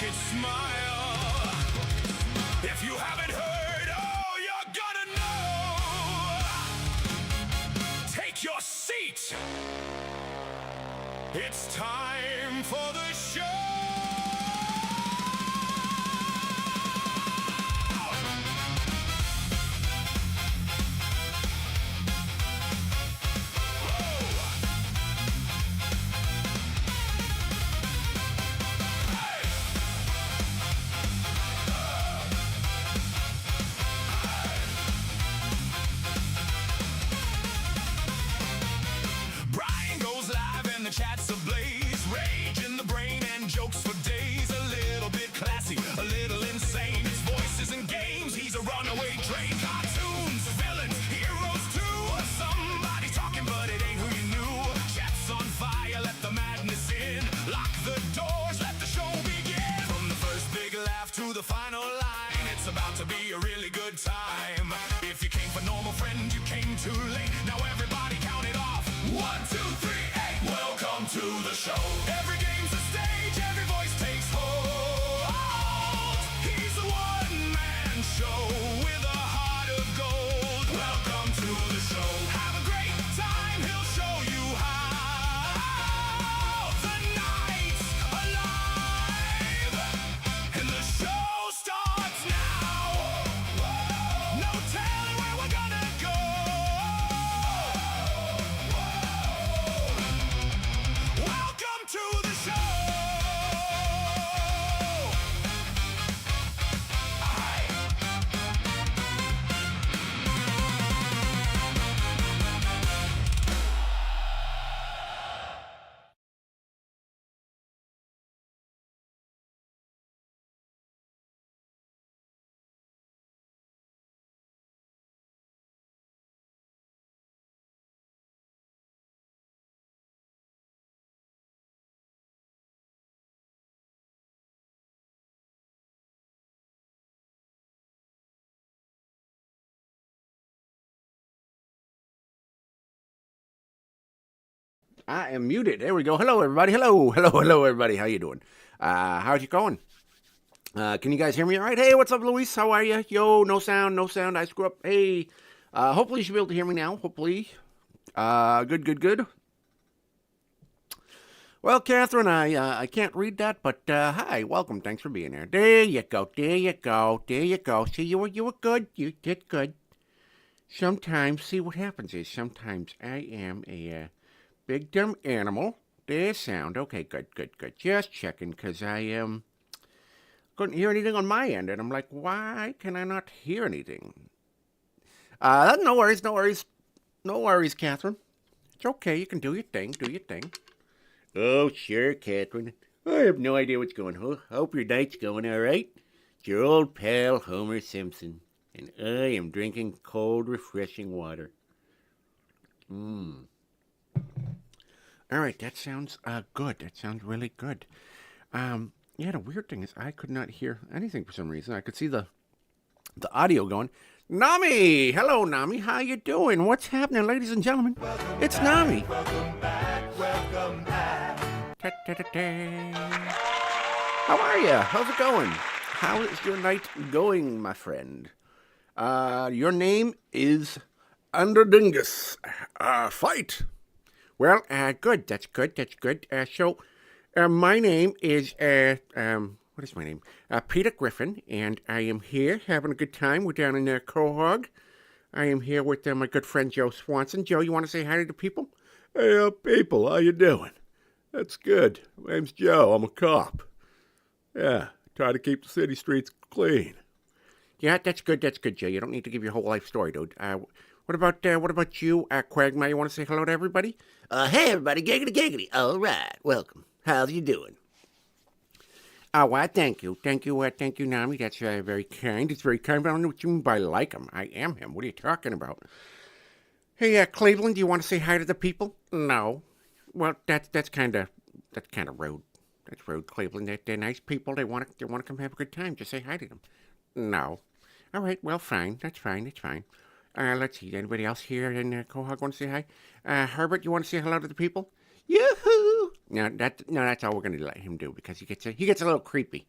crooked smile. If you haven't heard, oh, you're gonna know. Take your seat. It's time for the show. Chats ablaze, rage in the brain and jokes for days. A little bit classy, a little insane. It's voices and games, he's a runaway train. Cartoons, villains, heroes too. Somebody's talking but it ain't who you knew. Chat's on fire, let the madness in. Lock the doors, let the show begin. From the first big laugh to the final line, it's about to be a really good time. If you came for normal, friend, you came too late. Now everybody count it off. 1, 2, 3, 8. Welcome to the show. Every game's a stage, every voice takes hold. He's a one-man show with a heart of gold. Welcome to the show. Have a great time, he'll show you how. The night's alive, and the show starts now. No telling where we're gonna go. Welcome to the show. I am muted. There we go. Hello, everybody. Hello, everybody. How you doing? How's it going? Can you guys hear me all right? Hey, what's up, Luis? How are you? Yo, no sound. I screw up. Hey, hopefully you should be able to hear me now. Hopefully. Good. Well, Catherine, I can't read that, but hi, welcome. Thanks for being here. There you go. See, you were good. You did good. Sometimes, see, what happens is sometimes I am a big dumb animal. There's sound. Okay, good. Just checking, because I couldn't hear anything on my end, and I'm like, why can I not hear anything? No worries, Catherine. It's okay. You can do your thing. Oh, sure, Catherine. I have no idea what's going on. Hope your night's going all right. It's your old pal, Homer Simpson, and I am drinking cold, refreshing water. All right, that sounds good. That sounds really good. Yeah, the weird thing is I could not hear anything for some reason. I could see the audio going. Nami! Hello, Nami. How you doing? What's happening, ladies and gentlemen? It's Nami. Welcome back. How are you? How's it going? How is your night going, my friend? Your name is Underdingus. Fight. Well, good. That's good. So, my name is, what is my name? Peter Griffin, and I am here having a good time. We're down in Quahog. I am here with my good friend Joe Swanson. Joe, you want to say hi to the people? Hey, people, how you doing? That's good. My name's Joe. I'm a cop. Yeah, try to keep the city streets clean. Yeah, that's good, Joe. You don't need to give your whole life story, dude. What about you, Quagmire? You want to say hello to everybody? Hey, everybody, giggity. All right, welcome. How's you doing? Well, thank you, Nami. That's very kind. It's very kind, but I don't know what you mean by like him. I am him. What are you talking about? Hey, Cleveland, do you want to say hi to the people? No. Well, that's kind of rude. That's rude, Cleveland. They're nice people. They want to come have a good time. Just say hi to them. No. All right. Well, fine. That's fine. Let's see. Anybody else here in Quahog want to say hi? Herbert, you want to say hello to the people? Yoo-hoo! No, that's all we're going to let him do because he gets a little creepy.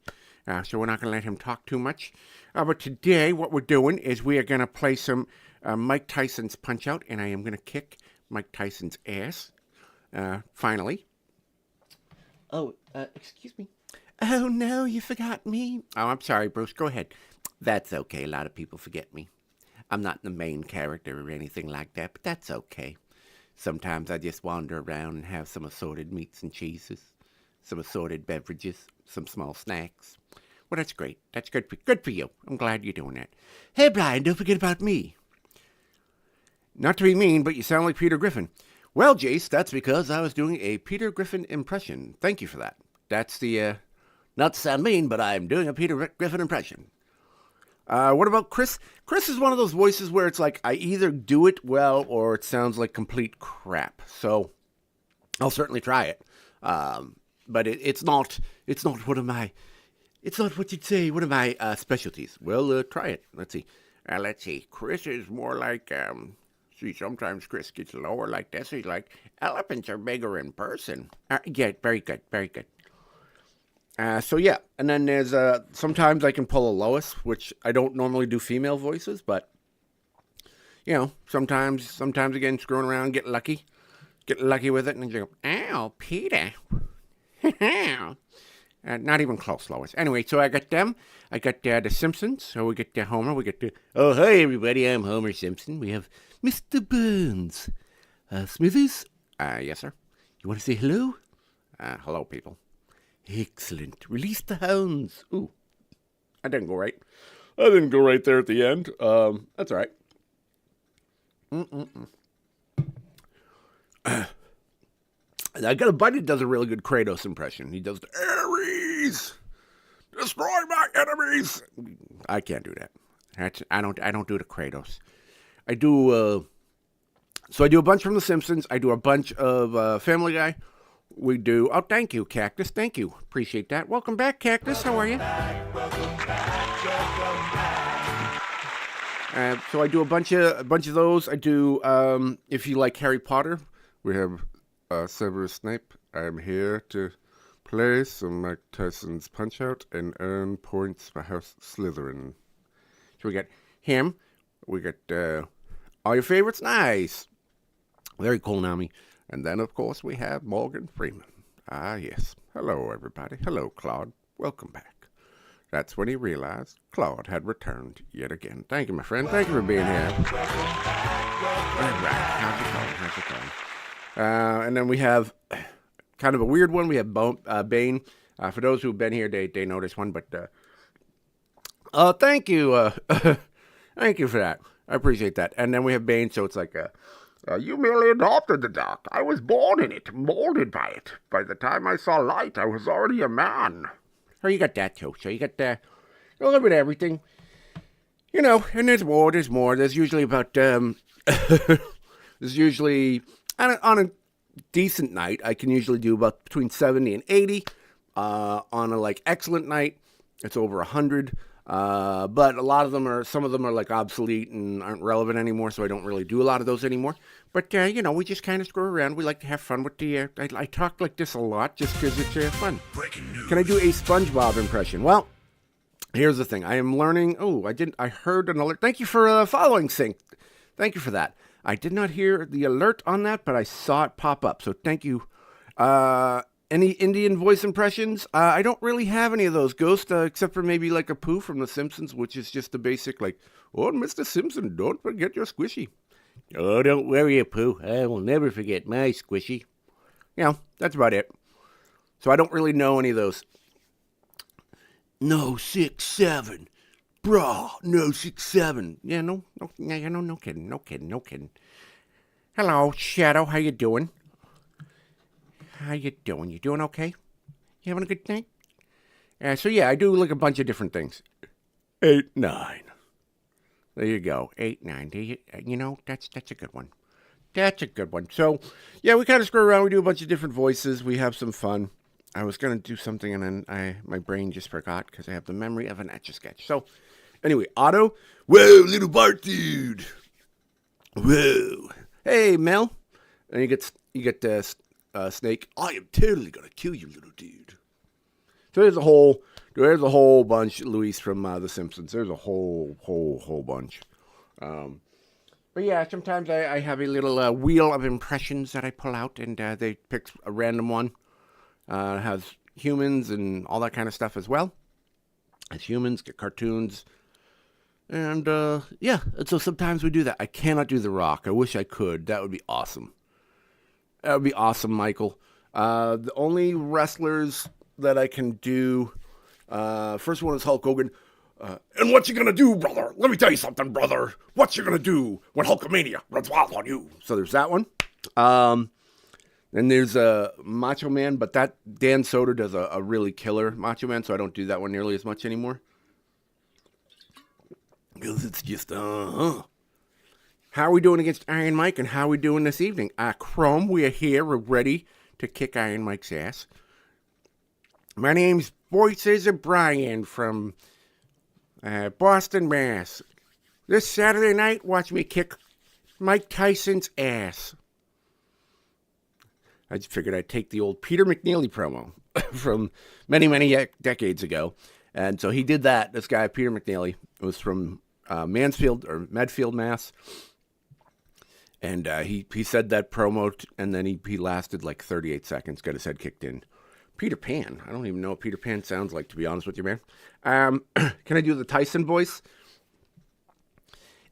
So we're not going to let him talk too much. But today, what we're doing is we are going to play some Mike Tyson's Punch-Out, and I am going to kick Mike Tyson's ass. Finally. Oh, excuse me. Oh, no, you forgot me. Oh, I'm sorry, Bruce. Go ahead. That's okay. A lot of people forget me. I'm not the main character or anything like that, but that's okay. Sometimes I just wander around and have some assorted meats and cheeses, some assorted beverages, some small snacks. Well, that's great. That's good for you. I'm glad you're doing that. Hey, Brian, don't forget about me. Not to be mean, but you sound like Peter Griffin. Well, Jace, that's because I was doing a Peter Griffin impression. Thank you for that. That's the, not to sound mean, but I'm doing a Peter Griffin impression. What about Chris? Chris is one of those voices where it's like I either do it well or it sounds like complete crap. So I'll certainly try it. But it's not one of my, it's not what you'd say, one of my specialties. Well, try it. Let's see. Chris is more like, sometimes Chris gets lower like this. He's like, elephants are bigger in person. Yeah, very good. So yeah, and then there's sometimes I can pull a Lois, which I don't normally do female voices, but you know, sometimes again screwing around, get lucky with it, and you go, ow, Peter, not even close, Lois. Anyway, so I got them. I got the Simpsons. So we get the Homer. We get the hi everybody, I'm Homer Simpson. We have Mr. Burns, Smithers. Yes sir. You want to say hello? Hello people. Excellent. Release the hounds. Ooh, I didn't go right. I didn't go right there at the end. That's all right. I got a buddy that does a really good Kratos impression. He does the Ares, destroy my enemies. I can't do that. I don't do the Kratos. I do. So I do a bunch from The Simpsons. I do a bunch of Family Guy. We do. Oh, thank you, Cactus. Thank you. Appreciate that. Welcome back, Cactus. How are you? So I do a bunch of those. I do. If you like Harry Potter, we have Severus Snape. I'm here to play some Mike Tyson's Punch-Out and earn points for House Slytherin. So we got him. We got all your favorites. Nice. Very cool, Nami. And then, of course, we have Morgan Freeman. Ah, yes. Hello, everybody. Hello, Claude. Welcome back. That's when he realized Claude had returned yet again. Thank you, my friend. Thank you for being here. All right. How's it going? And then we have kind of a weird one. We have Bane. For those who've been here, they know this one. But thank you. Thank you for that. I appreciate that. And then we have Bane, so it's like you merely adopted the dark. I was born in it, molded by it. By the time I saw light, I was already a man. Oh, you got that too. So you got a little bit of everything. You know, and there's more. There's usually about, on a decent night, I can usually do about between 70 and 80. On a, like, excellent night, it's over 100. But some of them are like obsolete and aren't relevant anymore, so I don't really do a lot of those anymore. But, you know, we just kind of screw around. We like to have fun with the, I talk like this a lot just because it's fun. Can I do a SpongeBob impression? Well, here's the thing. I am learning. I heard an alert. Thank you for following Sync. Thank you for that. I did not hear the alert on that, but I saw it pop up. So thank you. Any Indian voice impressions? I don't really have any of those, Ghost, except for maybe like a Pooh from The Simpsons, which is just the basic, like, oh, Mr. Simpson, don't forget your squishy. Oh, don't worry, Pooh. I will never forget my squishy. You know, that's about it. So I don't really know any of those. No 6-7. Bro, no 6-7. Yeah, no kidding. Hello, Shadow, how you doing? How you doing? You doing okay? You having a good night? So yeah, I do like a bunch of different things. 8, 9. There you go. 8, 9. You know, that's a good one. That's a good one. So yeah, we kind of screw around. We do a bunch of different voices. We have some fun. I was gonna do something and then my brain just forgot because I have the memory of an Etch-a-Sketch. So anyway, Otto. Whoa, little Bart dude. Whoa. Hey, Mel. And you get Snake, I am totally gonna kill you, little dude. So there's a whole bunch, Luis from The Simpsons. There's a whole bunch. But yeah, sometimes I have a little wheel of impressions that I pull out, and they pick a random one. It has humans and all that kind of stuff as well. As humans, get cartoons. And yeah, and so sometimes we do that. I cannot do The Rock. I wish I could. That would be awesome. That would be awesome, Michael. The only wrestlers that I can do, first one is Hulk Hogan. And what you gonna do, brother? Let me tell you something, brother. What you gonna do when Hulkamania runs wild on you? So there's that one. Then there's Macho Man, but that Dan Soder does a really killer Macho Man, so I don't do that one nearly as much anymore. Because it's just, How are we doing against Iron Mike, and how are we doing this evening? Chrome, we are here. We're ready to kick Iron Mike's ass. My name's Voices of Brian from Boston, Mass. This Saturday night, watch me kick Mike Tyson's ass. I just figured I'd take the old Peter McNeely promo from many decades ago. And so he did that. This guy, Peter McNeely, was from Medfield, Mass. And he said that promo, and then he lasted like 38 seconds, got his head kicked in. Peter Pan. I don't even know what Peter Pan sounds like, to be honest with you, man. Can I do the Tyson voice?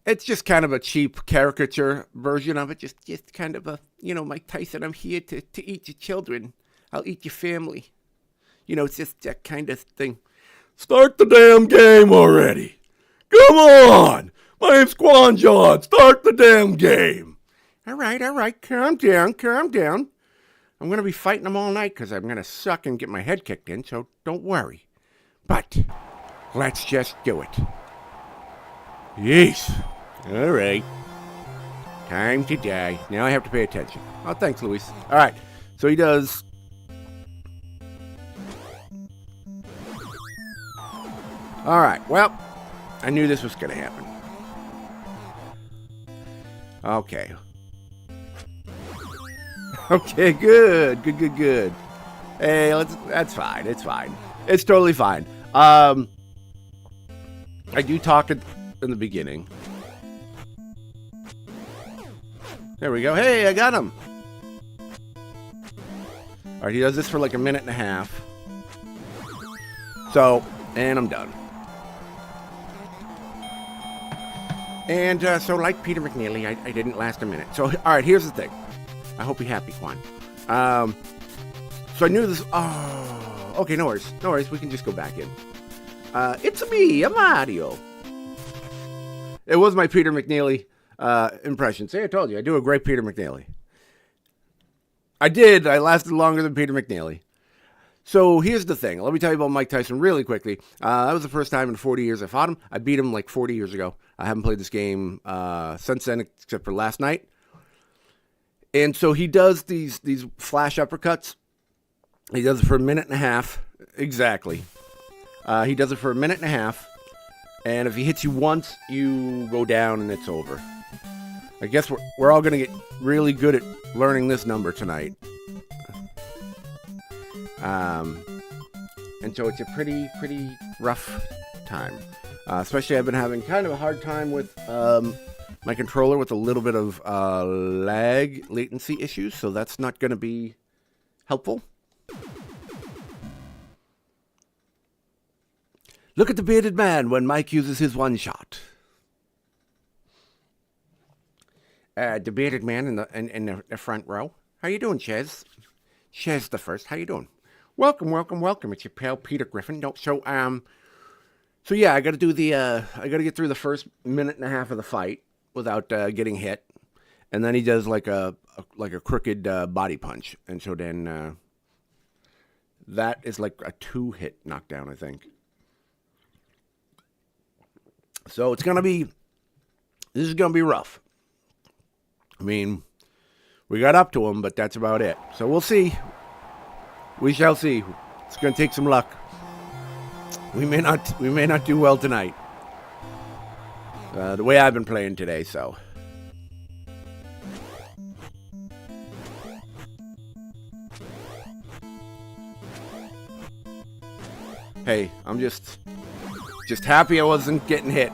It's just kind of a cheap caricature version of it. Just kind of a, Mike Tyson, I'm here to eat your children. I'll eat your family. It's just that kind of thing. Start the damn game already. Come on. My name's Quan John. Start the damn game. All right. Calm down. I'm going to be fighting them all night because I'm going to suck and get my head kicked in, so don't worry. But let's just do it. Yes. All right. Time to die. Now I have to pay attention. Oh, thanks, Luis. All right. So he does... All right. Well, I knew this was going to happen. Okay. Okay, good. Hey, that's fine. It's fine. It's totally fine. I do talk in the beginning. There we go. Hey, I got him. All right, he does this for like a minute and a half. So, and I'm done. And so like Peter McNeely, I didn't last a minute. So, all right, here's the thing. I hope you're happy, Quan. So I knew this. Oh, okay, no worries. We can just go back in. It's me, I'm Mario. It was my Peter McNeely impression. See, I told you, I do a great Peter McNeely. I did. I lasted longer than Peter McNeely. So here's the thing. Let me tell you about Mike Tyson really quickly. That was the first time in 40 years I fought him. I beat him like 40 years ago. I haven't played this game since then, except for last night. And so he does these flash uppercuts. He does it for a minute and a half. Exactly. He does it for a minute and a half. And if he hits you once, you go down and it's over. I guess we're all going to get really good at learning this number tonight. And so it's a pretty rough time. Especially I've been having kind of a hard time with my controller with a little bit of latency issues, so that's not going to be helpful. Look at the bearded man when Mike uses his one shot. The bearded man in the front row. How you doing, Chez? Chez the first. How you doing? Welcome. It's your pal Peter Griffin. So yeah, I got to get through the first minute and a half of the fight without getting hit, and then he does like a crooked body punch, and so then that is like a 2-hit knockdown, I think. So this is gonna be rough. I mean, we got up to him, but that's about it. So we'll see. We shall see. It's gonna take some luck. We may not do well tonight. The way I've been playing today, so. Hey, I'm just happy I wasn't getting hit.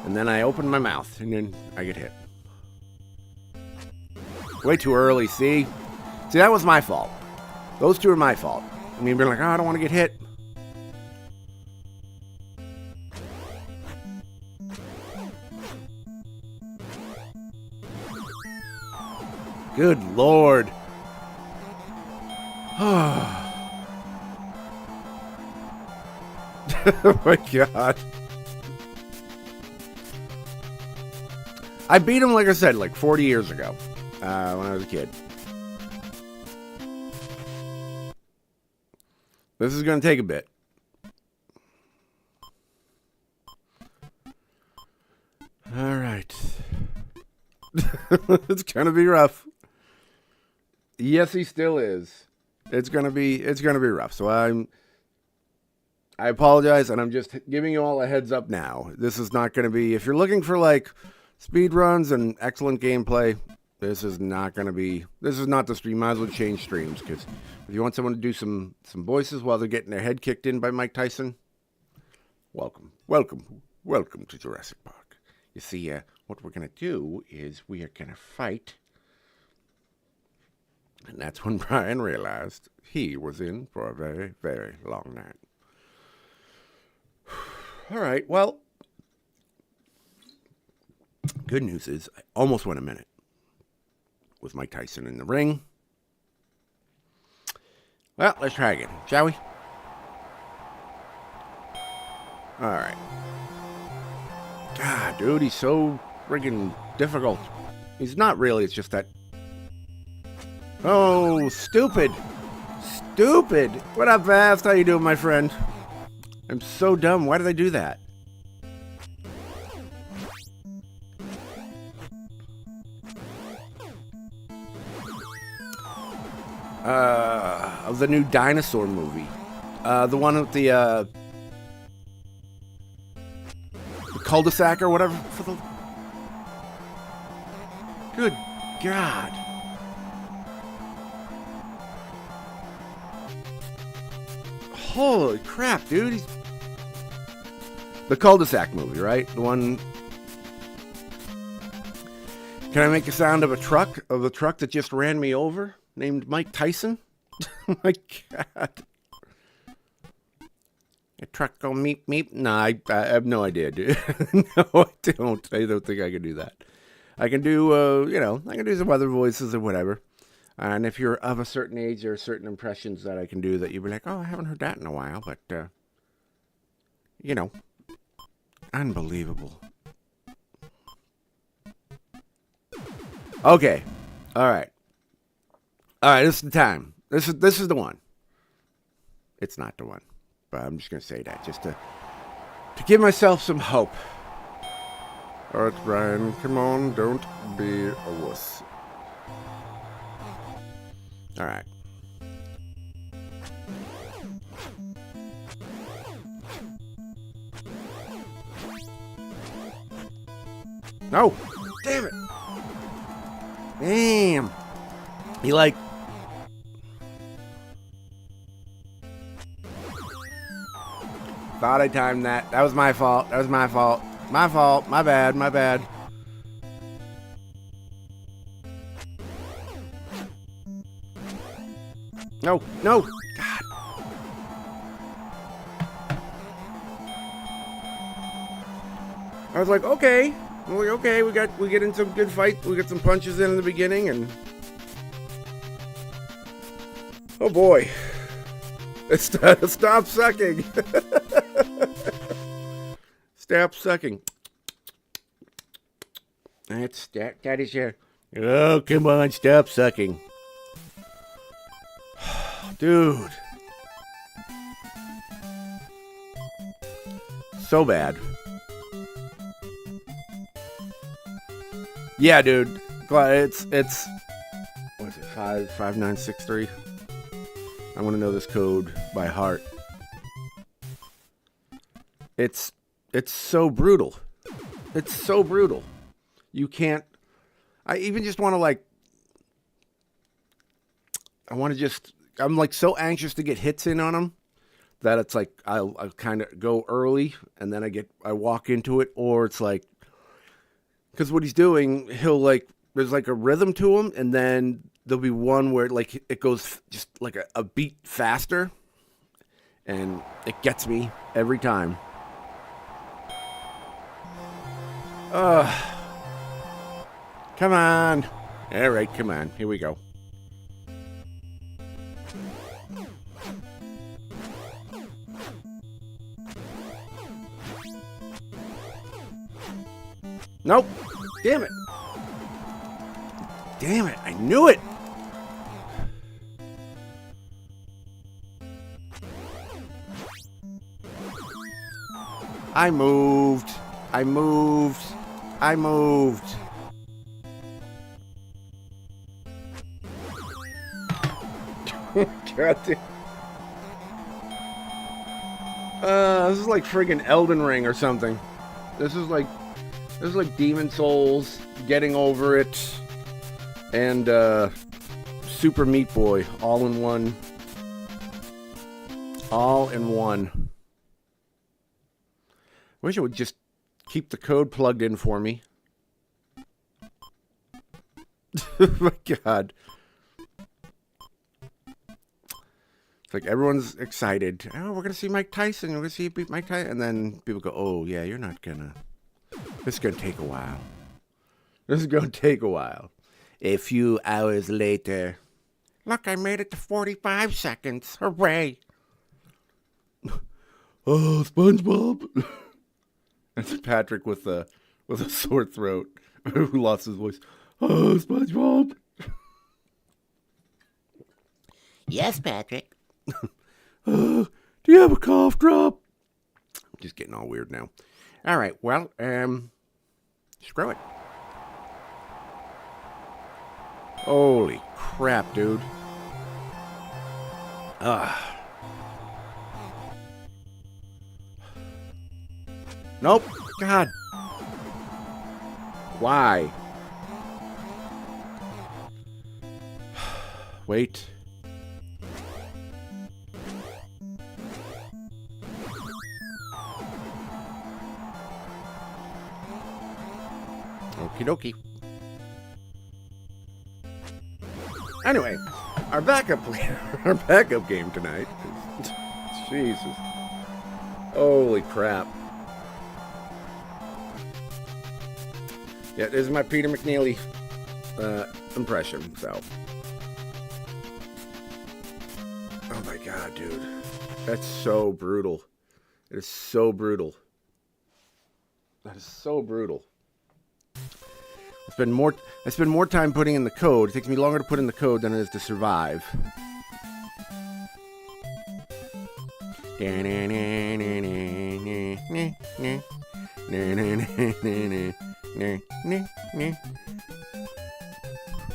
And then I open my mouth, and then I get hit. Way too early, see? See, that was my fault. Those two are my fault. I mean, being like, oh, I don't want to get hit. Good Lord. Oh my God. I beat him, like I said, like 40 years ago, when I was a kid. This is going to take a bit. All right. It's going to be rough. Yes, he still is. It's going to be rough. So I apologize, and I'm just giving you all a heads up now. This is not going to be, if you're looking for like speed runs and excellent gameplay, this is not the stream. Might as well change streams, because if you want someone to do some voices while they're getting their head kicked in by Mike Tyson, welcome to Jurassic Park. You see, what we're going to do is we are going to fight. And that's when Brian realized he was in for a very, very long night. All right, well, good news is I almost went a minute with Mike Tyson in the ring. Well, let's try again, shall we? All right. God, dude, he's so friggin' difficult. He's not really, it's just that... Oh, stupid. Stupid. What up, Vast? How you doing, my friend? I'm so dumb. Why did I do that? Of the new dinosaur movie. The one with the cul-de-sac or whatever. For the... Good God. Holy crap, dude. The cul-de-sac movie, right? The one... Can I make a sound of a truck? Of the truck that just ran me over? Named Mike Tyson? Oh my God. A truck go meep meep? No, I have no idea, dude. No, I don't. I don't think I can do that. I can do, I can do some other voices or whatever. And if you're of a certain age, there are certain impressions that I can do that you'd be like, oh, I haven't heard that in a while. But, unbelievable. Okay. All right. This is the time. This is the one. It's not the one. But I'm just going to say that just to give myself some hope. All right, Brian, come on, don't be a wuss. All right. No! Damn it! Damn! He like... Thought I timed that. That was my fault. That was my fault. My fault. My bad. My bad. No. No. God. I was like, okay. I'm like, okay, we get in some good fight. We get some punches in the beginning, and oh boy, stop sucking. Stop sucking. That is your. Oh, come on, stop sucking, dude. So bad. Yeah, dude. It's what is it? 55963. I want to know this code by heart. It's so brutal. It's so brutal. You can't. I even just want to I'm like so anxious to get hits in on him that it's like I'll kind of go early and then I walk into it, or it's like, because what he's doing, he'll like, there's like a rhythm to him, and then there'll be one where like it goes just like a beat faster, and it gets me every time. Come on. All right, come on. Here we go. Nope. Damn it. Damn it. I knew it. I moved. I moved. I moved. God damn. This is like friggin' Elden Ring or something. This is like Demon Souls, Getting Over It, and Super Meat Boy all in one. All in one. Wish it would just keep the code plugged in for me. Oh my God. It's like everyone's excited. Oh, we're going to see Mike Tyson. We're going to see Mike Tyson. And then people go, oh, yeah, you're not going to. This is going to take a while. This is going to take a while. A few hours later. Look, I made it to 45 seconds. Hooray. Oh, SpongeBob. That's Patrick with a sore throat who lost his voice. Oh, SpongeBob. Yes, Patrick. Do you have a cough drop? I'm just getting all weird now. All right, well, screw it. Holy crap, dude. Nope. God. Why? Wait. Okie dokie. Anyway, our backup game tonight. Jesus. Holy crap. Yeah, this is my Peter McNeely impression, so. Oh my God, dude. That's so brutal. It is so brutal. That is so brutal. I spend more time putting in the code. It takes me longer to put in the code than it is to survive.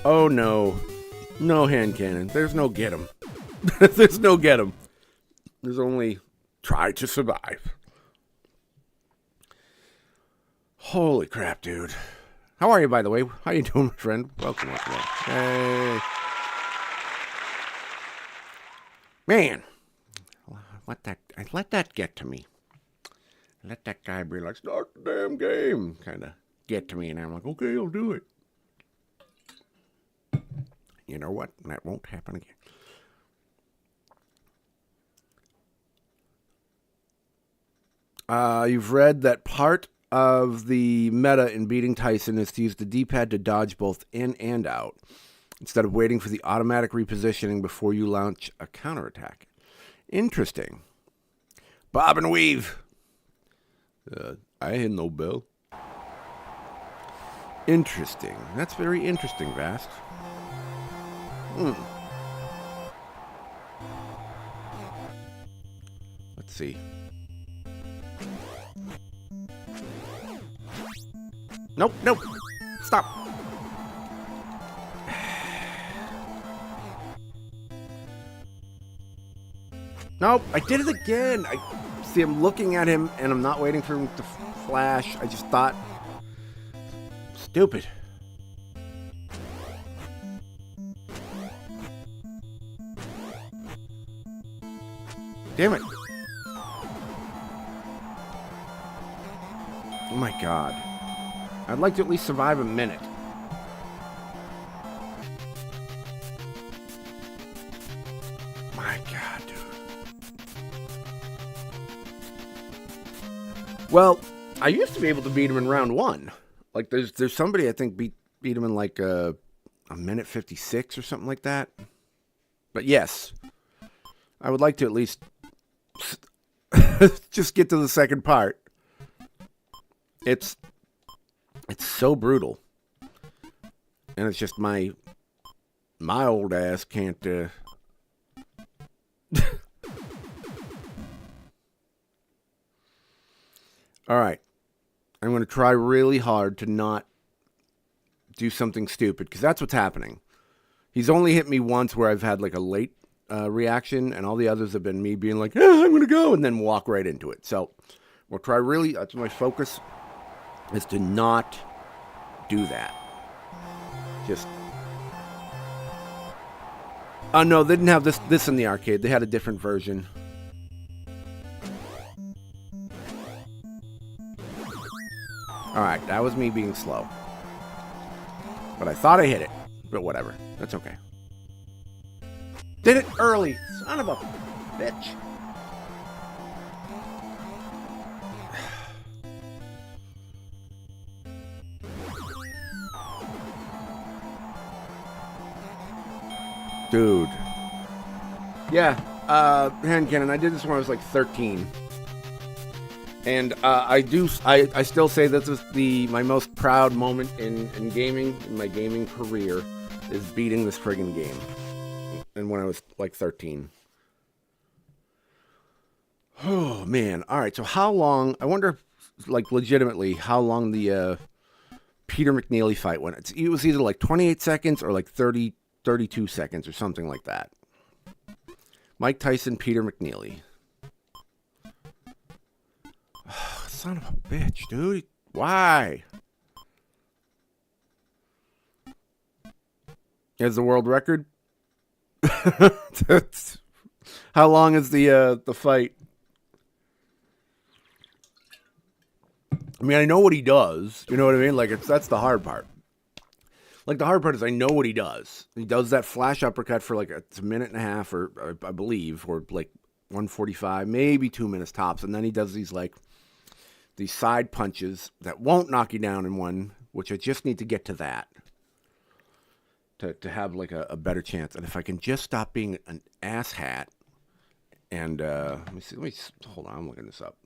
Oh no. No hand cannon. There's no get 'em. There's no get 'em. There's only try to survive. Holy crap, dude. How are you, by the way? How you doing, my friend? Welcome. Hey. Man. I let that get to me. Let that guy be like, start the damn game. Kind of get to me, and I'm like, okay, I'll do it. You know what? That won't happen again. You've read that part of the meta in beating Tyson is to use the D-pad to dodge both in and out, instead of waiting for the automatic repositioning before you launch a counterattack. Interesting. Bob and weave. I had no bell. Interesting. That's very interesting, Vast. Let's see. Nope, nope. Stop. Nope, I did it again. I see I'm looking at him and I'm not waiting for him to flash. I just thought, stupid. Damn it. Oh my god. I'd like to at least survive a minute. My god, dude. Well, I used to be able to beat him in round 1. Like, there's somebody I think beat him in like a minute 56 or something like that. But yes, I would like to at least just get to the second part. It's so brutal, and it's just my old ass can't. All right, I'm going to try really hard to not do something stupid, because that's what's happening. He's only hit me once where I've had like a late reaction, and all the others have been me being like, I'm going to go, and then walk right into it. So we'll try really, that's my focus, is to not do that. Just, oh no, they didn't have this in the arcade. They had a different version. Alright, that was me being slow. But I thought I hit it. But whatever. That's okay. Did it early. Son of a bitch. Dude. Yeah, hand cannon. I did this when I was like 13. And I still say this is my most proud moment in gaming, in my gaming career, is beating this friggin' game. And when I was like 13. Oh, man. All right, so how long, I wonder, like, legitimately, how long the Peter McNeely fight went. It was either like 28 seconds or like 32 seconds or something like that. Mike Tyson, Peter McNeely. Son of a bitch, dude. Why? Has the world record? How long is the fight? I mean, I know what he does. You know what I mean? Like, that's the hard part. Like, the hard part is I know what he does. He does that flash uppercut for like it's a minute and a half, or I believe, or like 1:45, maybe 2 minutes tops, and then he does these side punches that won't knock you down in one, which I just need to get to that to have like a better chance. And if I can just stop being an asshat, and let me hold on, I'm looking this up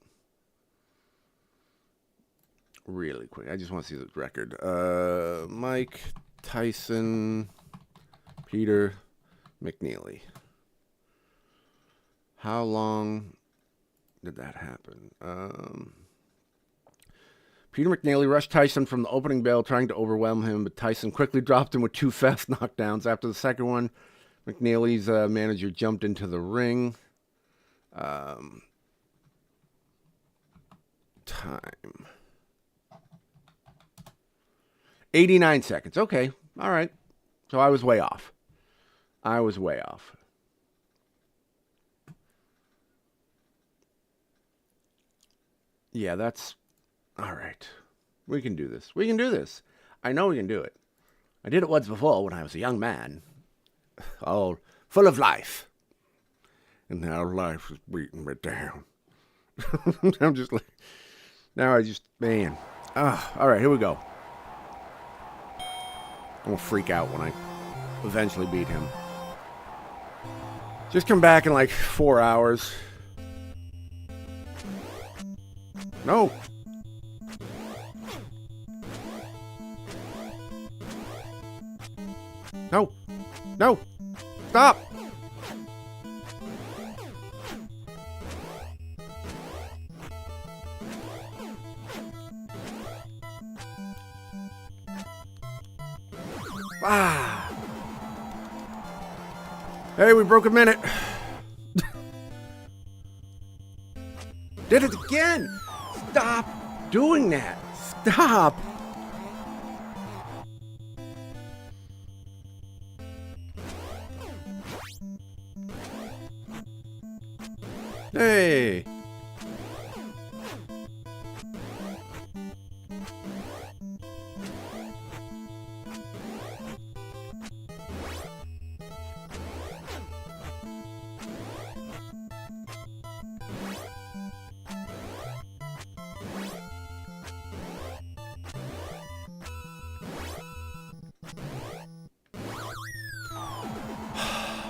really quick. I just want to see the record. Mike Tyson, Peter McNeely. How long did that happen? Peter McNeely rushed Tyson from the opening bell, trying to overwhelm him, but Tyson quickly dropped him with 2 fast knockdowns. After the second one, McNeely's manager jumped into the ring. Time. 89 seconds. Okay. All right. So I was way off. Yeah, that's... All right. We can do this. I know we can do it. I did it once before when I was a young man. All full of life. And now life is beating me down. I'm just like... Now I just... Man. All right, here we go. I'm going to freak out when I eventually beat him. Just come back in like 4 hours. No. No. No. Stop. Hey, we broke a minute. Did it again. Stop doing that. Stop. Hey.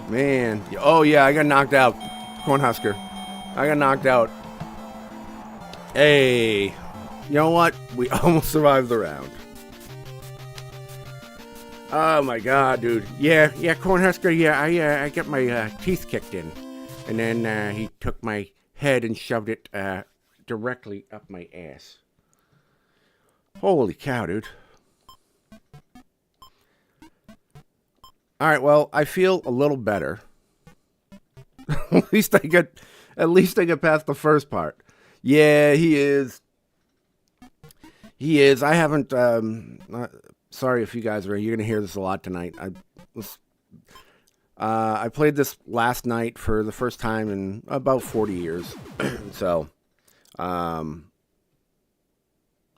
Man. Oh, yeah, I got knocked out. Cornhusker. I got knocked out. Hey. You know what? We almost survived the round. Oh, my God, dude. Yeah, Cornhusker, yeah, I got my teeth kicked in. And then he took my head and shoved it directly up my ass. Holy cow, dude. All right, well, I feel a little better. at least I get past the first part. Yeah, he is. He is. I haven't. Sorry if you guys are. You're gonna hear this a lot tonight. I played this last night for the first time in about 40 years. So, and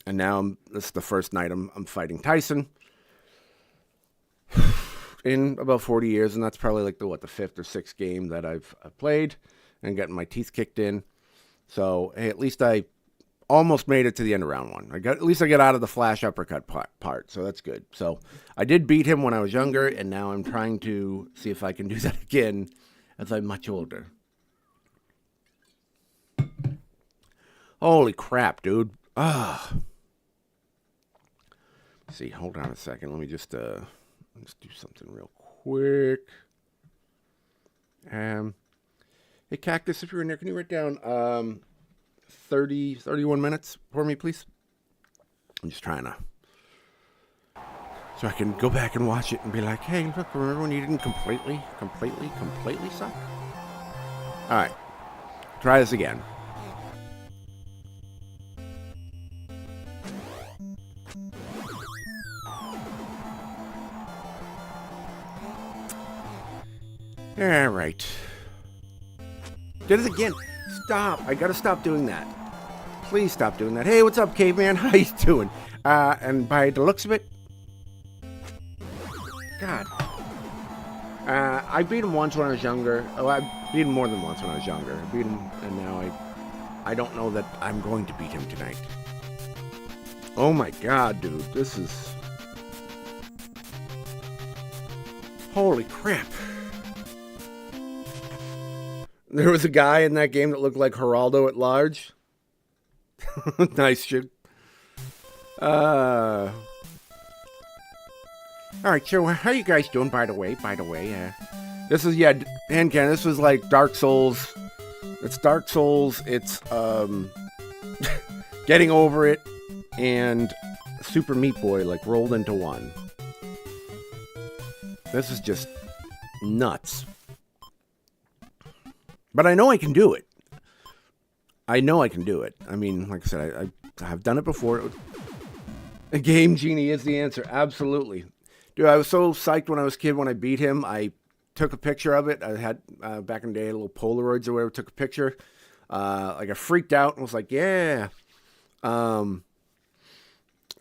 now this is the first night I'm fighting Tyson in about 40 years, and that's probably like the fifth or sixth game that I've played and getting my teeth kicked in. So, hey, at least I almost made it to the end of round one. At least I got out of the flash uppercut part, so that's good. So I did beat him when I was younger, and now I'm trying to see if I can do that again as I'm much older. Holy crap, dude. Ah. See, hold on a second. Let me just do something real quick. Hey, Cactus, if you're in there, can you write down 31 minutes for me, please? I'm just trying to, so I can go back and watch it and be like, hey, look, remember when you didn't completely suck? All right, try this again. All right. Did it again. Stop. I gotta stop doing that. Please stop doing that. Hey, what's up, caveman? How you doing? And by the looks of it, God. I beat him once when I was younger. Oh, I beat him more than once when I was younger. I beat him, and now I don't know that I'm going to beat him tonight. Oh my God, dude. This is... Holy crap. There was a guy in that game that looked like Geraldo at large. Nice shit. All right, so how you guys doing, by the way? This is, hand cannon, this was like Dark Souls. It's Dark Souls, it's, Getting Over It, and Super Meat Boy, like, rolled into one. This is just nuts. But I know I can do it. I mean, like I said, I have done it before. A Game Genie is the answer. Absolutely. Dude, I was so psyched when I was a kid when I beat him. I took a picture of it. I had, back in the day, little Polaroids or whatever, took a picture. Like, I freaked out and was like, yeah. So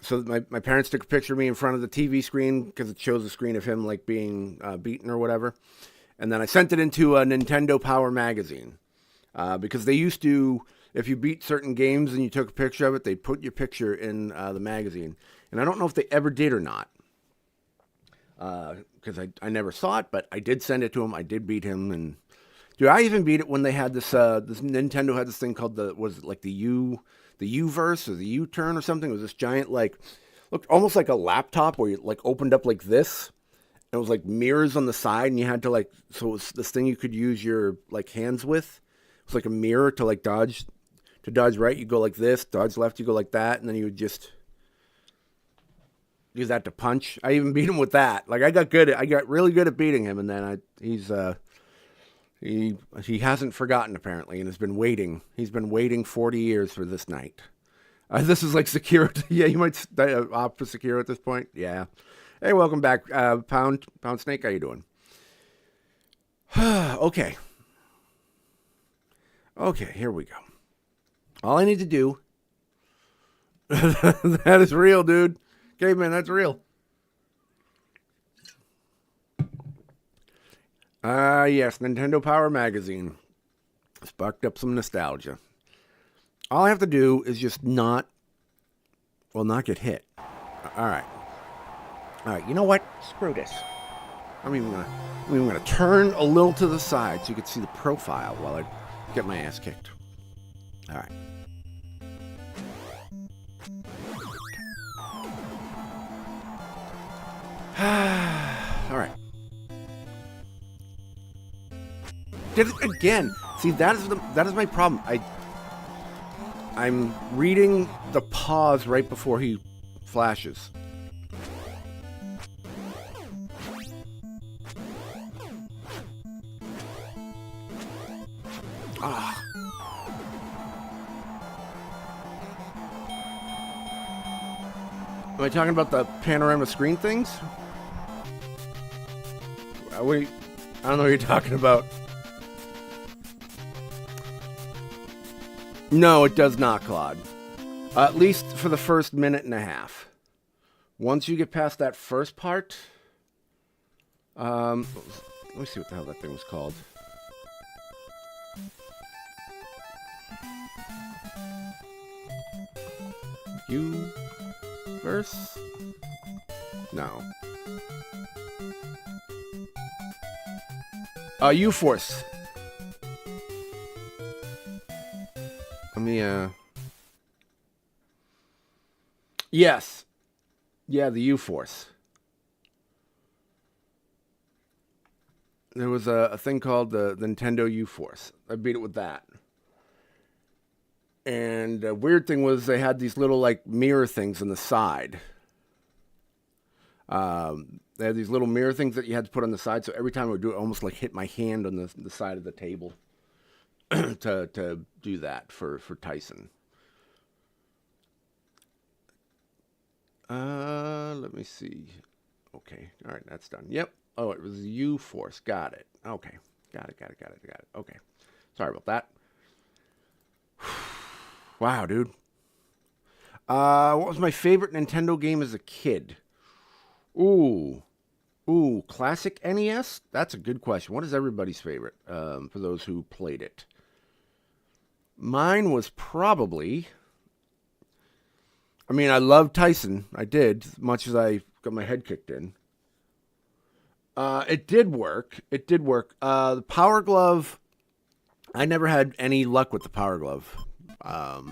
my parents took a picture of me in front of the TV screen because it shows the screen of him, like, being beaten or whatever. And then I sent it into a Nintendo Power magazine because they used to, if you beat certain games and you took a picture of it, they'd put your picture in the magazine. And I don't know if they ever did or not because I never saw it, but I did send it to him. I did beat him. And dude, I even beat it when they had this Nintendo had this thing called the U-verse or the U-turn or something. It was this giant, like, looked almost like a laptop where you, like, opened up like this. It was like mirrors on the side, and you had to, like, so it was this thing you could use your, like, hands with. It was like a mirror to, like, dodge right. You go like this, dodge left, you go like that, and then you would just use that to punch. I even beat him with that. Like, I got really good at beating him, and then he hasn't forgotten apparently, and has been waiting. He's been waiting 40 years for this night. This is like Sekiro. Yeah, you might opt for Sekiro at this point. Yeah. Hey, welcome back, Pound Snake. How you doing? Okay, here we go. All I need to do. That is real, dude. Caveman, that's real. Yes, Nintendo Power Magazine. Sparked up some nostalgia. All I have to do is just not get hit. All right, you know what? Screw this. I'm even gonna turn a little to the side so you can see the profile while I get my ass kicked. All right. All right. Did it again. See, that is my problem. I'm reading the pause right before he flashes. Ah. Am I talking about the panorama screen things? I don't know what you're talking about. No, it does not, Claude. At least for the first minute and a half. Once you get past that first part, let me see what the hell that thing was called. U-verse? No. U-Force. Let me, Yes. Yeah, the U-Force. There was a thing called the Nintendo U-Force. I beat it with that. And the weird thing was they had these little, like, mirror things on the side. They had these little mirror things that you had to put on the side, so every time I would do it, I almost like hit my hand on the side of the table to do that for Tyson. Let me see. Okay, all right, that's done. Yep. Oh, it was U-Force. Got it. Okay, got it. Okay, sorry about that. Wow, dude. What was my favorite Nintendo game as a kid? Ooh, classic NES? That's a good question. What is everybody's favorite, for those who played it? Mine was probably... I mean, I loved Tyson. I did, as much as I got my head kicked in. It did work. The Power Glove, I never had any luck with the Power Glove. I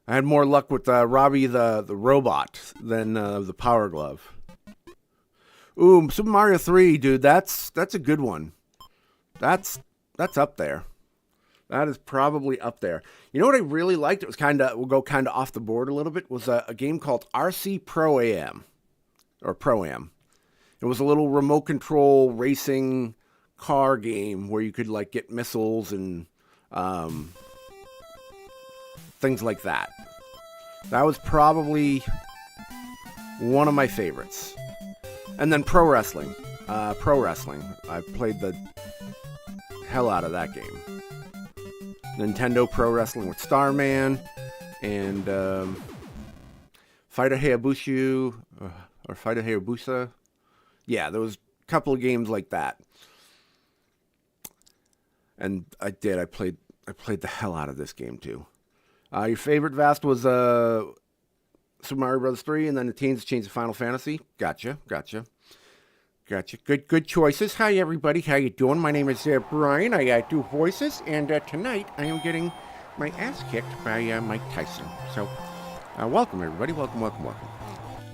had more luck with Robbie the robot than the Power Glove. Ooh, Super Mario 3, dude, that's a good one. That's up there. That is probably up there. You know what I really liked? It was we'll go kind of off the board a little bit, was a game called RC Pro-Am. Or Pro-Am. It was a little remote control racing car game where you could like get missiles and things like that. That was probably one of my favorites. And then Pro Wrestling. I played the hell out of that game. Nintendo Pro Wrestling with Starman and Fighter Hayabusa or Fighter Hayabusa. Yeah, there was a couple of games like that. And I played the hell out of this game too. Your favorite, Vast, was Super Mario Bros. 3, and then the teens changed to Final Fantasy. Gotcha. Good choices. Hi, everybody. How you doing? My name is Brian. I do voices, and tonight I am getting my ass kicked by Mike Tyson. So, welcome, everybody. Welcome. I'm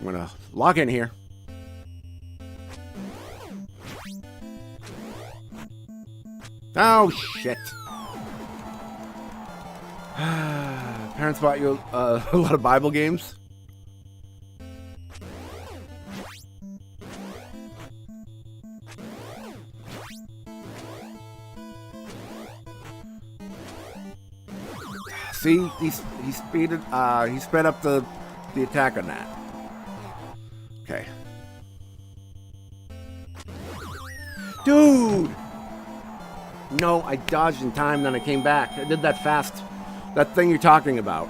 going to log in here. Oh, shit. Parents bought you a lot of Bible games? See, he sped up the attack on that. Okay. Dude! No, I dodged in time, then I came back. I did that fast. That thing you're talking about,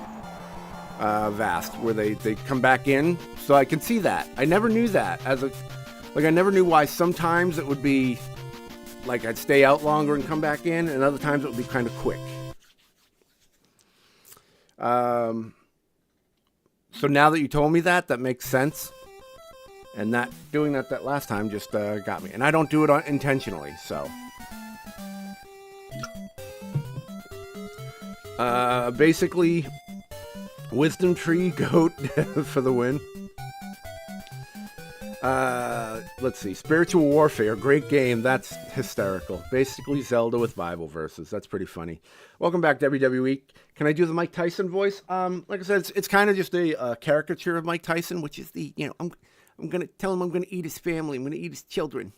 Vast, where they come back in. So I can see that. I never knew that. I never knew why sometimes it would be like I'd stay out longer and come back in, and other times it would be kind of quick. So now that you told me that makes sense. And doing that last time just got me. And I don't do it intentionally, so. Basically, Wisdom Tree Goat for the win. Let's see. Spiritual Warfare, great game. That's hysterical. Basically Zelda with Bible verses. That's pretty funny. Welcome back to WWE. Can I do the Mike Tyson voice? Like I said, it's kind of just a caricature of Mike Tyson, which is I'm going to tell him I'm going to eat his family. I'm going to eat his children.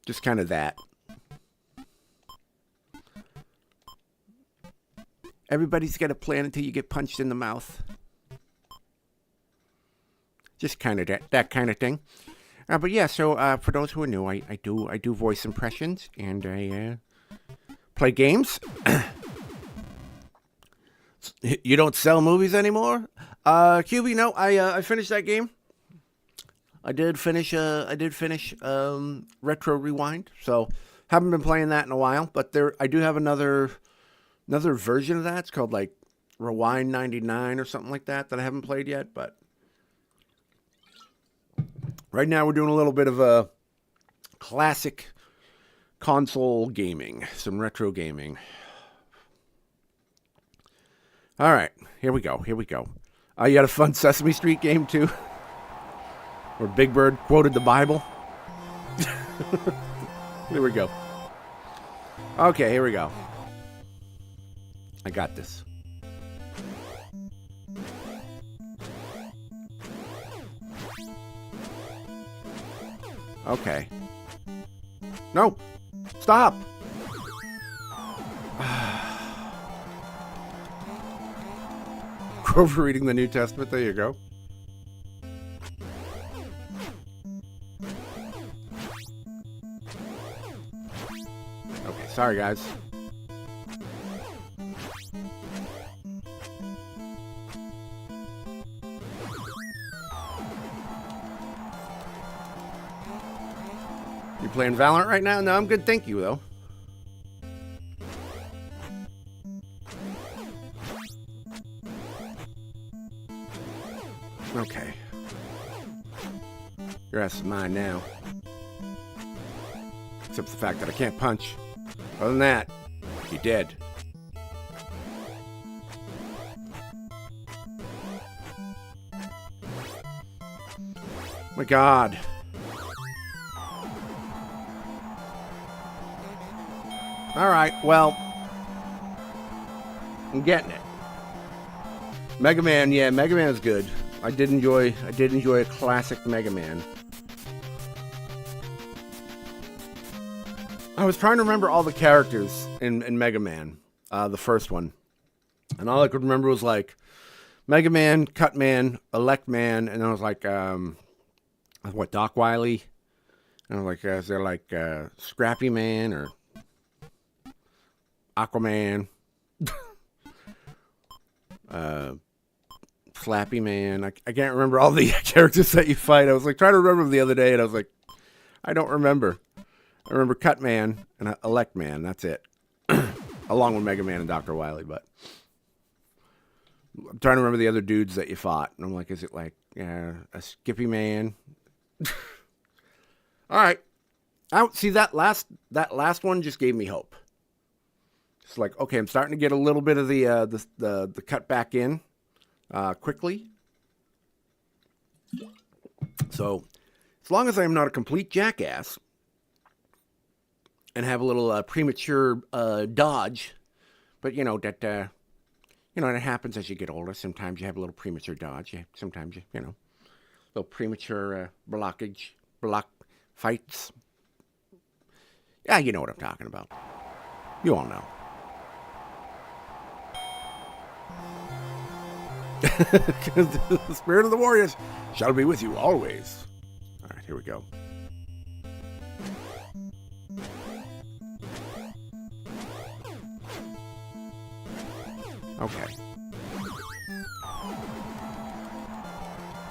Just kind of that. Everybody's got a plan until you get punched in the mouth. Just kind of that kind of thing. But yeah, so for those who are new, I do voice impressions, and I play games. You don't sell movies anymore? QB, no, I finished that game. I did finish Retro Rewind, so haven't been playing that in a while, but I do have another version of that. It's called like Rewind 99 or something like that I haven't played yet, but right now we're doing a little bit of a classic console gaming, some retro gaming. All right, here we go. You got a fun Sesame Street game too, where Big Bird quoted the Bible. Here we go. Okay, here we go. I got this. Okay. No! Stop! Grover reading the New Testament. There you go. Okay, sorry guys. You playing Valorant right now? No, I'm good, thank you, though. Okay. Your ass is mine now. Except for the fact that I can't punch. Other than that, you're dead. My God. All right, well, I'm getting it. Mega Man, yeah, Mega Man's good. I did enjoy a classic Mega Man. I was trying to remember all the characters in Mega Man, the first one, and all I could remember was like Mega Man, Cut Man, Elect Man, and then I was like, what, Doc Wily? And I was like, is there like Scrappy Man or Aquaman, Slappy Man. I can't remember all the characters that you fight. I was like trying to remember them the other day, and I was like, I don't remember. I remember Cut Man and Elect Man. That's it, along with Mega Man and Dr. Wily. But I'm trying to remember the other dudes that you fought, and I'm like, is it like a Skippy Man? All right, see that last one just gave me hope. It's like, okay, I'm starting to get a little bit of the cut back in quickly. So, as long as I'm not a complete jackass and have a little premature dodge, but that happens as you get older. Sometimes you have a little premature dodge. Sometimes a little premature block fights. Yeah, you know what I'm talking about. You all know. The spirit of the warriors shall be with you always. All right, here we go. Okay.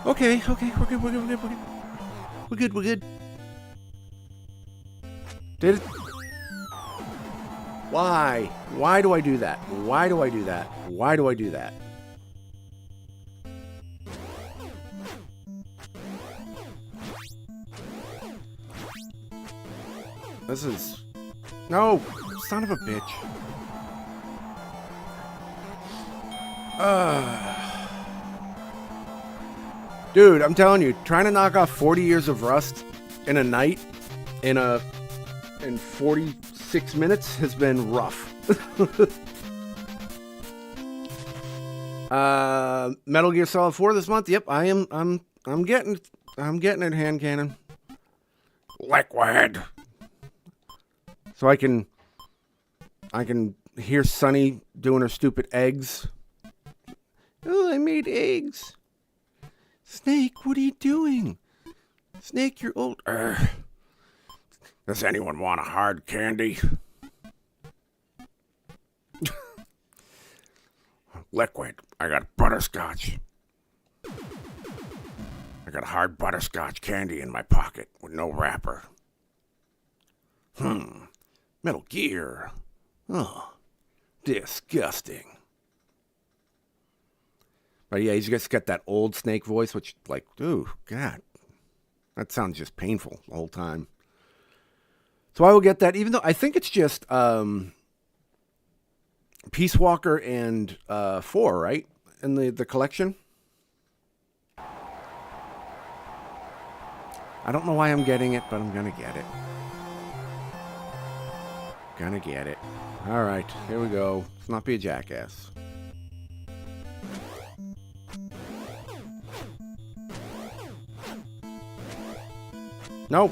Okay, we're good. Did it? Why? Why do I do that? Why do I do that? This is... No! Son of a bitch. Dude, I'm telling you, trying to knock off 40 years of Rust in a night, in 46 minutes, has been rough. Metal Gear Solid 4 this month. Yep, I'm getting it, hand cannon. Liquid. So I can hear Sunny doing her stupid eggs. Oh, I made eggs. Snake, what are you doing? Snake, you're old. Does anyone want a hard candy? Liquid. I got butterscotch. I got hard butterscotch candy in my pocket with no wrapper. Metal Gear. Oh, disgusting. But yeah, he's just got that old Snake voice, which, like, ooh, God. That sounds just painful the whole time. So I will get that, even though I think it's just Peace Walker and 4, right? In the collection. I don't know why I'm getting it, but I'm gonna get it. Gonna get it. Alright, here we go. Let's not be a jackass. Nope.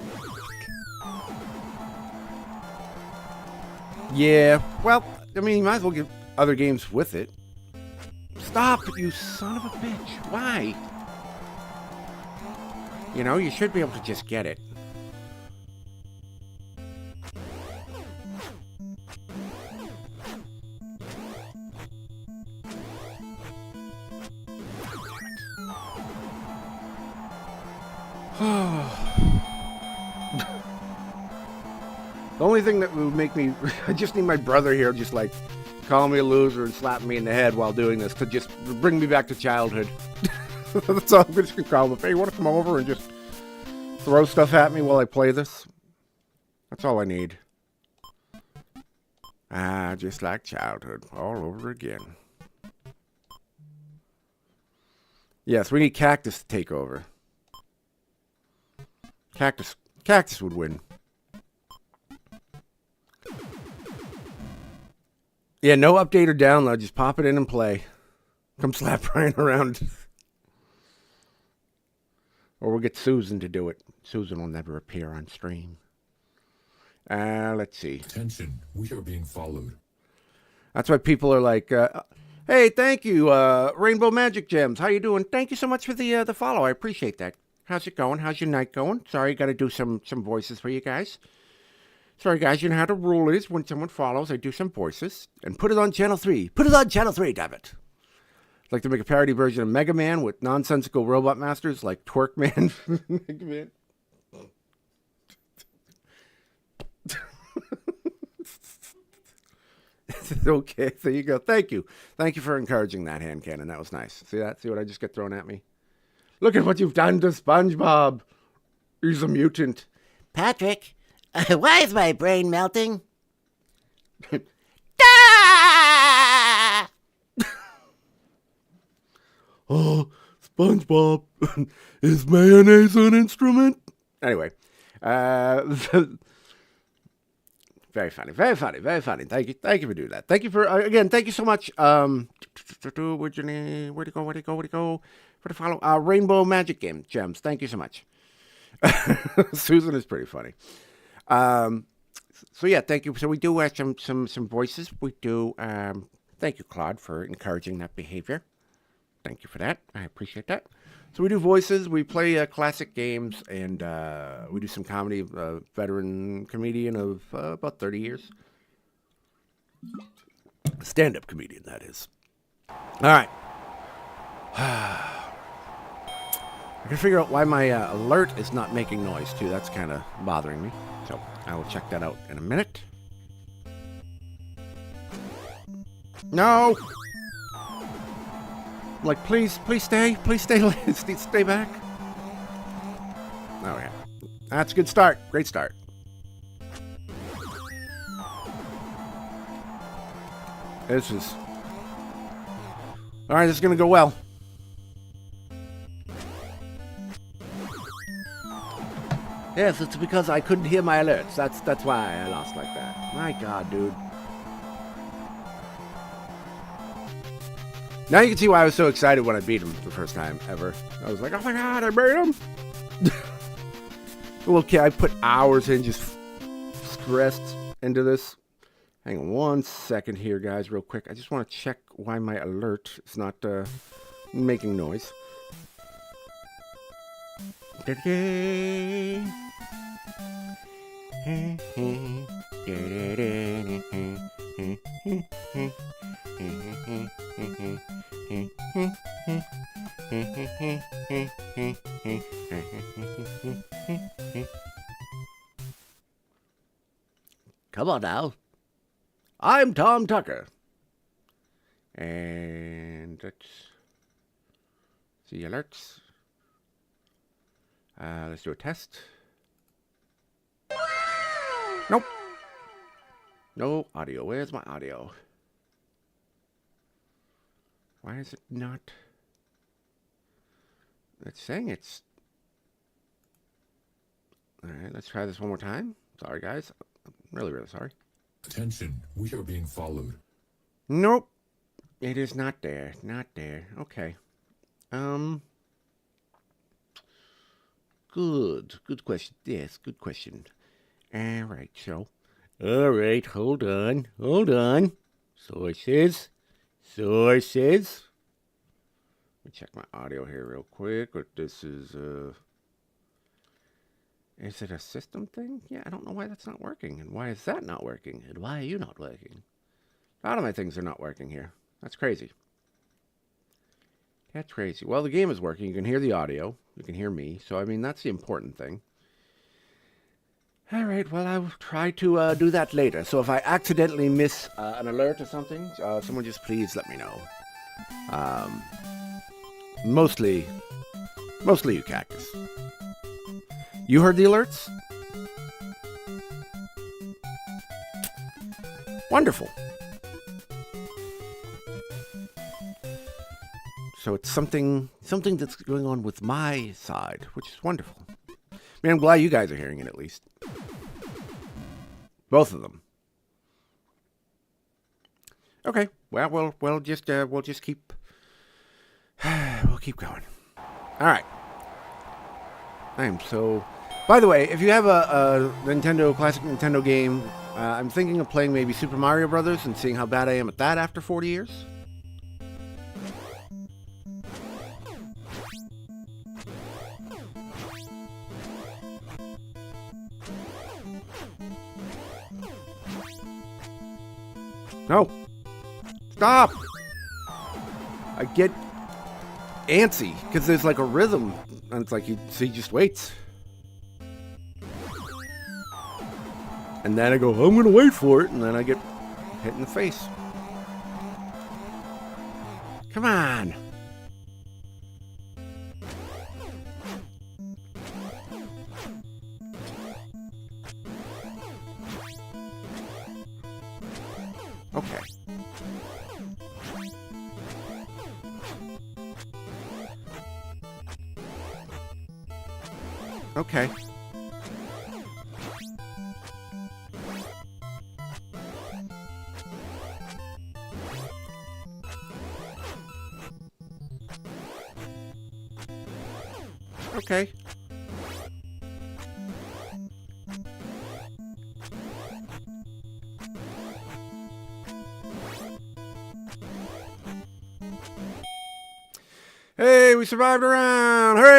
Yeah, well, I mean, you might as well get other games with it. Stop, you son of a bitch. Why? You know, you should be able to just get it. The only thing that would make me... I just need my brother here just like calling me a loser and slapping me in the head while doing this to just bring me back to childhood. That's all I'm just going to call him. Hey, you want to come over and just throw stuff at me while I play this? That's all I need. Just like childhood all over again. Yes, we need Cactus to take over. Cactus would win. Yeah, no update or download. Just pop it in and play. Come slap Brian around. Or we'll get Susan to do it. Susan will never appear on stream. Let's see. Attention, we are being followed. That's why people are like, hey, thank you, Rainbow Magic Gems. How you doing? Thank you so much for the follow. I appreciate that. How's it going? How's your night going? Sorry, got to do some voices for you guys. Sorry, guys, you know how the rule is. When someone follows, I do some voices. And put it on Channel 3. Put it on Channel 3, damn it. I'd like to make a parody version of Mega Man with nonsensical robot masters like Twerk Man. Mega Man. Okay, there you go. Thank you. Thank you for encouraging that, hand cannon. That was nice. See that? See what I just get thrown at me? Look at what you've done to SpongeBob. He's a mutant. Patrick, why is my brain melting? Oh, SpongeBob. Is mayonnaise an instrument? Anyway. Very funny, very funny, very funny. Thank you for doing that. Thank you for, again, thank you so much. Where'd it go? For the follow, Rainbow Magic Gems. Thank you so much. Susan is pretty funny. So yeah, thank you. So we do have some voices. We do, thank you, Claude, for encouraging that behavior. Thank you for that. I appreciate that. So we do voices, we play classic games, and we do some comedy. Veteran comedian of about 30 years. Stand-up comedian, that is. All right. I can figure out why my alert is not making noise, too. That's kind of bothering me. So I will check that out in a minute. No! Like, please stay stay back. Oh, yeah. That's a good start. Great start. This is... Alright, this is going to go well. Yes, it's because I couldn't hear my alerts. That's why I lost like that. My God, dude. Now you can see why I was so excited when I beat him the first time ever. I was like, oh my God, I beat him! Well, okay, I put hours in, just stressed into this. Hang on 1 second here, guys, real quick. I just want to check why my alert is not making noise. Come on now. I'm Tom Tucker. And let's see alerts. Let's do a test. Nope. No audio. Where's my audio? Why is it not? It's saying it's... Alright, let's try this one more time. Sorry, guys. I'm really, really sorry. Attention, we are being followed. Nope. It is not there. Not there. Okay. Good. Good question. Yes, good question. Alright, so. Alright, hold on. Hold on. Sources. Sources. Let me check my audio here real quick. But this is it a system thing? Yeah, I don't know why that's not working. And why is that not working? And why are you not working? A lot of my things are not working here. That's crazy. That's crazy. Well, the game is working. You can hear the audio. You can hear me. So, I mean, that's the important thing. All right, well, I will try to do that later. So if I accidentally miss an alert or something, someone just please let me know. Mostly you, Cactus. You heard the alerts? Wonderful. So it's something that's going on with my side, which is wonderful. I mean, I'm glad you guys are hearing it at least. Both of them. Okay. Well, we'll just keep we'll keep going. All right. I am so. By the way, if you have a Nintendo classic Nintendo game, I'm thinking of playing maybe Super Mario Brothers and seeing how bad I am at that after 40 years. No. Stop. I get antsy because there's like a rhythm and it's like he just waits. And then I go, I'm going to wait for it. And then I get hit in the face. Come on. Okay. Okay. Okay. Hey, we survived a round! Hooray!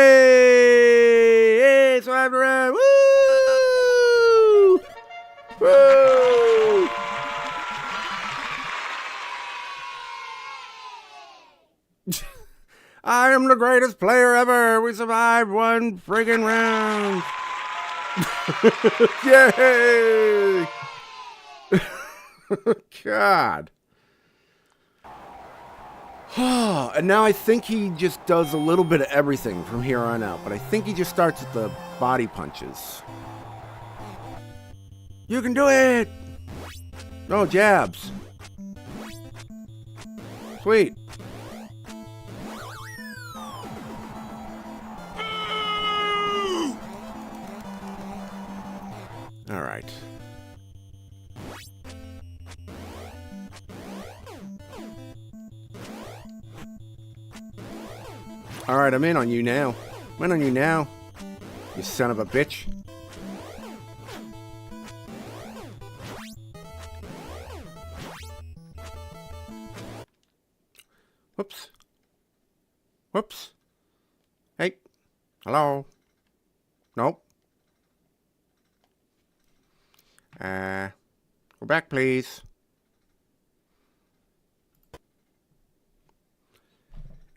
Hey, survived a round! Woo! Woo! I am the greatest player ever! We survived one friggin' round! Yay! God. And now I think he just does a little bit of everything from here on out, but I think he just starts with the body punches. You can do it! No, jabs. Sweet. All right. All right, I'm in on you now. I'm in on you now, you son of a bitch. Whoops. Whoops. Hey. Hello. Nope. Go back, please.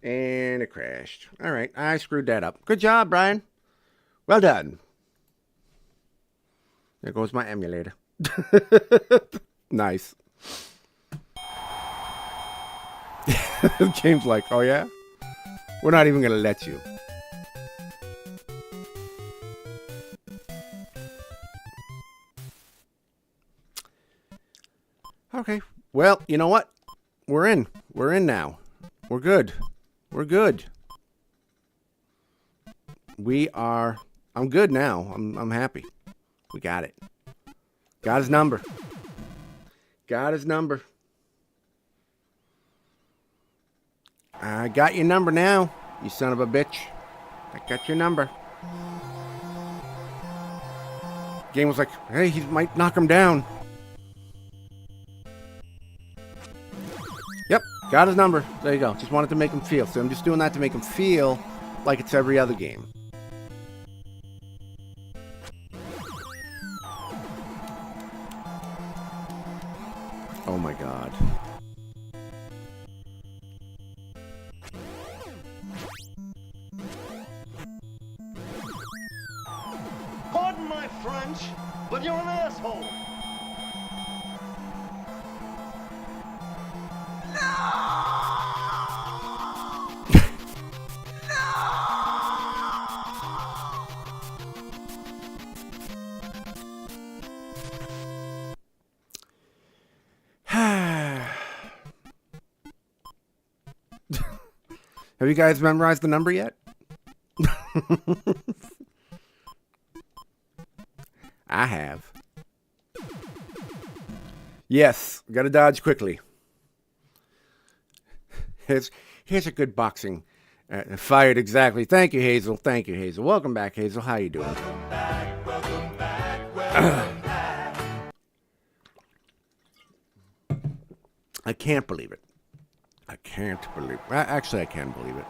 And it crashed. All right, I screwed that up. Good job, Brian. Well done. There goes my emulator. Nice. The game's like, oh yeah? We're not even going to let you. Okay. Well, you know what? We're in. We're in now. We're good. We're good. We are. I'm good now. I'm happy. We got it. Got his number. Got his number. I got your number now, you son of a bitch. I got your number. Game was like, hey, he might knock him down. Yep, got his number. There you go. Just wanted to make him feel. So I'm just doing that to make him feel like it's every other game. Oh my god. Pardon my French, but you're an asshole. Have you guys memorized the number yet? I have. Yes, gotta dodge quickly. Here's a good boxing. Fired exactly. Thank you, Hazel. Thank you, Hazel. Welcome back, Hazel. How you doing? I can't believe it. I can't believe it. Actually, I can believe it.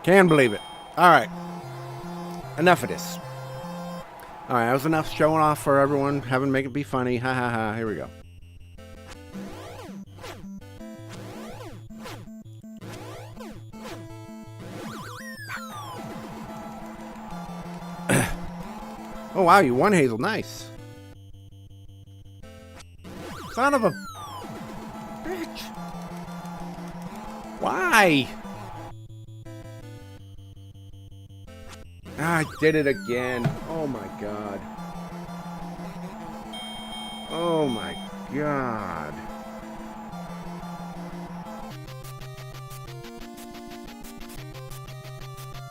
Can believe it. All right. Enough of this. All right, that was enough showing off for everyone, having make it be funny. Ha ha ha. Here we go. Oh wow, you won, Hazel. Nice. Son of a bitch. Why? Ah, I did it again. Oh my god. Oh my god.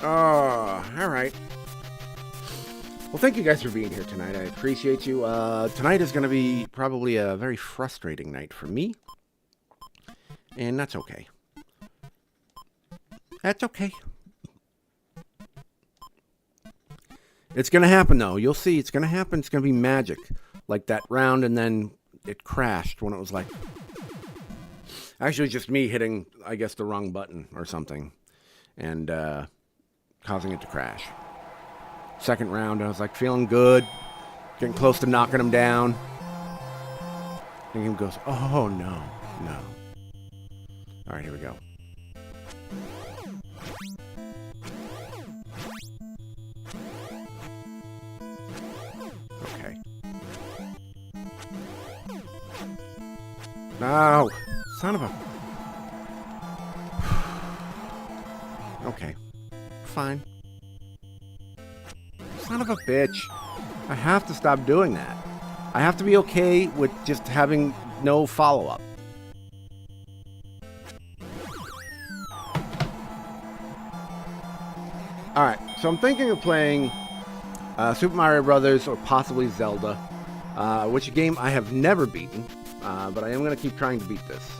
Oh, alright. Well, thank you guys for being here tonight. I appreciate you. Tonight is going to be probably a very frustrating night for me. And that's okay. That's okay. It's going to happen, though. You'll see. It's going to happen. It's going to be magic. Like that round, and then it crashed when it was like... Actually, just me hitting, I guess, the wrong button or something. And causing it to crash. Second round, I was like feeling good. Getting close to knocking him down. And he goes, oh, no. No. All right, here we go. Okay. No! Son of a... Okay. Fine. Son of a bitch. I have to stop doing that. I have to be okay with just having no follow-up. All right, so I'm thinking of playing Super Mario Brothers or possibly Zelda, which a game I have never beaten, but I am going to keep trying to beat this.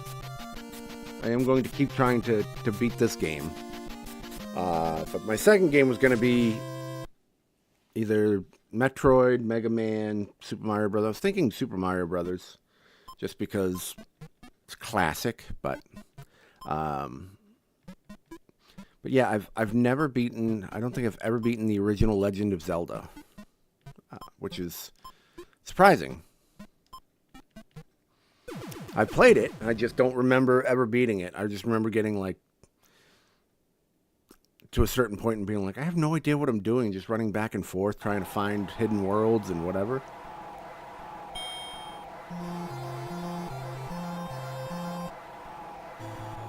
I am going to keep trying to beat this game. But my second game was going to be either Metroid, Mega Man, Super Mario Brothers. I was thinking Super Mario Brothers, just because it's classic, but yeah, I've never beaten. I don't think I've ever beaten the original Legend of Zelda, which is surprising. I played it, and I just don't remember ever beating it. I just remember getting like to a certain point and being like, I have no idea what I'm doing, just running back and forth trying to find hidden worlds and whatever.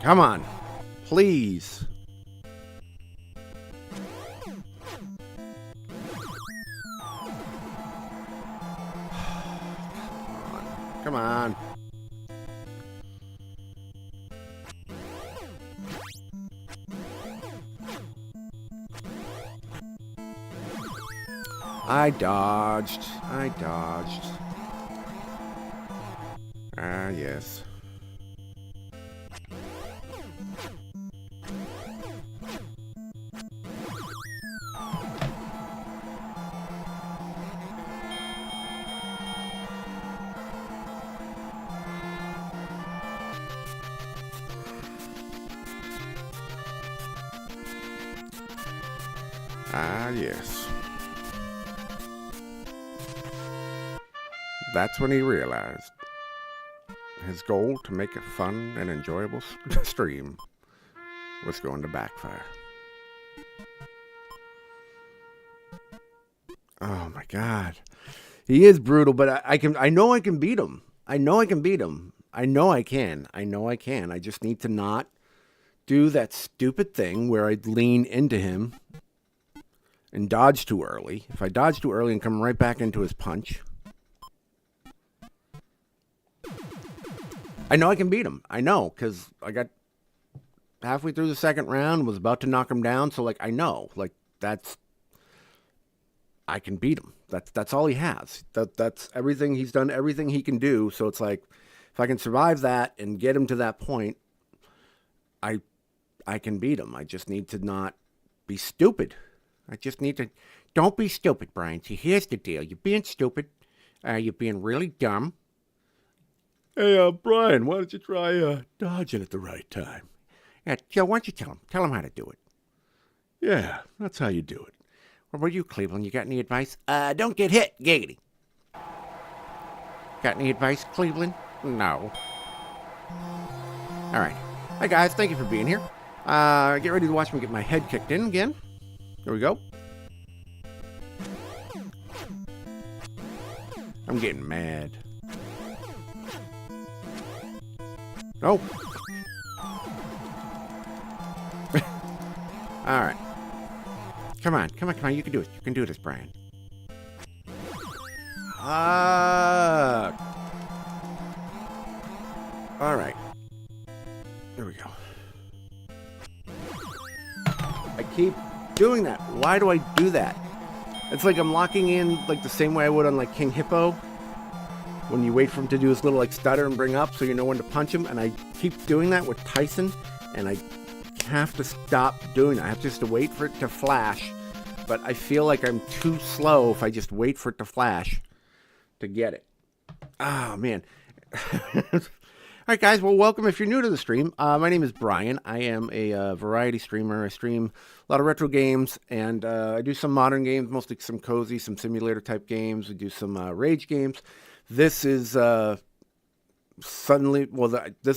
Come on, please. Come on. I dodged. Ah, yes. Ah, yes. That's when he realized his goal to make a fun and enjoyable stream was going to backfire. Oh my God. He is brutal, but I know I can beat him. I know I can. I just need to not do that stupid thing where I lean into him and dodge too early. If I dodge too early and come right back into his punch, I know I can beat him. I know, because I got halfway through the second round, was about to knock him down, so, like, I know. Like, I can beat him. That's all he has. That's everything. He's done everything he can do, so it's like, if I can survive that and get him to that point, I can beat him. I just need to not be stupid. Don't be stupid, Brian. See, here's the deal. You're being stupid. You're being really dumb. Hey, Brian, why don't you try dodging at the right time? Yeah, Joe, why don't you tell him? Tell him how to do it. Yeah, that's how you do it. What about you, Cleveland? You got any advice? Don't get hit, giggity. Got any advice, Cleveland? No. All right. Hi, guys. Thank you for being here. Get ready to watch me get my head kicked in again. Here we go. I'm getting mad. Oh. All right. Come on. You can do it. You can do this, Brian. All right. There we go. I keep doing that. Why do I do that? It's like I'm locking in like the same way I would on like King Hippo. When you wait for him to do his little like stutter and bring up so you know when to punch him. And I keep doing that with Tyson. And I have to stop doing that. I have just to wait for it to flash. But I feel like I'm too slow if I just wait for it to flash to get it. Oh, man. All right, guys. Well, welcome if you're new to the stream. My name is Brian. I am a variety streamer. I stream a lot of retro games, and I do some modern games, mostly some cozy, some simulator-type games. We do some rage games. This is this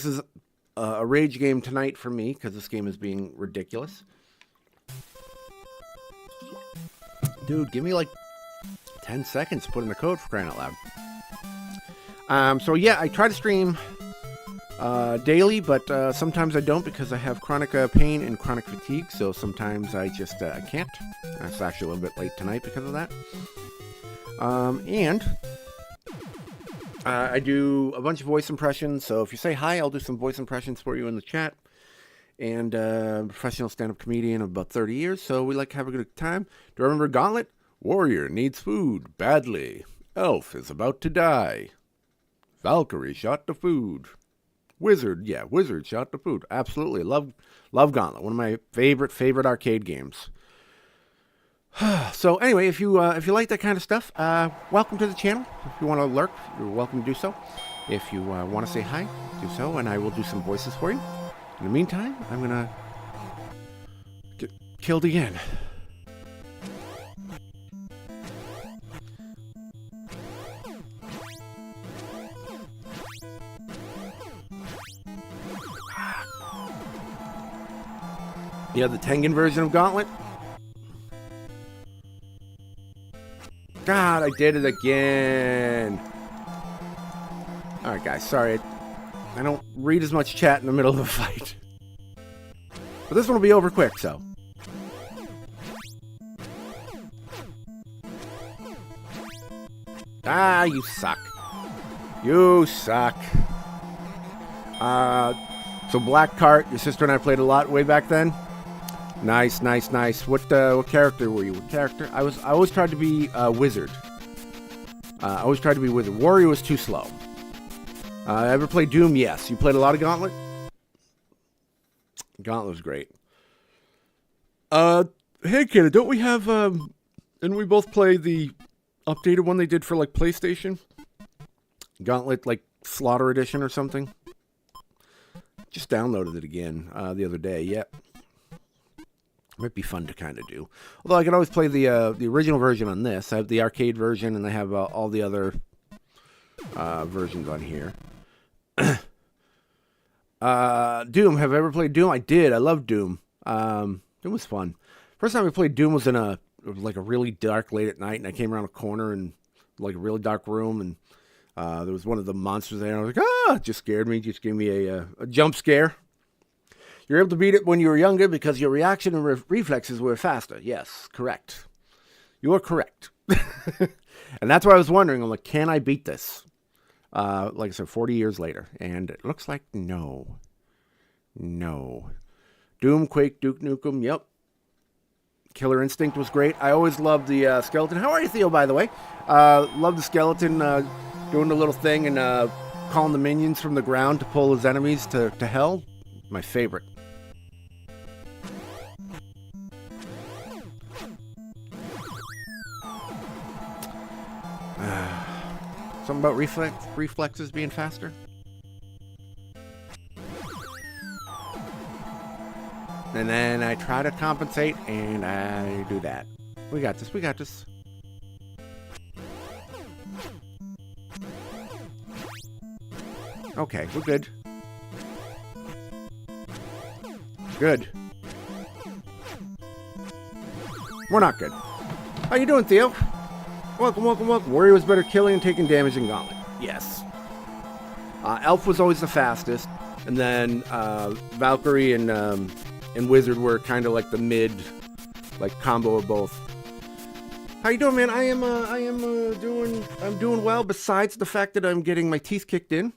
is a rage game tonight for me, because this game is being ridiculous. Dude, give me like 10 seconds to put in the code for crying out loud. So yeah, I try to stream daily, but sometimes I don't because I have chronic pain and chronic fatigue, so sometimes I just I can't. It's actually a little bit late tonight because of that. And I do a bunch of voice impressions, so if you say hi, I'll do some voice impressions for you in the chat. and professional stand-up comedian of about 30 years, so we like to have a good time. Do you remember Gauntlet? Warrior needs food badly. Elf is about to die. Valkyrie shot the food. Wizard shot the food. Absolutely. Love Gauntlet. One of my favorite arcade games. So anyway, if you like that kind of stuff, welcome to the channel. If you want to lurk, you're welcome to do so. If you want to say hi, do so, and I will do some voices for you. In the meantime, I'm going to get killed again. Yeah, the Tengen version of Gauntlet. God, I did it again. Alright, guys, sorry. I don't read as much chat in the middle of a fight. But this one will be over quick, so. Ah, you suck. You suck. So Black Cart, your sister and I played a lot way back then. Nice. What character were you? What character? I always tried to be Wizard. Warrior was too slow. Ever played Doom? Yes. You played a lot of Gauntlet? Gauntlet was great. Hey kid, don't we have and we both play the updated one they did for like PlayStation? Gauntlet like Slaughter Edition or something? Just downloaded it again the other day. Yep. Might be fun to kind of do. Although I can always play the original version on this. I have the arcade version, and I have all the other versions on here. Doom. Have I ever played Doom? I did. I love Doom. Doom was fun. First time I played Doom was in a really dark late at night, and I came around a corner in like a really dark room, and there was one of the monsters there, and I was like, ah! It just scared me. Just gave me a jump scare. You're able to beat it when you were younger because your reaction and reflexes were faster. Yes, correct. You are correct. And that's why I was wondering, I'm like, can I beat this? Like I said, 40 years later. And it looks like no. No. Doom, Quake, Duke Nukem, yep. Killer Instinct was great. I always loved the skeleton. How are you, Theo, by the way? Love the skeleton doing the little thing and calling the minions from the ground to pull his enemies to hell. My favorite. Something about reflexes being faster. And then I try to compensate, and I do that. We got this. Okay, we're good. Good. We're not good. How you doing, Theo? Welcome. Warrior was better killing and taking damage than Gauntlet. Yes. Elf was always the fastest, and then Valkyrie and Wizard were kind of like the mid, like combo of both. How you doing, man? I'm doing well. Besides the fact that I'm getting my teeth kicked in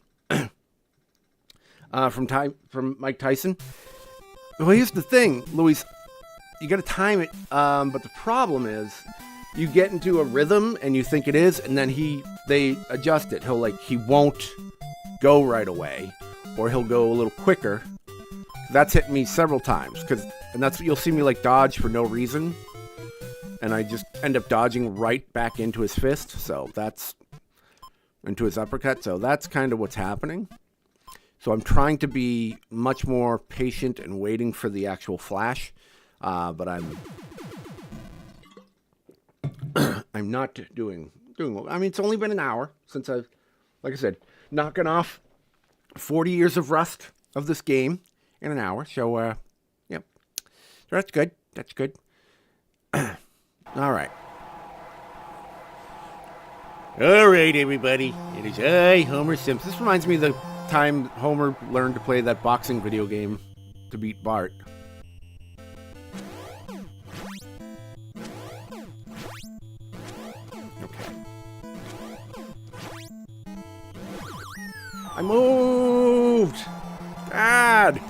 from Mike Tyson. Well, here's the thing, Luis. You got to time it, but the problem is, you get into a rhythm and you think it is, and then they adjust it. He won't go right away, or he'll go a little quicker. That's hit me several times, and that's what you'll see me like dodge for no reason, and I just end up dodging right back into his fist. So that's into his uppercut. So that's kind of what's happening. So I'm trying to be much more patient and waiting for the actual flash, but I'm not doing well. I mean, it's only been an hour since I've, like I said, knocking off 40 years of rust of this game in an hour. So, yep. So that's good. That's good. All right. All right, everybody. It is I, Homer Simpson. This reminds me of the time Homer learned to play that boxing video game to beat Bart. I moved! God!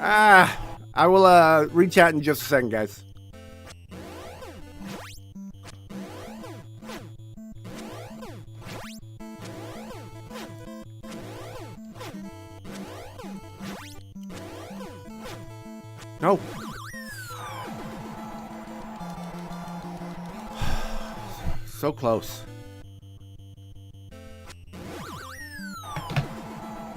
I will reach out in just a second, guys. No. So close.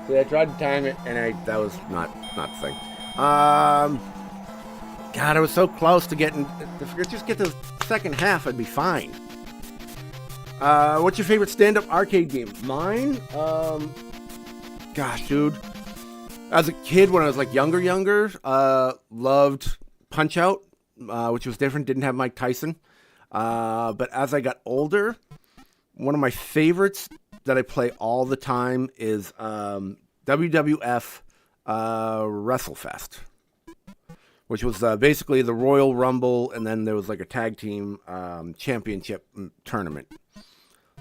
See, I tried to time it, and that was not the thing. God, I was so close to getting. If I could just get to the second half, I'd be fine. What's your favorite stand-up arcade game? Mine? Gosh, dude. As a kid, when I was like younger, loved Punch-Out, which was different. Didn't have Mike Tyson. But as I got older, one of my favorites that I play all the time is WWF WrestleFest, which was basically the Royal Rumble, and then there was like a tag team championship tournament.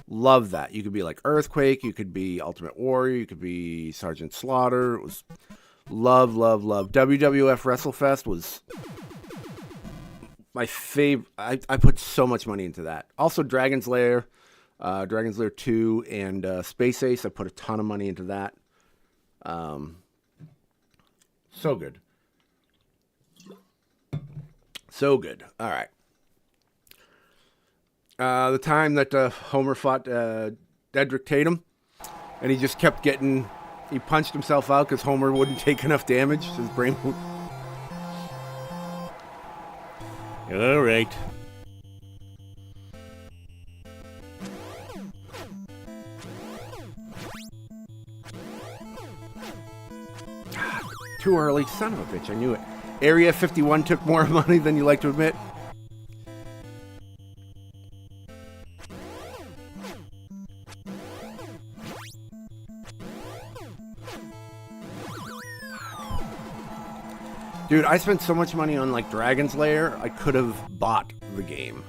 Love that. You could be like Earthquake, you could be Ultimate Warrior, you could be Sergeant Slaughter. It was love. WWF WrestleFest was my favorite. I put so much money into that. Also Dragon's Lair 2, and Space Ace. I put a ton of money into that. So good. So good. All right. The time that Homer fought Dedrick Tatum, and he just kept getting... He punched himself out because Homer wouldn't take enough damage. His brain... All right. Too early. Son of a bitch. I knew it. Area 51 took more money than you like to admit. Dude, I spent so much money on like Dragon's Lair, I could have bought the game.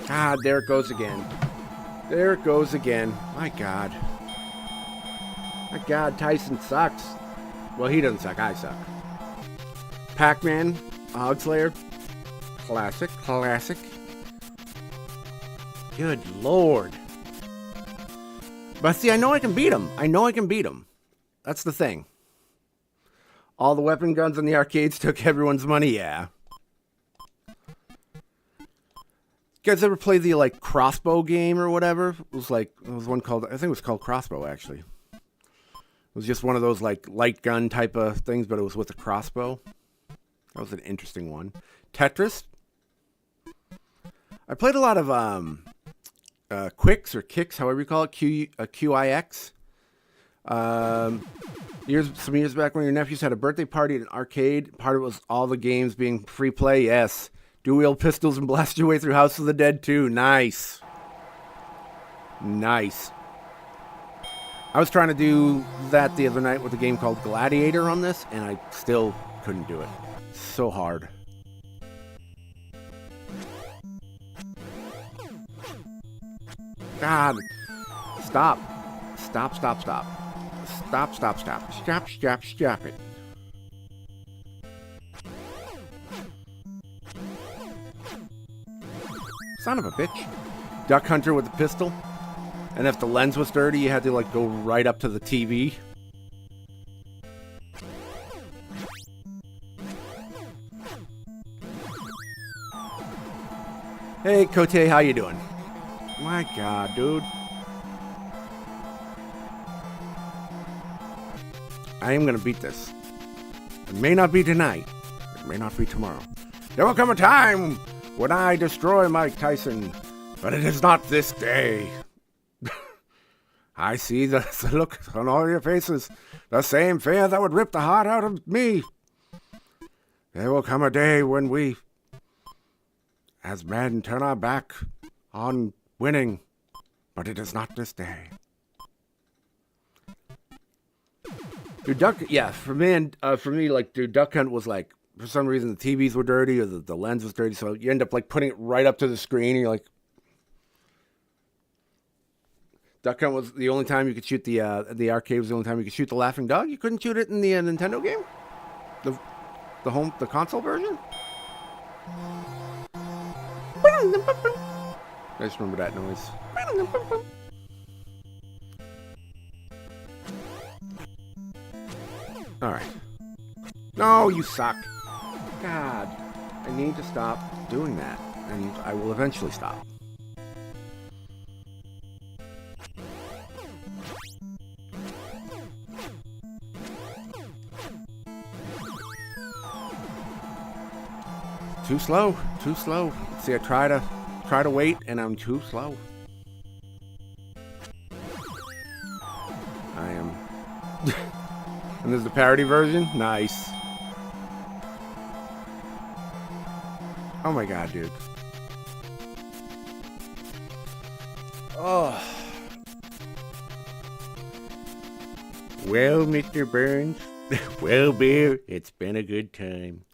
Ah, there it goes again. There it goes again. My God. My God, Tyson sucks. Well, he doesn't suck. I suck. Pac-Man, Hogslayer. Classic. Good Lord. But see, I know I can beat him. That's the thing. All the weapon guns in the arcades took everyone's money, yeah. You guys ever play the like crossbow game or whatever? It was one called, I think it was called Crossbow actually. It was just one of those like light gun type of things, but it was with a crossbow. That was an interesting one. Tetris. I played a lot of Quicks or Kicks, however you call it, QIX. Some years back when your nephews had a birthday party at an arcade. Part of it was all the games being free play. Yes. Dual-wield pistols and blast your way through House of the Dead too. Nice. I was trying to do that the other night with a game called Gladiator on this, and I still couldn't do it. So hard. God. Stop it. Son of a bitch. Duck Hunter with a pistol. And if the lens was dirty, you had to like go right up to the TV. Hey, Cote, how you doing? My God, dude. I am going to beat this. It may not be tonight. It may not be tomorrow. There will come a time when I destroy Mike Tyson, but it is not this day. I see the look on all your faces, the same fear that would rip the heart out of me. There will come a day when we, as men, turn our back on winning, but it is not this day. Dude, for me, like, dude, Duck Hunt was like, for some reason, the TVs were dirty or the lens was dirty, so you end up like putting it right up to the screen, and you're like, Duck Hunt was the only time you could shoot the arcade was the only time you could shoot the laughing dog. You couldn't shoot it in the Nintendo game, the console version. I just remember that noise. All right. No, you suck. God, I need to stop doing that, and I will eventually stop. Too slow, too slow. See, I try to wait, and I'm too slow. I am. And there's the parody version. Nice. Oh my god, dude. Oh. Well, Mr. Burns, well, Bear, it's been a good time.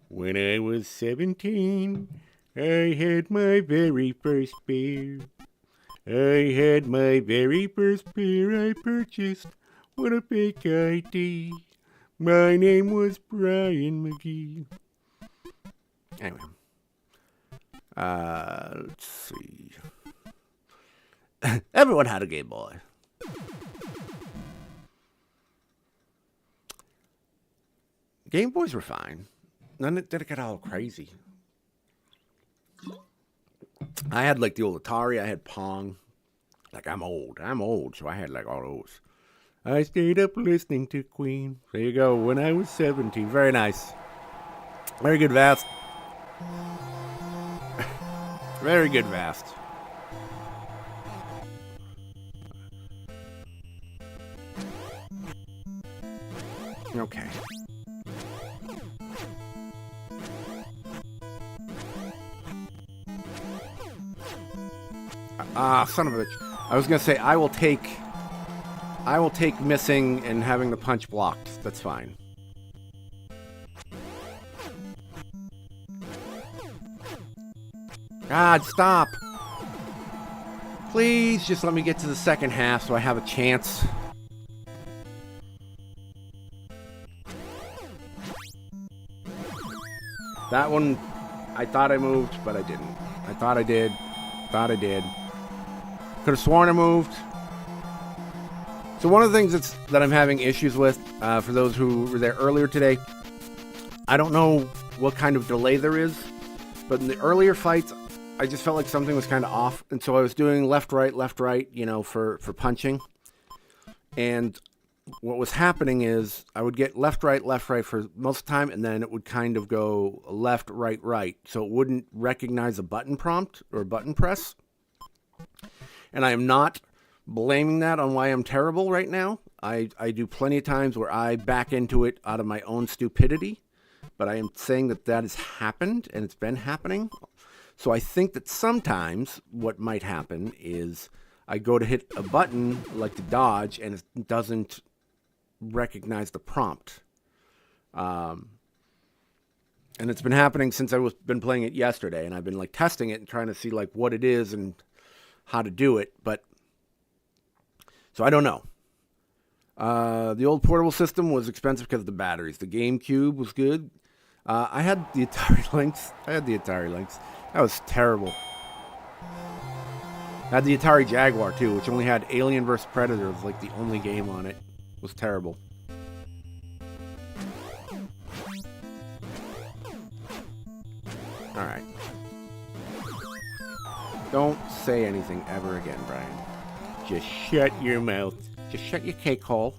When I was 17, I had my very first beer. I had my very first beer I purchased with a fake ID. My name was Brian McGee. Anyway. Let's see. Everyone had a Game Boy. Game Boys were fine. None did it get all crazy. I had like the old Atari. I had Pong. Like I'm old, so I had like all those. I stayed up listening to Queen. There you go. When I was 17. Very nice. Very good, Vast. Very good, Vast. Okay. Son of a bitch. I was gonna say I will take missing and having the punch blocked. That's fine. God, stop. Please just let me get to the second half so I have a chance. That one, I thought I moved, but I didn't. I thought I did. Thought I did. Could have sworn I moved. So one of the things that I'm having issues with, for those who were there earlier today, I don't know what kind of delay there is, but in the earlier fights, I just felt like something was kind of off, and so I was doing left, right, you know, for punching. And what was happening is I would get left, right for most of the time, and then it would kind of go left, right, so it wouldn't recognize a button prompt or a button press. And I am not blaming that on why I'm terrible right now. I do plenty of times where I back into it out of my own stupidity, but I am saying that has happened, and it's been happening. So I think that sometimes what might happen is I go to hit a button like to dodge, and it doesn't recognize the prompt. And it's been happening since been playing it yesterday, and I've been like testing it and trying to see like what it is and how to do it. But so I don't know. The old portable system was expensive because of the batteries. The GameCube was good. I had the Atari Lynx. That was terrible. I had the Atari Jaguar too, which only had Alien vs. Predator. It was like the only game on it. It was terrible. Alright. Don't say anything ever again, Brian. Just shut your mouth. Just shut your cake hole.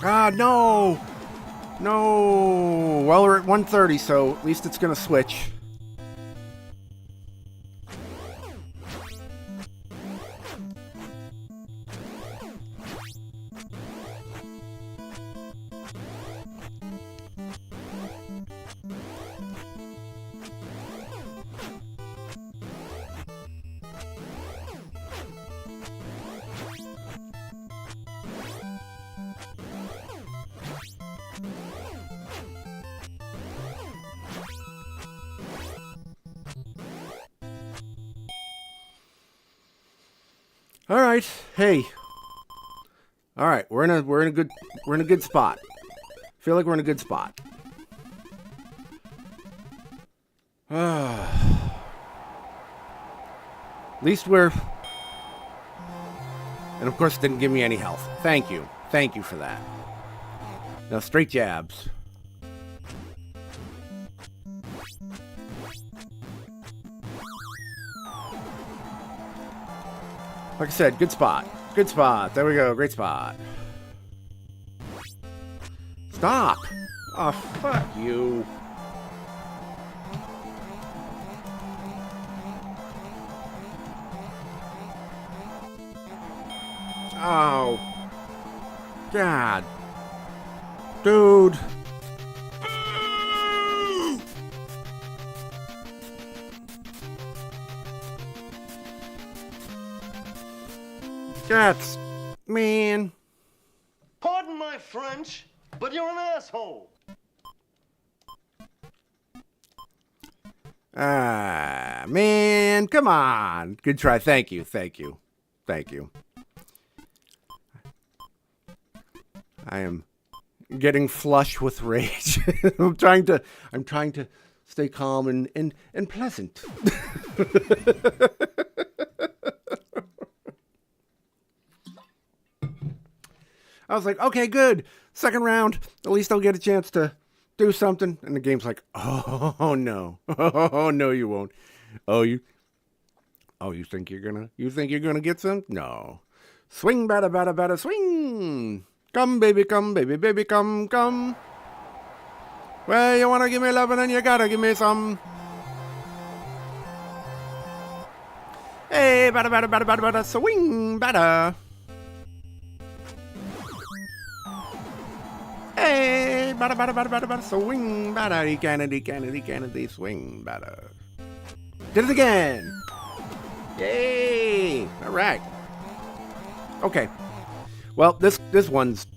Ah, no! No! Well, we're at 130, so at least it's gonna switch. All right. Hey. All right. We're in a good spot. Feel like we're in a good spot. At least we're. And of course, it didn't give me any health. Thank you. Thank you for that. Now, straight jabs. Like I said, good spot. Good spot. There we go. Great spot. Stop. Oh, fuck you. Oh. God. Dude. That's... Man. Pardon my French, but you're an asshole. Ah, man. Come on. Good try. Thank you. Thank you. Thank you. I am getting flushed with rage. I'm trying to stay calm and pleasant. I was like, okay, good. Second round. At least I'll get a chance to do something. And the game's like, oh no. Oh no, you won't. You think you're gonna get some? No. Swing, bada, bada, bada, swing. Come, baby, baby, come, come. Well, you wanna give me love and then you gotta give me some. Hey, bada, bada, bada, bada, bada, swing, bada. Hey, bada, bada, bada, bada, bada, swing, bada, Kennedy, swing, bada. Did it again. Yay! All right. Okay. Well, this one's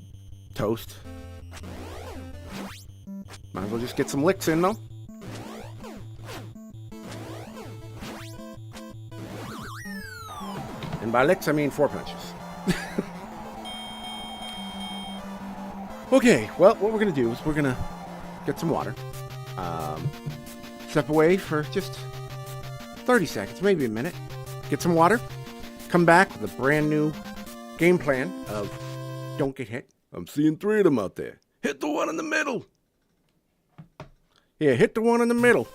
toast. Might as well just get some licks in, though. And by licks, I mean 4 punches. Okay, well, what we're going to do is we're going to get some water. Step away for just 30 seconds, maybe a minute. Get some water. Come back with a brand new game plan of don't get hit. I'm seeing 3 of them out there. Hit the one in the middle. Yeah, hit the one in the middle.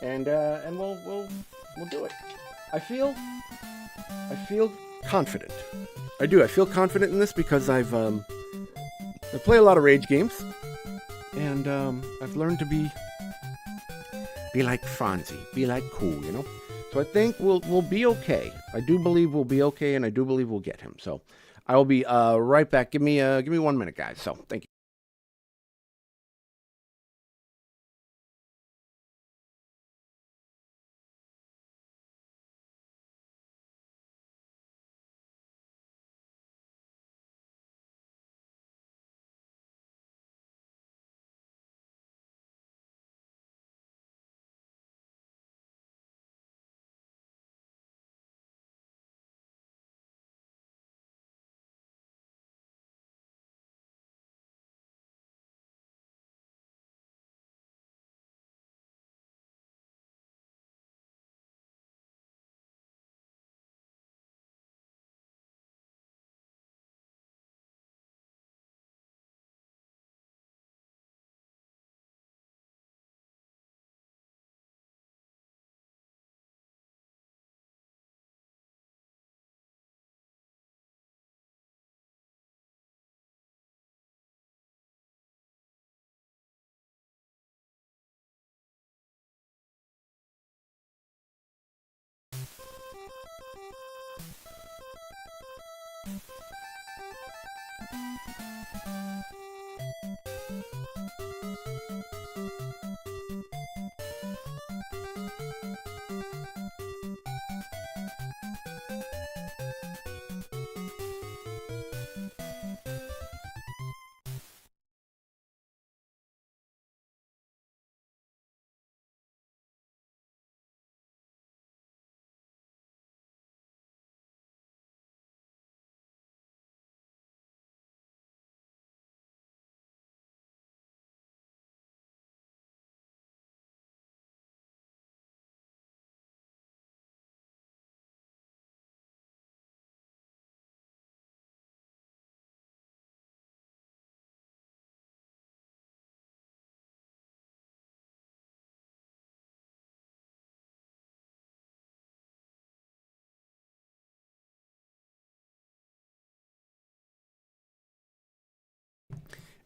And we'll do it. I feel confident. I do. I feel confident in this because I play a lot of rage games, and I've learned to be like Fonzie, be like cool, you know. So I think we'll be okay. I do believe we'll be okay, and I do believe we'll get him. So I will be right back. Give me 1 minute, guys. So thank you.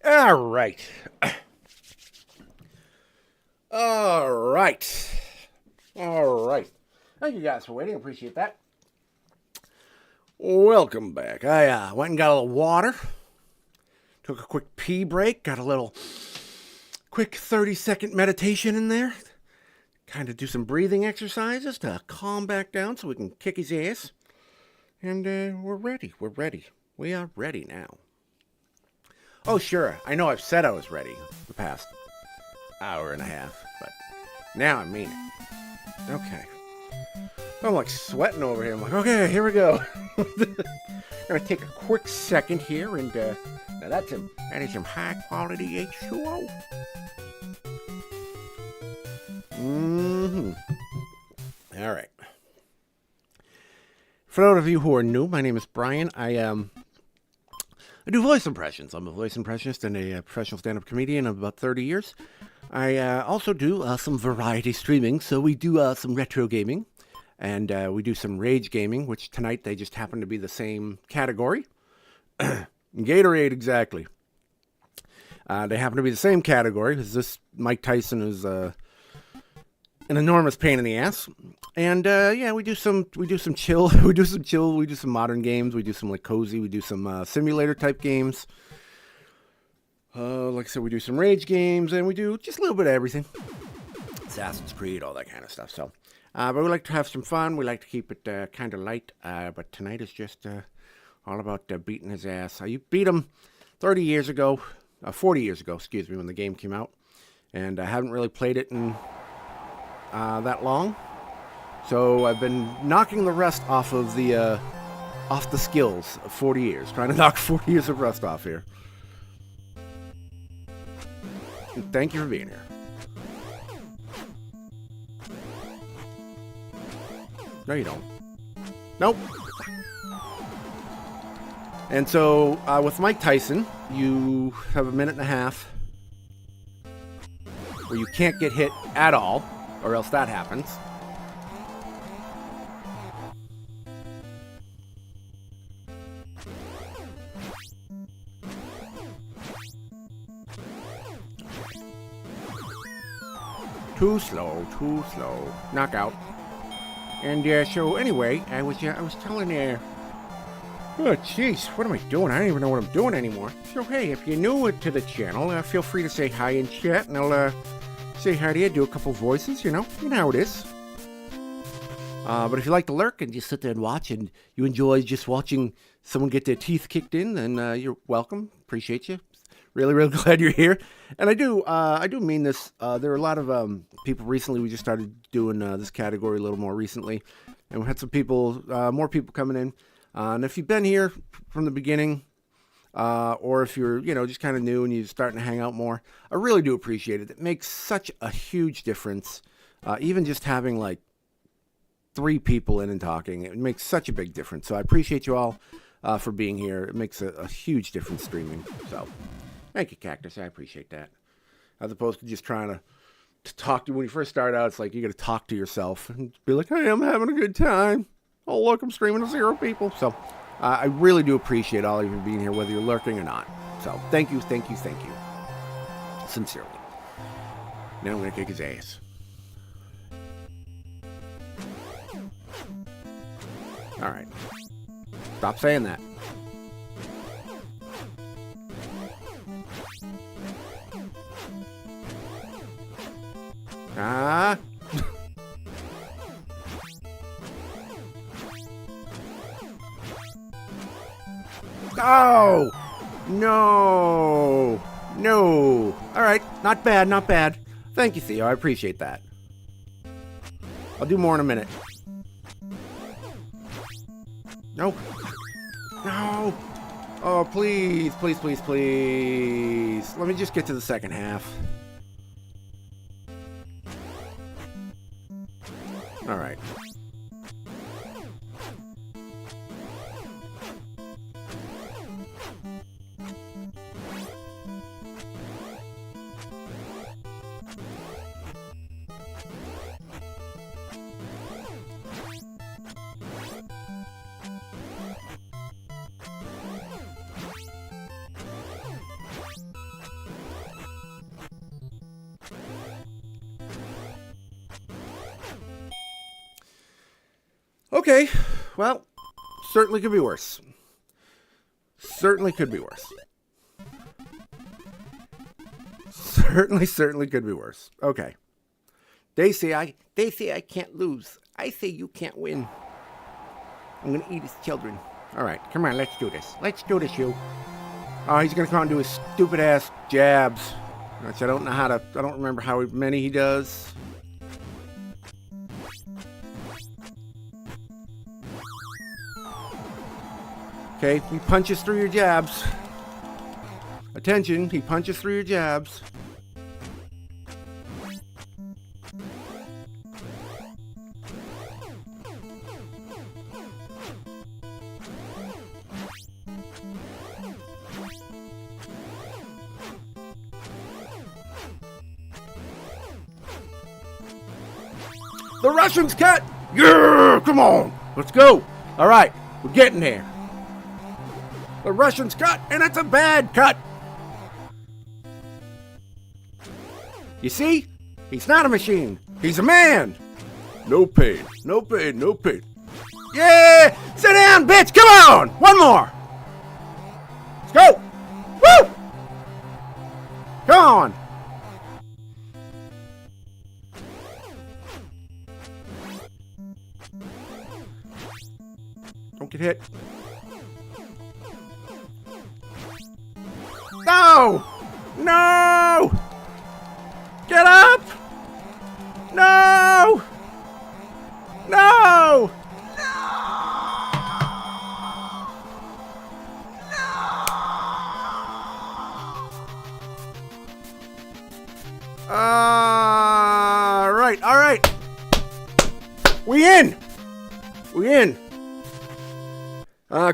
All right. All right. All right. Thank you guys for waiting. Appreciate that. Welcome back. I went and got a little water. Took a quick pee break. Got a little quick 30-second meditation in there. Kind of do some breathing exercises to calm back down so we can kick his ass. And we're ready. We're ready. We are ready now. Oh, sure. I know I've said I was ready the past hour and a half, but now I mean it. Okay. I'm like sweating over here. I'm like, okay, here we go. Gonna take a quick second here, and now that is some high quality H2O. All right. For those of you who are new, my name is Brian. I do voice impressions. I'm a voice impressionist and a professional stand-up comedian of about 30 years. I also do some variety streaming, so we do some retro gaming, and we do some rage gaming, which tonight they just happen to be the same category. Gatorade, exactly. They happen to be the same category, because this Mike Tyson is an enormous pain in the ass. And yeah, we do some chill, we do some modern games, we do some like cozy, we do some simulator type games. Like I said, we do some rage games, and we do just a little bit of everything. Assassin's Creed, all that kind of stuff. So, but we like to have some fun. We like to keep it kind of light. But tonight is just all about beating his ass. You beat him 40 years ago, excuse me, when the game came out. And I haven't really played it in that long. So I've been knocking the rust off of the skills of 40 years. Trying to knock 40 years of rust off here. And thank you for being here. No, you don't. Nope. And so, with Mike Tyson, you have a minute and a half where you can't get hit at all, or else that happens. Too slow. Knockout. And so anyway, I was telling oh jeez, what am I doing? I don't even know what I'm doing anymore. So hey, if you're new to the channel, feel free to say hi in chat, and I'll say hi to you, do a couple voices, you know how it is. But if you like to lurk and just sit there and watch, and you enjoy just watching someone get their teeth kicked in, then you're welcome. Appreciate you. Really, really glad you're here. And I do mean this. There are a lot of people recently. We just started doing this category a little more recently, and we had some people, more people coming in. And if you've been here from the beginning, or if you're, just kind of new and you're starting to hang out more, I really do appreciate it. It makes such a huge difference. Even just having like 3 people in and talking, it makes such a big difference. So I appreciate you all for being here. It makes a huge difference streaming. So. Thank you, Cactus. I appreciate that. As opposed to just trying to talk to you. When you first start out, it's like you got to talk to yourself and be like, hey, I'm having a good time. Oh, look, I'm streaming to 0 people. So I really do appreciate all of you being here, whether you're lurking or not. So thank you. Sincerely. Now I'm going to kick his ass. All right. Stop saying that. Oh! No! All right, not bad. Thank you, Theo. I appreciate that. I'll do more in a minute. No. Oh, please. Let me just get to the second half. All right. Okay, well, certainly could be worse. Certainly could be worse. Certainly could be worse. Okay. They say I can't lose. I say you can't win. I'm gonna eat his children. All right, come on, let's do this. Let's do this, you. Oh, he's gonna come and do his stupid ass jabs. Which I don't know how to. I don't remember how many he does. Okay, he punches through your jabs. Attention, he punches through your jabs. The Russians cut! Yeah, come on, let's go. All right, we're getting there. The Russians cut, and it's a bad cut. You see? He's not a machine. He's a man. No pain, no pain, no pain. Yeah! Sit down, bitch! Come on! One more! Let's go! Woo! Come on! Don't get hit. No! No! Get up! No! No! All right. We in.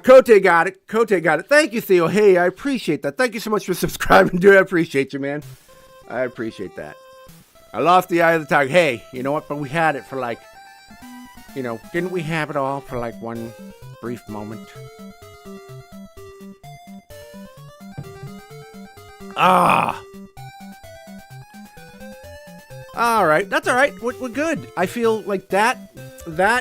Kote got it. Thank you, Theo. Hey, I appreciate that. Thank you so much for subscribing, dude. I appreciate you, man. I appreciate that. I lost the eye of the tiger. Hey, you know what? But we had it for like, didn't we have it all for like one brief moment? All right. That's all right. We're good. I feel like that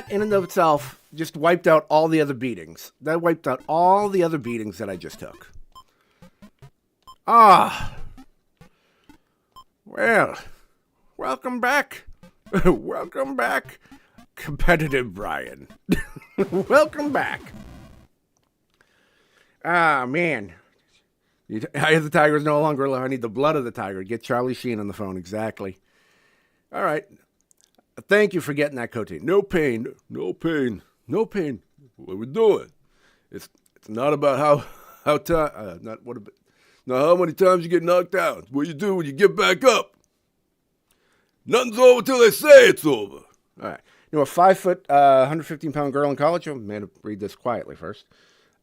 in and of itself just wiped out all the other beatings. That wiped out all the other beatings that I just took. Well, welcome back. Welcome back, competitive Brian. Welcome back. Man. Eye of the tiger is no longer alive. I need the blood of the tiger. Get Charlie Sheen on the phone. Exactly. All right. Thank you for getting that, Cote. No pain. What we're doing. It's not about not how many times you get knocked out. It's what you do when you get back up. Nothing's over till they say it's over. All right. A 5', 115-pound girl in college. I'm going to read this quietly first.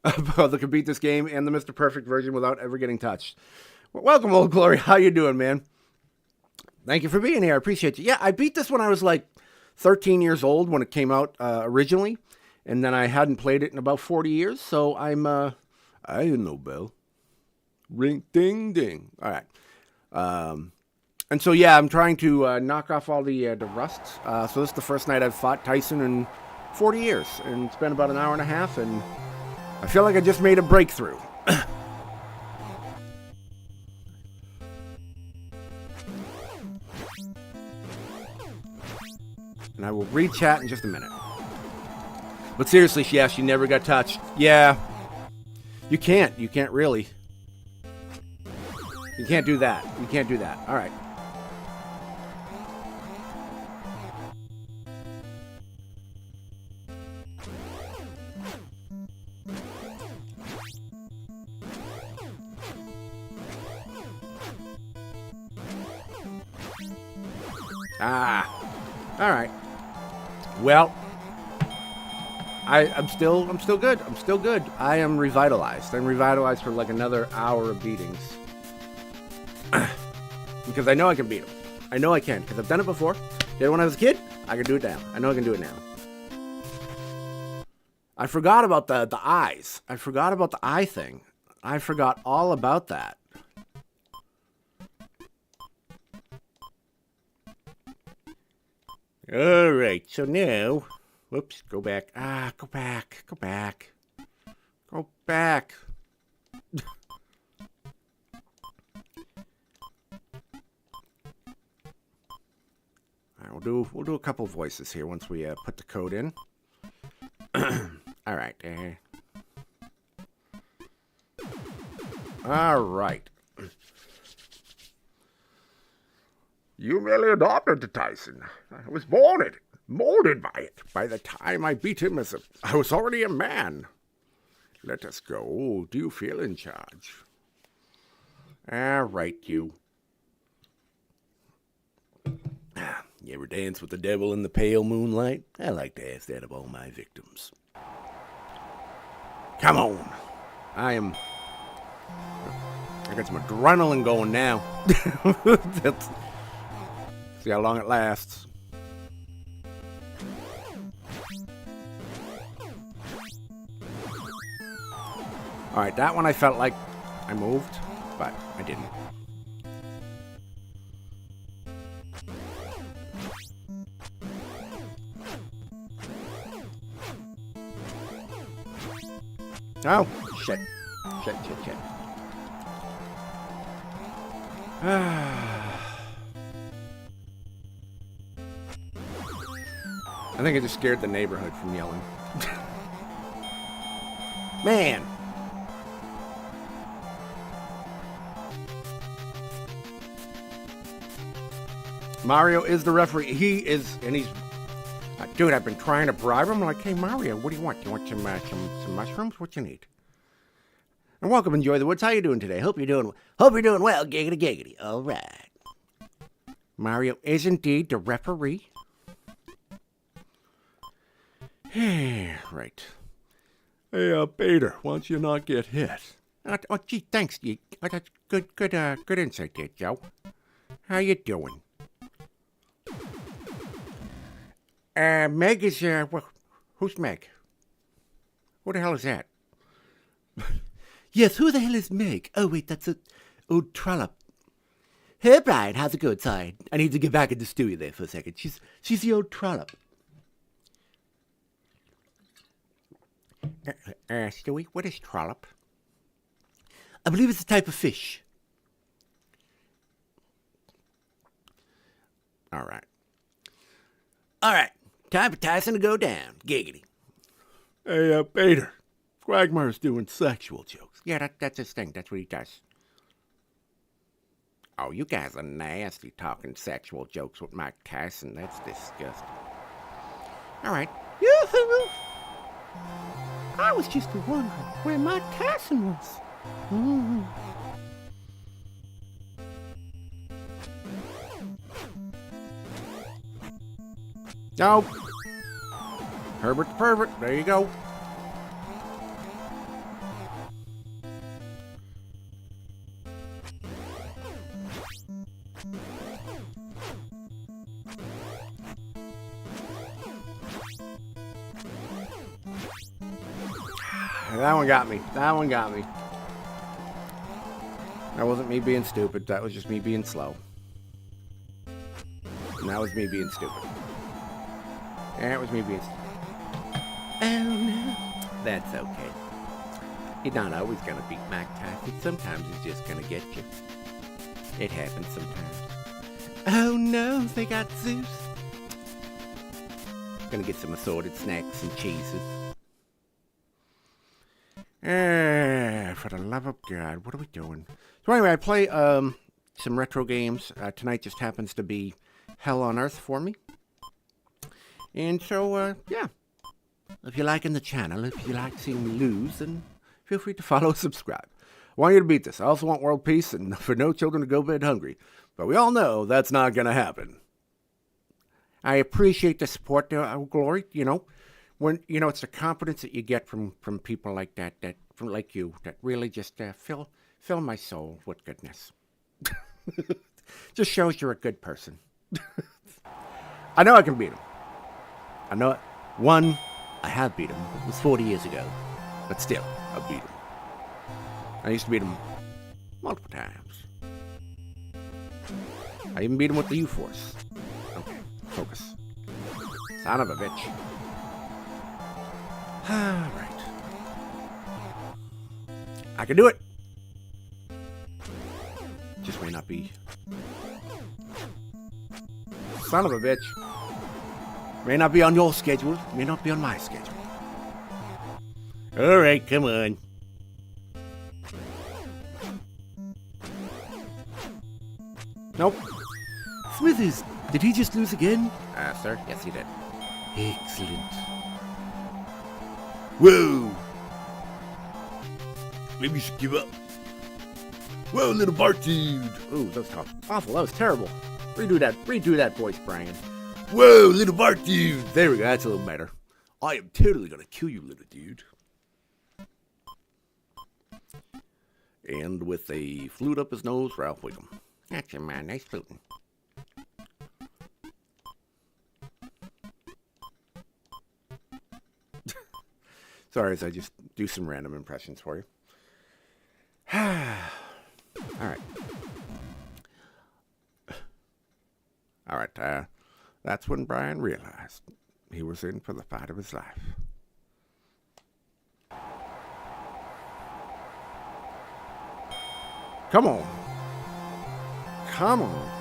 That could beat this game and the Mr. Perfect version without ever getting touched. Well, welcome, Old Glory. How you doing, man? Thank you for being here. I appreciate you. Yeah, I beat this when I was like 13 years old when it came out originally, and then I hadn't played it in about 40 years. So I ain't no bell. Ring, ding, ding. All right. And so yeah, I'm trying to knock off all the rusts. So this is the first night I've fought Tyson in 40 years, and it's been about an hour and a half, and I feel like I just made a breakthrough. And I will read chat in just a minute. But seriously, yeah, she never got touched. Yeah. You can't really. You can't do that. All right. All right. Well, I'm still good. I am revitalized. I'm revitalized for like another hour of beatings. Because I know I can beat him. I know I can, because I've done it before. Did it when I was a kid. I can do it now. I know I can do it now. I forgot about the eyes. I forgot about the eye thing. I forgot all about that. All right, so now Whoops, go back. Go back. Go back. Go back. All right, we'll do a couple voices here once we put the code in. All right. All right. You merely adopted the Tyson. I was born it, molded by it. By the time I beat him I was already a man. Let us go. Do you feel in charge? All right, you. You ever dance with the devil in the pale moonlight? I like to ask that of all my victims. Come on. I got some adrenaline going now. See how long it lasts. Alright, that one I felt like I moved, but I didn't. Oh, shit. Shit. I think I just scared the neighborhood from yelling. Man! Mario is the referee. He is, and he's... dude, I've been trying to bribe him. I'm like, hey, Mario, what do you want? Do you want some mushrooms? What you need? And welcome, Enjoy the Woods. How you doing today? Hope you're doing well. Giggity. All right. Mario is indeed the referee. Right. Hey, Bader, why don't you not get hit? Oh, gee, thanks. That's good insight there, Joe. How you doing? Meg is, who's Meg? Who the hell is that? Yes, who the hell is Meg? Oh, wait, that's old Trollop. Hey, Brian, how's it going? Sorry, I need to get back in the studio there for a second. She's the old Trollop. Stewie, what is trollop? I believe it's a type of fish. All right. Time for Tyson to go down. Giggity. Hey, Bader, Quagmire's doing sexual jokes. Yeah, that's his thing. That's what he does. Oh, you guys are nasty talking sexual jokes with Mike Tyson. That's disgusting. All right. I was just wondering where Mike Tyson was. No. Herbert the pervert. There you go. That one got me. That wasn't me being stupid. That was just me being slow. And that was me being stupid. And it was me being stupid. Oh, no. That's okay. He's not always going to beat Mike Tyson. Sometimes he's just going to get you. It happens sometimes. Oh, no, they got Zeus. Gonna get some assorted snacks and cheeses. For the love of God, what are we doing? So anyway, I play some retro games. Tonight just happens to be Hell on Earth for me. And so, yeah. If you're liking the channel, if you like seeing me lose, then feel free to follow and subscribe. I want you to beat this. I also want world peace and for no children to go bed hungry. But we all know that's not going to happen. I appreciate the support, Glory. You know, when it's the confidence that you get from people like that, like you, that really just fill my soul with goodness. Just shows you're a good person. I know I can beat him. I know it. One, I have beat him. It was 40 years ago, but still, I beat him. I used to beat him multiple times. I even beat him with the U-Force. Okay, focus. Son of a bitch. All right. I can do it. Just may not be. Son of a bitch. May not be on your schedule. May not be on my schedule. All right, come on. Nope. Smithers, did he just lose again? Sir? Yes, he did. Excellent. Whoa! Maybe you should give up. Whoa, little Bart dude! Ooh, that was tough. Awful. That was terrible. Redo that voice, Brian. Whoa, little Bart dude! There we go. That's a little better. I am totally gonna kill you, little dude. And with a flute up his nose, Ralph Wiggum. That's a man. Nice fluting. Sorry as I just do some random impressions for you. All right. All right. That's when Brian realized he was in for the fight of his life. Come on. Come on.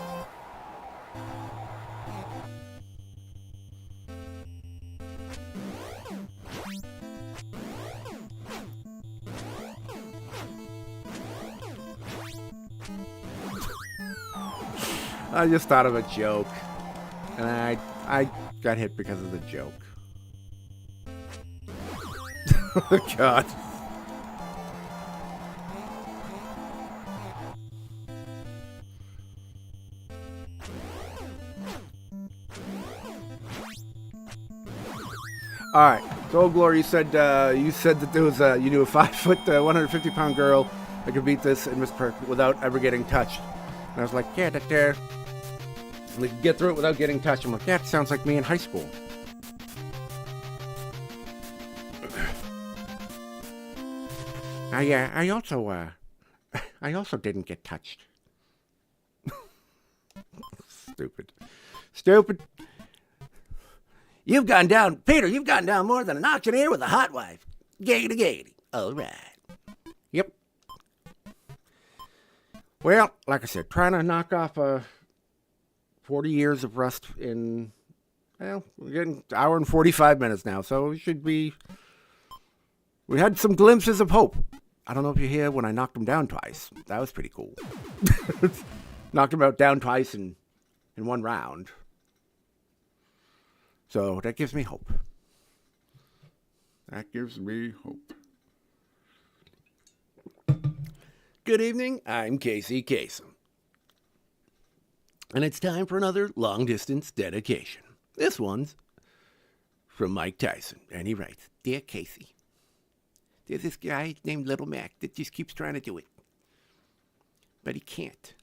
I just thought of a joke, and I got hit because of the joke. Oh, God. All right. So, Old Glory, you said that there was you knew a 5', 150-pound girl that could beat this in Miss Perk without ever getting touched. And I was like, yeah, that like, get through it without getting touched. I'm like, yeah, it sounds like me in high school. I also didn't get touched. Stupid. You've gone down, Peter, you've gone down more than an auctioneer with a hot wife. Gaity. All right. Yep. Well, like I said, trying to knock off 40 years of rust in, well, we're getting an hour and 45 minutes now, so we had some glimpses of hope. I don't know if you hear when I knocked him down twice. That was pretty cool. Knocked him down twice in one round. So that gives me hope. That gives me hope. Good evening, I'm Casey Kasem. And it's time for another long-distance dedication. This one's from Mike Tyson, and he writes, Dear Casey, there's this guy named Little Mac that just keeps trying to do it. But he can't.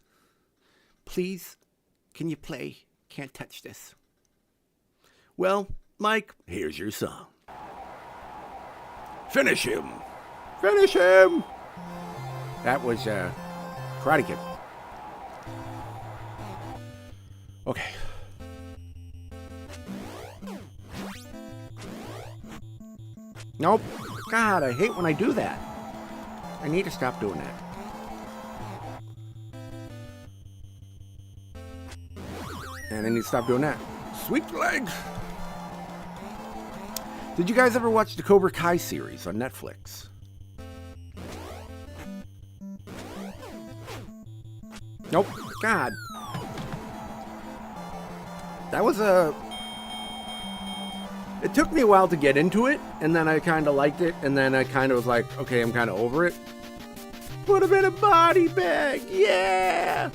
Please, can you play Can't Touch This? Well, Mike, here's your song. Finish him! Finish him! That was Karate Kid. Okay. Nope. God, I hate when I do that. I need to stop doing that. And I need to stop doing that. Sweep the legs! Did you guys ever watch the Cobra Kai series on Netflix? Nope. God. That was it took me a while to get into it, and then I kind of liked it, and then I kind of was like, okay, I'm kind of over it. Put him in a body bag, yeah!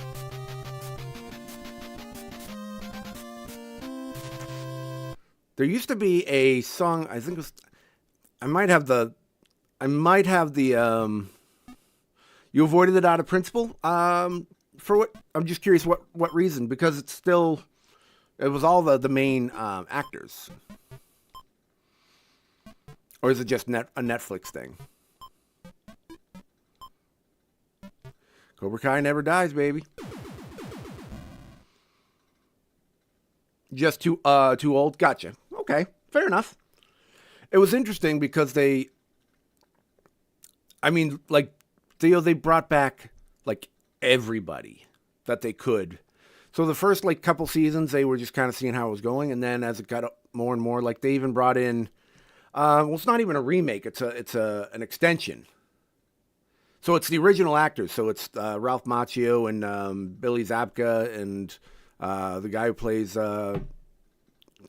There used to be a song, I think it was, I might have the, You Avoided It Out of Principle, for what, I'm just curious what reason, because it was all the main actors. Or is it just a Netflix thing? Cobra Kai never dies, baby. Just too old? Gotcha. Okay, fair enough. it was interesting because they brought back like everybody that they could. So the first like couple seasons, they were just kind of seeing how it was going, and then as it got more and more, like they even brought in, it's not even a remake; it's an extension. So it's the original actors. So it's Ralph Macchio and Billy Zabka and the guy who plays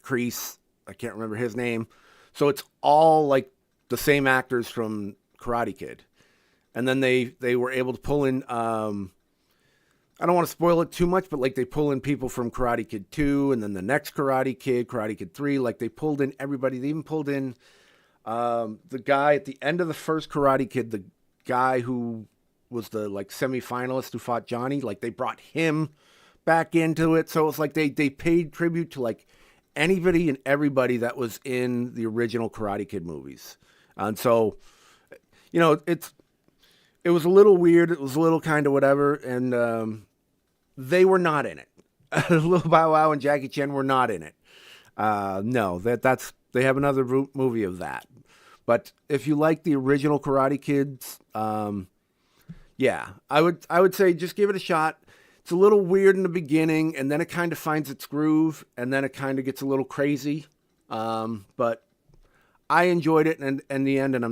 Kreese. I can't remember his name. So it's all like the same actors from Karate Kid. And then they were able to pull in, I don't want to spoil it too much, but like they pull in people from Karate Kid 2 and then the next Karate Kid 3. Like they pulled in everybody. They even pulled in the guy at the end of the first Karate Kid, the guy who was the like semi-finalist who fought Johnny. Like they brought him back into it. So it's like they paid tribute to like anybody and everybody that was in the original Karate Kid movies. And so, you know, it was a little weird. It was a little kind of whatever. And they were not in it. Little Bow Wow and Jackie Chan were not in it. No, they have another movie of that. But if you like the original Karate Kids, yeah, I would say just give it a shot. It's a little weird in the beginning, and then it kind of finds its groove, and then it kind of gets a little crazy. But I enjoyed it in the end, and I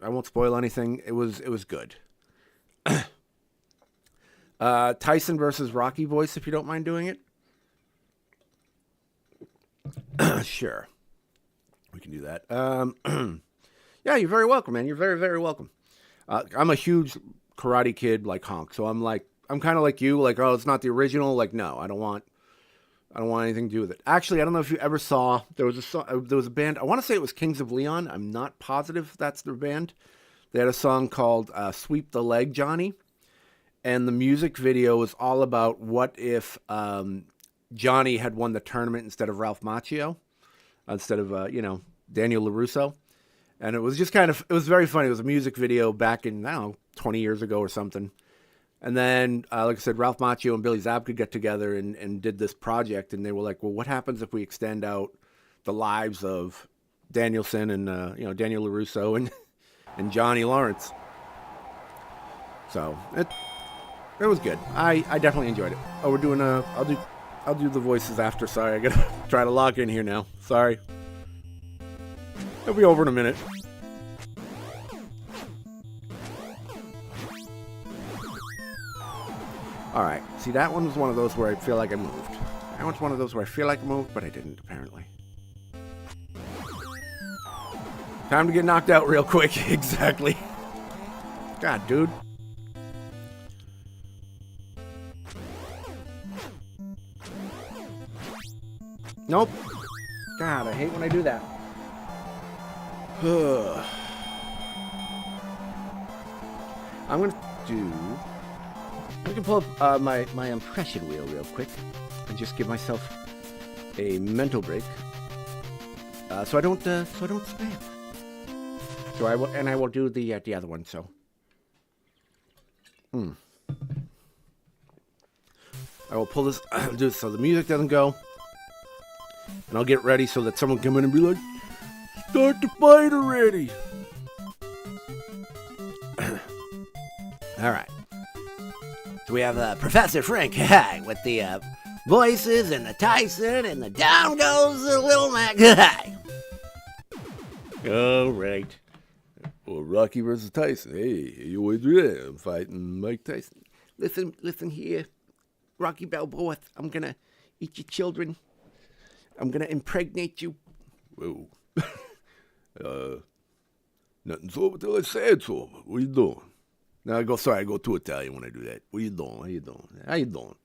won't spoil anything. It was good. Tyson versus Rocky voice, if you don't mind doing it. Sure. We can do that. Yeah, you're very welcome, man. You're very, very welcome. I'm a huge Karate Kid like honk, so I'm kind of like you, like, oh, it's not the original. Like, no, I don't want anything to do with it. Actually, I don't know if you ever saw, there was a band, I want to say it was Kings of Leon. I'm not positive that's their band. They had a song called Sweep the Leg, Johnny. And the music video was all about what if Johnny had won the tournament instead of Ralph Macchio, instead of, Daniel LaRusso. And it was just it was very funny. It was a music video back in, 20 years ago or something. And then, like I said, Ralph Macchio and Billy Zabka got together and did this project. And they were like, well, what happens if we extend out the lives of Danielson and, Daniel LaRusso and Johnny Lawrence? So it was good. I definitely enjoyed it. Oh, we're doing I'll do the voices after. Sorry, I gotta try to log in here now. Sorry. It'll be over in a minute. All right. See, that one was one of those where I feel like I moved. That one's one of those where I feel like I moved, but I didn't, apparently. Time to get knocked out real quick. Exactly. God, dude. Nope. God, I hate when I do that. I'm going to pull up my impression wheel real quick and just give myself a mental break, so I don't spam. So I will do the other one. So, I will pull this do so the music doesn't go, and I'll get ready so that someone come in and be like, "Start the fight already!" All right. So we have Professor Frank with the voices and the Tyson, and the down goes the Little Mac. All right. Well, Rocky versus Tyson. Hey, you always do that. I'm fighting Mike Tyson. Listen here, Rocky Balboa. I'm gonna eat your children. I'm gonna impregnate you. Whoa. Nothing's over till I say it's over. What are you doing? Now I go too Italian when I do that. What are you doing? How you doing?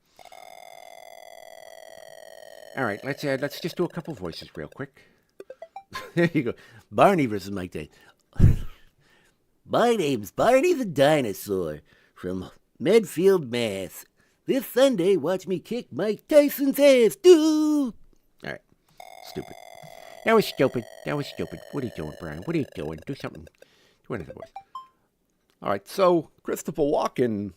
All right, let's just do a couple voices real quick. There you go. Barney versus Mike Tyson. My name's Barney the Dinosaur from Medfield, Mass. This Sunday, watch me kick Mike Tyson's ass, dude. All right, stupid. That was stupid. What are you doing, Brian? What are you doing? Do something. Do another voice. All right, so Christopher Walken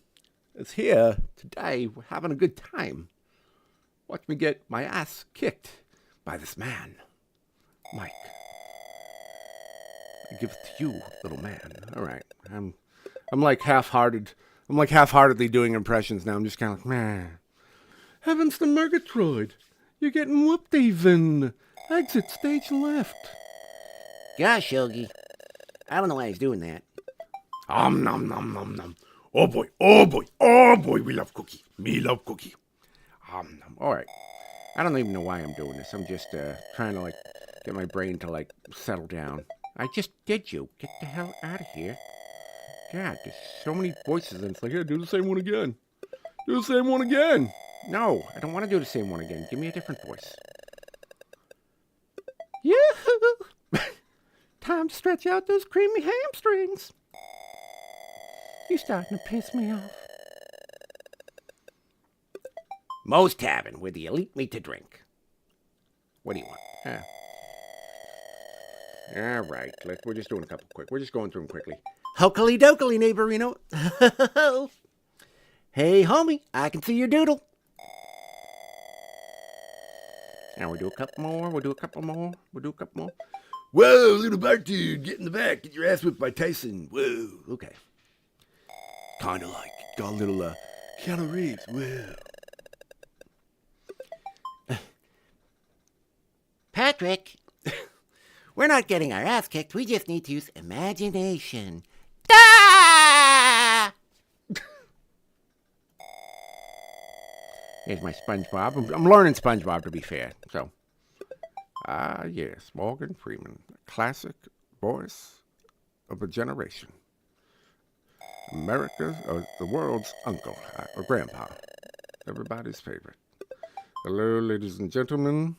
is here today. We're having a good time. Watch me get my ass kicked by this man, Mike. I give it to you, little man. All right. I'm like half-hearted. I'm like half-heartedly doing impressions now. I'm just kind of like, man. Heavens to Murgatroyd. You're getting whooped even. Exit stage left. Gosh, Yogi. I don't know why he's doing that. Nom nom nom nom. Oh boy, oh boy, oh boy, we love cookie. Me love cookie. Nom. All right. I don't even know why I'm doing this. I'm just trying to, like, get my brain to, like, settle down. I just did you. Get the hell out of here. God, there's so many voices, and it's like, Yeah, do the same one again. Do the same one again. no, I don't want to do the same one again. Give me a different voice. Yoo-hoo! Time to stretch out those creamy hamstrings. You're starting to piss me off. Moe's Tavern, where the elite meet to drink. What do you want? All right, we're just doing a couple quick. We're just going through them quickly. Hokely dokely, neighborino. Hey, homie, I can see your doodle. Now we'll do a couple more. We'll do a couple more. We'll do a couple more. Whoa, little bark dude, get in the back. Get your ass whipped by Tyson. Whoa, okay. Kind of like, got a little, Keanu Reeves. Whoa. Patrick, we're not getting our ass kicked. We just need to use imagination. Ah! Here's my SpongeBob. I'm learning SpongeBob, to be fair. So, yes, Morgan Freeman, classic voice of a generation. America's, or the world's uncle, or grandpa. Everybody's favorite. Hello, ladies and gentlemen.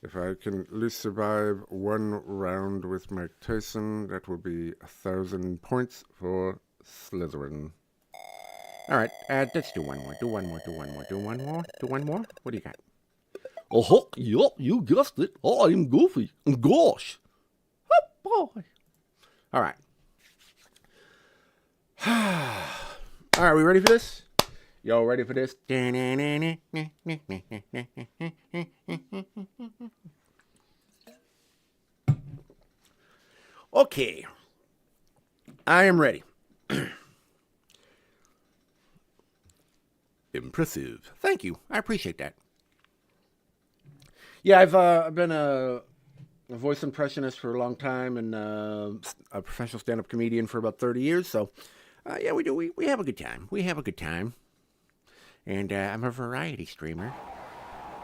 If I can at least survive one round with Mike Tyson, that will be 1,000 points for Slytherin. All right, let's do one more. Do one more. What do you got? Oh, yup, you guessed it. I'm Goofy. Gosh. Oh, boy. All right. All right, we ready for this? Y'all ready for this? Okay. I am ready. Impressive. Thank you. I appreciate that. Yeah, I've been a voice impressionist for a long time and a professional stand-up comedian for about 30 years. So, yeah, we do. We have a good time. We have a good time. And I'm a variety streamer.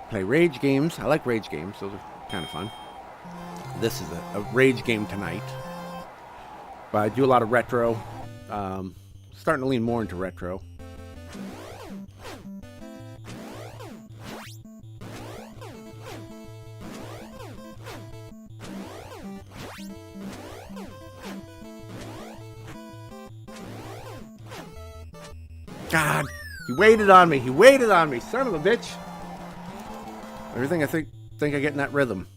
Play rage games. I like rage games. Those are kind of fun. This is a rage game tonight. But I do a lot of retro. Starting to lean more into retro. God, he waited on me. He waited on me. Son of a bitch. Everything I think I get in that rhythm.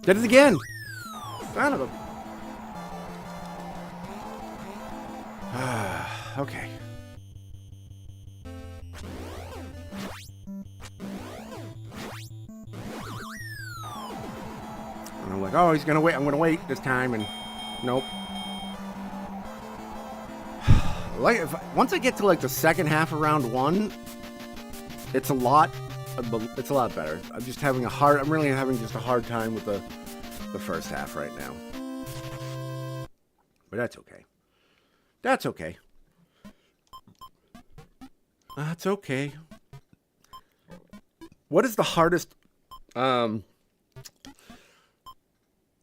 Did it again. Son of a... Okay. And I'm like, oh, he's gonna wait. I'm gonna wait this time, and nope. Like, once I get to like the second half of round one, it's a lot better. I'm really having just a hard time with the first half right now. But that's okay. That's okay. That's okay. What is the hardest, what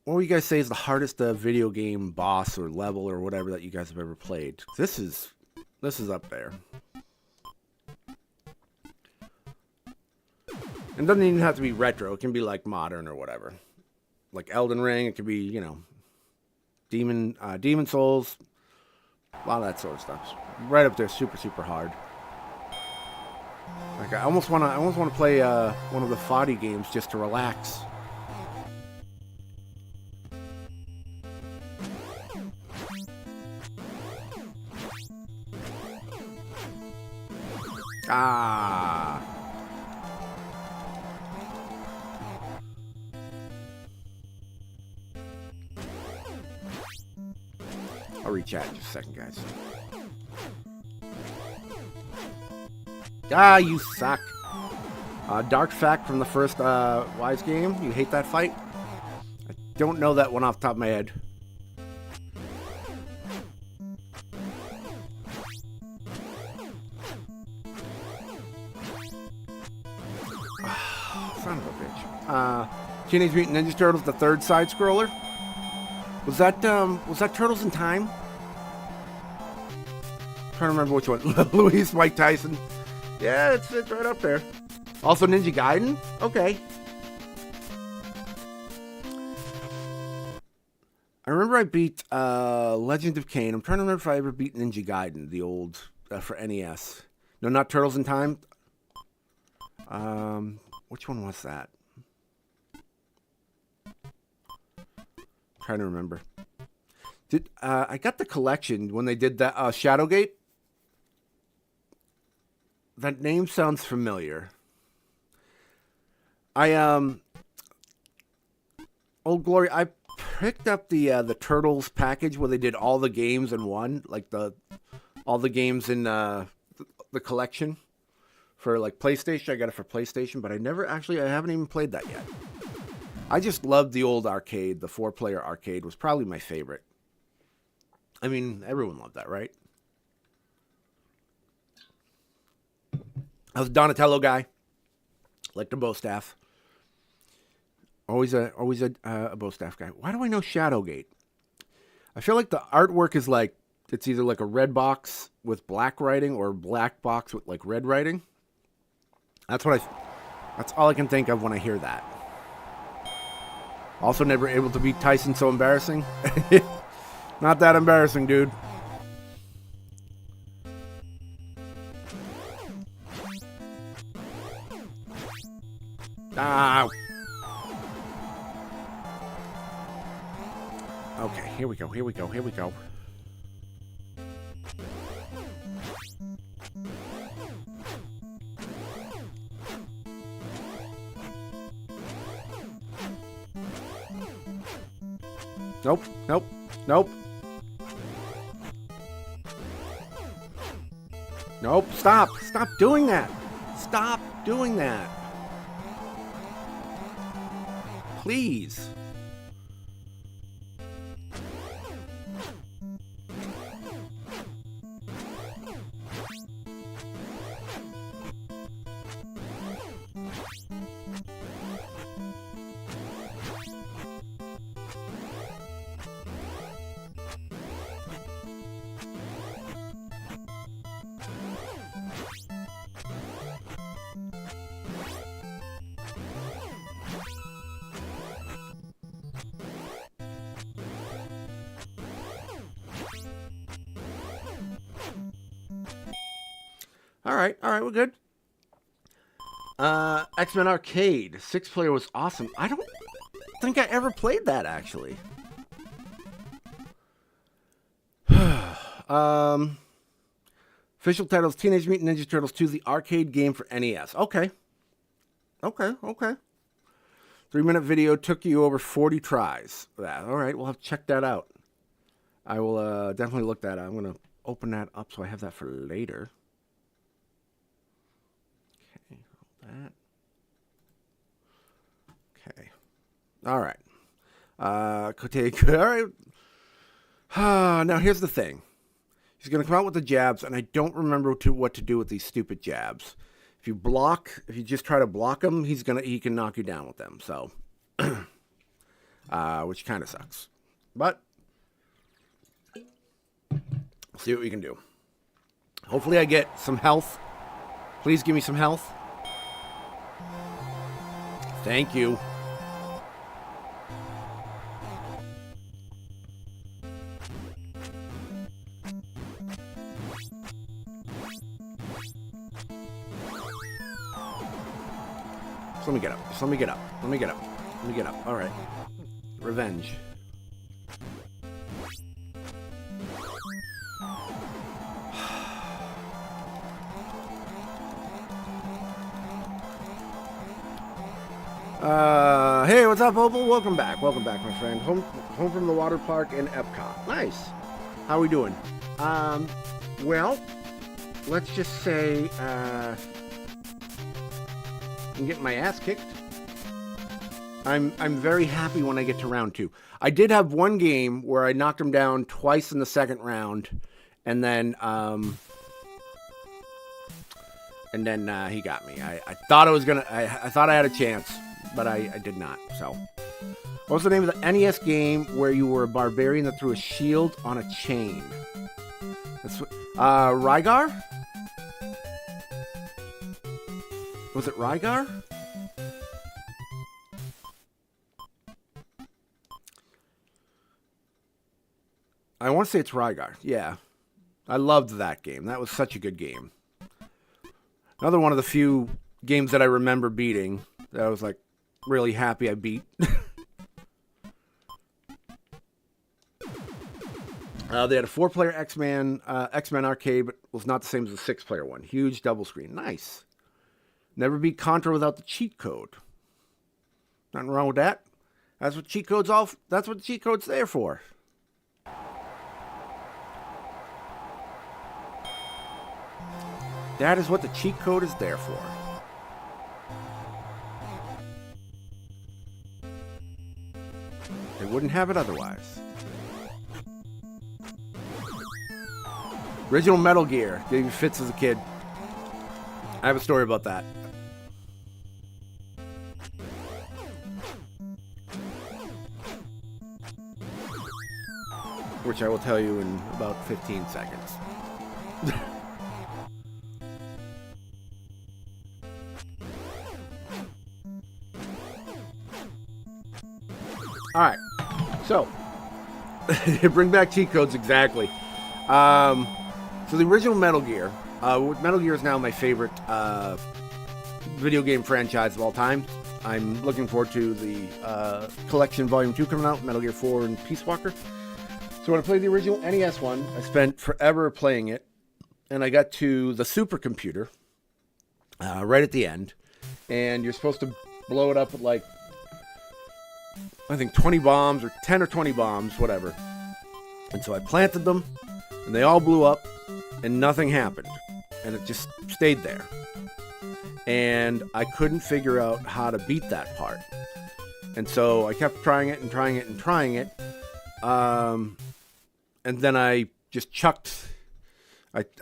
would you guys say is the hardest video game boss or level or whatever that you guys have ever played? This is up there. It doesn't even have to be retro. It can be like modern or whatever. Like Elden Ring. It could be, Demon Souls. A lot of that sort of stuff. Right up there, super, super hard. Like I almost want to play one of the Foddy games just to relax. Ah. I'll read chat in just a second, guys. Ah, you suck. Dark fact from the first Wise game. You hate that fight? I don't know that one off the top of my head. Son of a bitch. Teenage Mutant Ninja Turtles, the third side scroller. Was that Turtles in Time? I'm trying to remember which one. Luis, Mike Tyson. Yeah, it's right up there. Also Ninja Gaiden? Okay. I remember I beat Legend of Kane. I'm trying to remember if I ever beat Ninja Gaiden, the old, for NES. No, not Turtles in Time. Which one was that? Trying to remember. I got the collection when they did that Shadowgate? That name sounds familiar. Old Glory, I picked up the Turtles package where they did all the games in one, like all the games in the collection for like PlayStation. I got it for PlayStation, but I haven't even played that yet. I just loved the old arcade. The 4-player arcade was probably my favorite. I mean, everyone loved that, right? I was a Donatello guy. Like the bow staff. Always a bow staff guy. Why do I know Shadowgate? I feel like the artwork is like, it's either like a red box with black writing or a black box with like red writing. That's all I can think of when I hear that. Also never able to beat Tyson, so embarrassing. Not that embarrassing, dude. Ah. Okay, here we go. Nope. Nope, stop doing that. Stop doing that. Please. All right, we're good. X-Men Arcade. 6-player was awesome. I don't think I ever played that, actually. Official titles, Teenage Mutant Ninja Turtles 2, the arcade game for NES. Okay. 3-minute video took you over 40 tries. All right, we'll have to check that out. I will definitely look that up. I'm going to open that up so I have that for later. That. Okay. All right. All right. Now here's the thing. He's going to come out with the jabs, and I don't remember what to do with these stupid jabs. If you just try to block him, he can knock you down with them. So, which kind of sucks. But we'll see what we can do. Hopefully, I get some health. Please give me some health. Thank you. Just let me get up. All right. Revenge. Hey, what's up, Opal? Welcome back, my friend. Home from the water park in Epcot. Nice. How we doing? Well, let's just say I'm getting my ass kicked. I'm very happy when I get to round 2. I did have one game where I knocked him down twice in the second round, and then he got me. I thought I thought I had a chance, but I did not. So, what was the name of the NES game where you were a barbarian that threw a shield on a chain? That's Rygar? Was it Rygar? I want to say it's Rygar. Yeah. I loved that game. That was such a good game. Another one of the few games that I remember beating that I was like really happy I beat. They had a 4-player X-Men arcade, but was not the same as the 6-player one. Huge double screen. Nice. Never beat Contra without the cheat code. Nothing wrong with that. That's what cheat code's that's what the cheat code's there for. That is what the cheat code is there for. They wouldn't have it otherwise. Original Metal Gear gave you fits as a kid. I have a story about that. Which I will tell you in about 15 seconds. Alright, so, bring back cheat codes exactly. So the original Metal Gear, Metal Gear is now my favorite video game franchise of all time. I'm looking forward to the Collection Volume 2 coming out, Metal Gear 4 and Peace Walker. So when I played the original NES one, I spent forever playing it, and I got to the supercomputer right at the end, and you're supposed to blow it up with like, I think 20 bombs, or 10 or 20 bombs, whatever. And so I planted them, and they all blew up, and nothing happened. And it just stayed there. And I couldn't figure out how to beat that part. And so I kept trying it and trying it and trying it. And then I just I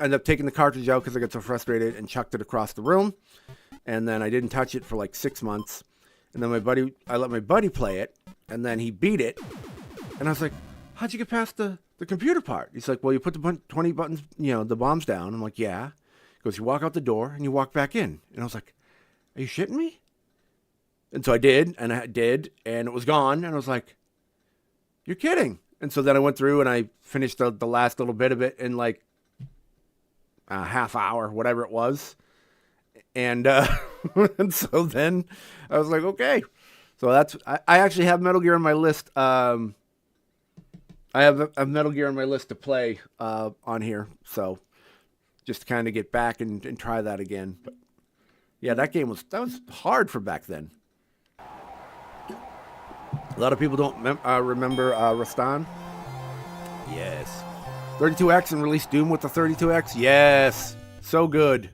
ended up taking the cartridge out because I got so frustrated and chucked it across the room. And then I didn't touch it for like 6 months. And then I let my buddy play it, and then he beat it. And I was like, how'd you get past the computer part? He's like, well, you put the 20 buttons, the bombs down. I'm like, yeah. He goes, you walk out the door and you walk back in. And I was like, are you shitting me? And so I did, and it was gone. And I was like, you're kidding. And so then I went through and I finished the last little bit of it in like a half hour, whatever it was. And, and so then I was like, okay. So I actually have Metal Gear on my list. I have a Metal Gear on my list to play on here. So just to kind of get back and try that again. But yeah, that was hard for back then. A lot of people don't remember Rastan. Yes. 32X and released Doom with the 32X. Yes. So good.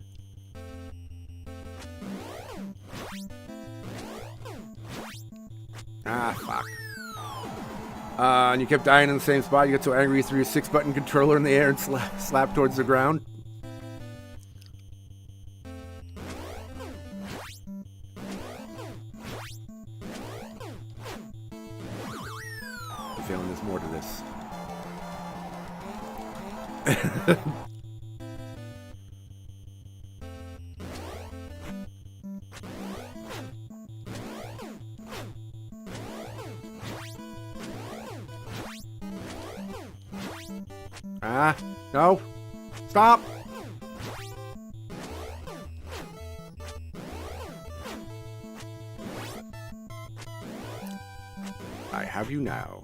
Ah, fuck. And you kept dying in the same spot. You got so angry you threw your 6-button controller in the air and slapped towards the ground. I'm feeling there's more to this. No. Stop. I have you now.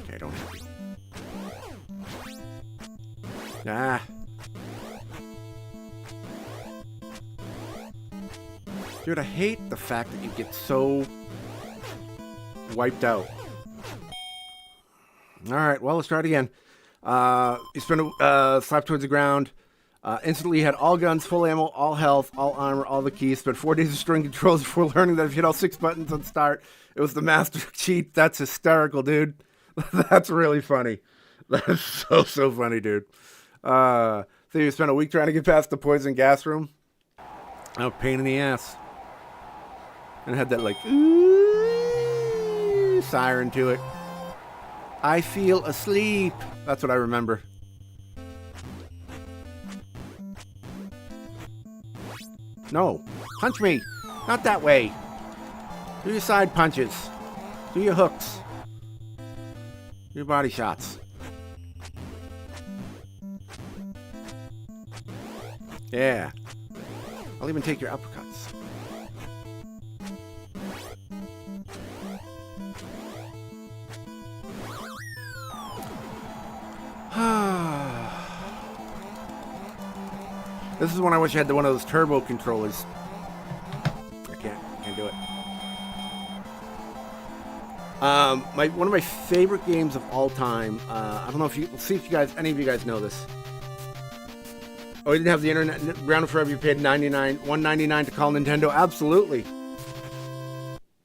Okay, I don't have you. Dude, I hate the fact that you get so wiped out. Alright, well, let's try it again. You spin slap towards the ground. Instantly had all guns, full ammo, all health, all armor, all the keys. Spent 4 days of string controls before learning that if you hit all 6 buttons on start, it was the master cheat. That's hysterical, dude. That's really funny. That's so funny, dude. So you spent a week trying to get past the poison gas room? Oh, pain in the ass. And it had that, like, ooh, siren to it. I feel asleep. That's what I remember. No. Punch me. Not that way. Do your side punches. Do your hooks. Do your body shots. Yeah. I'll even take your uppercuts. This is when I wish I had one of those turbo controllers. I can't do it. One of my favorite games of all time. I don't know if let's see if any of you guys know this. Oh, you didn't have the internet. Grounded Forever. You paid $1.99 to call Nintendo. Absolutely.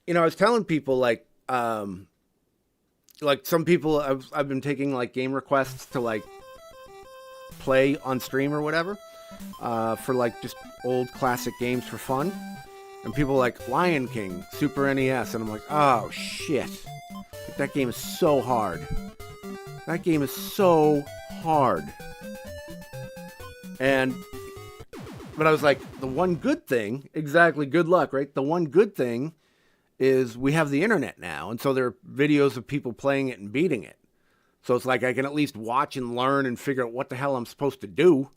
You know, I was telling people like some people I've been taking like game requests to like play on stream or whatever, for like just old classic games for fun, and people like Lion King, Super NES, and I'm like, oh shit, that game is so hard. That game is so hard. But I was like, the one good thing, exactly, good luck, right? The one good thing is we have the internet now, and so there are videos of people playing it and beating it. So it's like I can at least watch and learn and figure out what the hell I'm supposed to do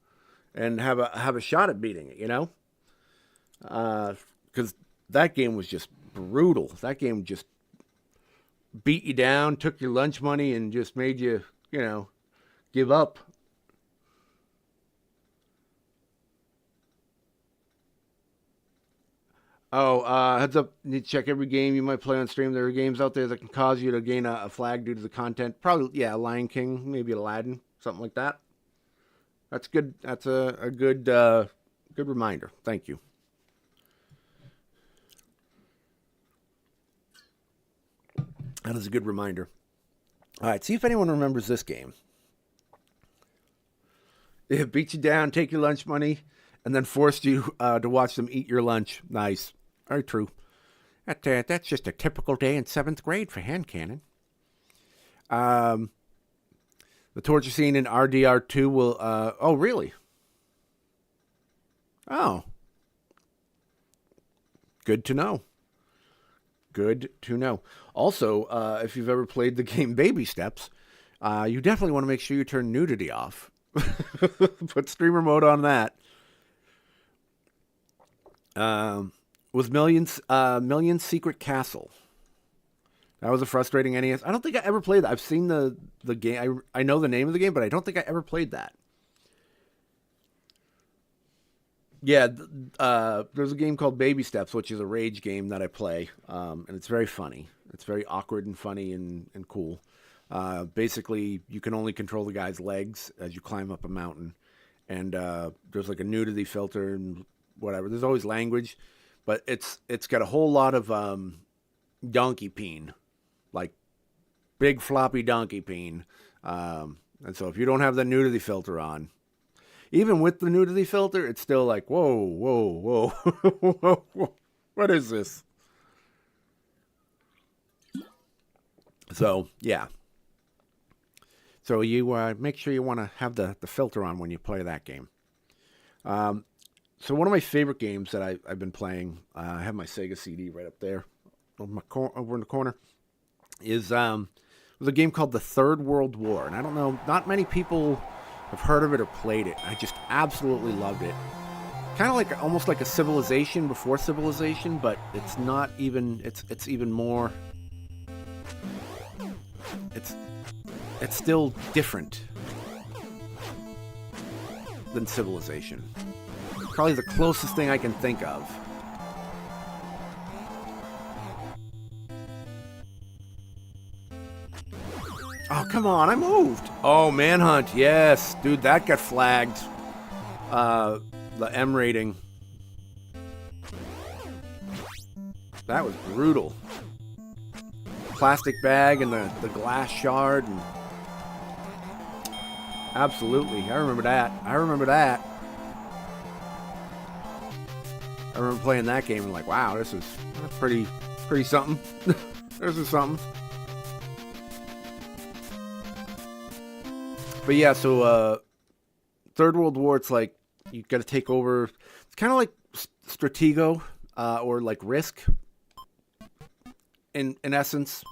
and have a shot at beating it, you know? Because that game was just brutal. That game just beat you down, took your lunch money, and just made you, give up. Oh, heads up, you need to check every game you might play on stream. There are games out there that can cause you to gain a flag due to the content. Probably, yeah, Lion King, maybe Aladdin, something like that. That's good. That's a good reminder. Thank you. That is a good reminder. All right, see if anyone remembers this game. It beat you down, take your lunch money, and then forced you to watch them eat your lunch. Nice. Very true. That's just a typical day in 7th grade for hand cannon. The torture scene in RDR2 will... oh, really? Oh. Good to know. Good to know. Also, if you've ever played the game Baby Steps, you definitely want to make sure you turn nudity off. Put streamer mode on that. Was Millions Secret Castle. That was a frustrating NES. I don't think I ever played that. I've seen the game. I know the name of the game, but I don't think I ever played that. Yeah, there's a game called Baby Steps, which is a rage game that I play, and it's very funny. It's very awkward and funny and cool. Basically, you can only control the guy's legs as you climb up a mountain, and there's like a nudity filter and whatever. There's always language, but it's got a whole lot of donkey peen, like big floppy donkey peen, and so if you don't have the nudity filter on, even with the nudity filter, it's still like, whoa, whoa, whoa, whoa, what is this? So, yeah. So you make sure you want to have the filter on when you play that game. So one of my favorite games that I've been playing, I have my Sega CD right up there over in the corner, was a game called The Third World War. And I don't know, not many people have heard of it or played it. I just absolutely loved it. Kind of like almost like a Civilization before Civilization, but it's not even. It's even more. It's still different than Civilization. Probably the closest thing I can think of. Oh, come on, I moved. Oh, Manhunt, yes. Dude, that got flagged. The M rating. That was brutal. Plastic bag and the glass shard. And absolutely, I remember that. I remember playing that game and like, wow, that's pretty something. This is something. But yeah, so Third World War, it's like you got to take over. It's kind of like Stratego or like Risk. In essence,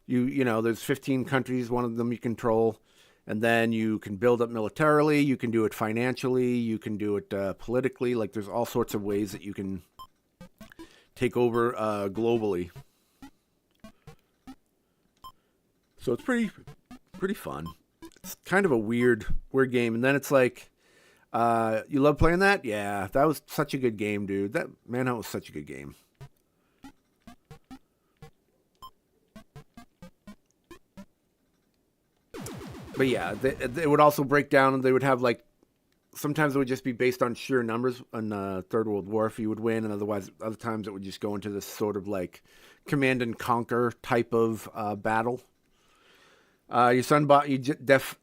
you know, there's 15 countries, one of them you control, and then you can build up militarily. You can do it financially. You can do it politically. Like there's all sorts of ways that you can take over globally. So it's pretty fun. It's kind of a weird game. And then it's like, you love playing that? Yeah, that was such a good game, dude. That Manhunt was such a good game. But yeah, they would also break down, and they would have like, sometimes it would just be based on sheer numbers on Third World War if you would win, and otherwise, other times it would just go into this sort of like command and conquer type of battle. Your son bought you Def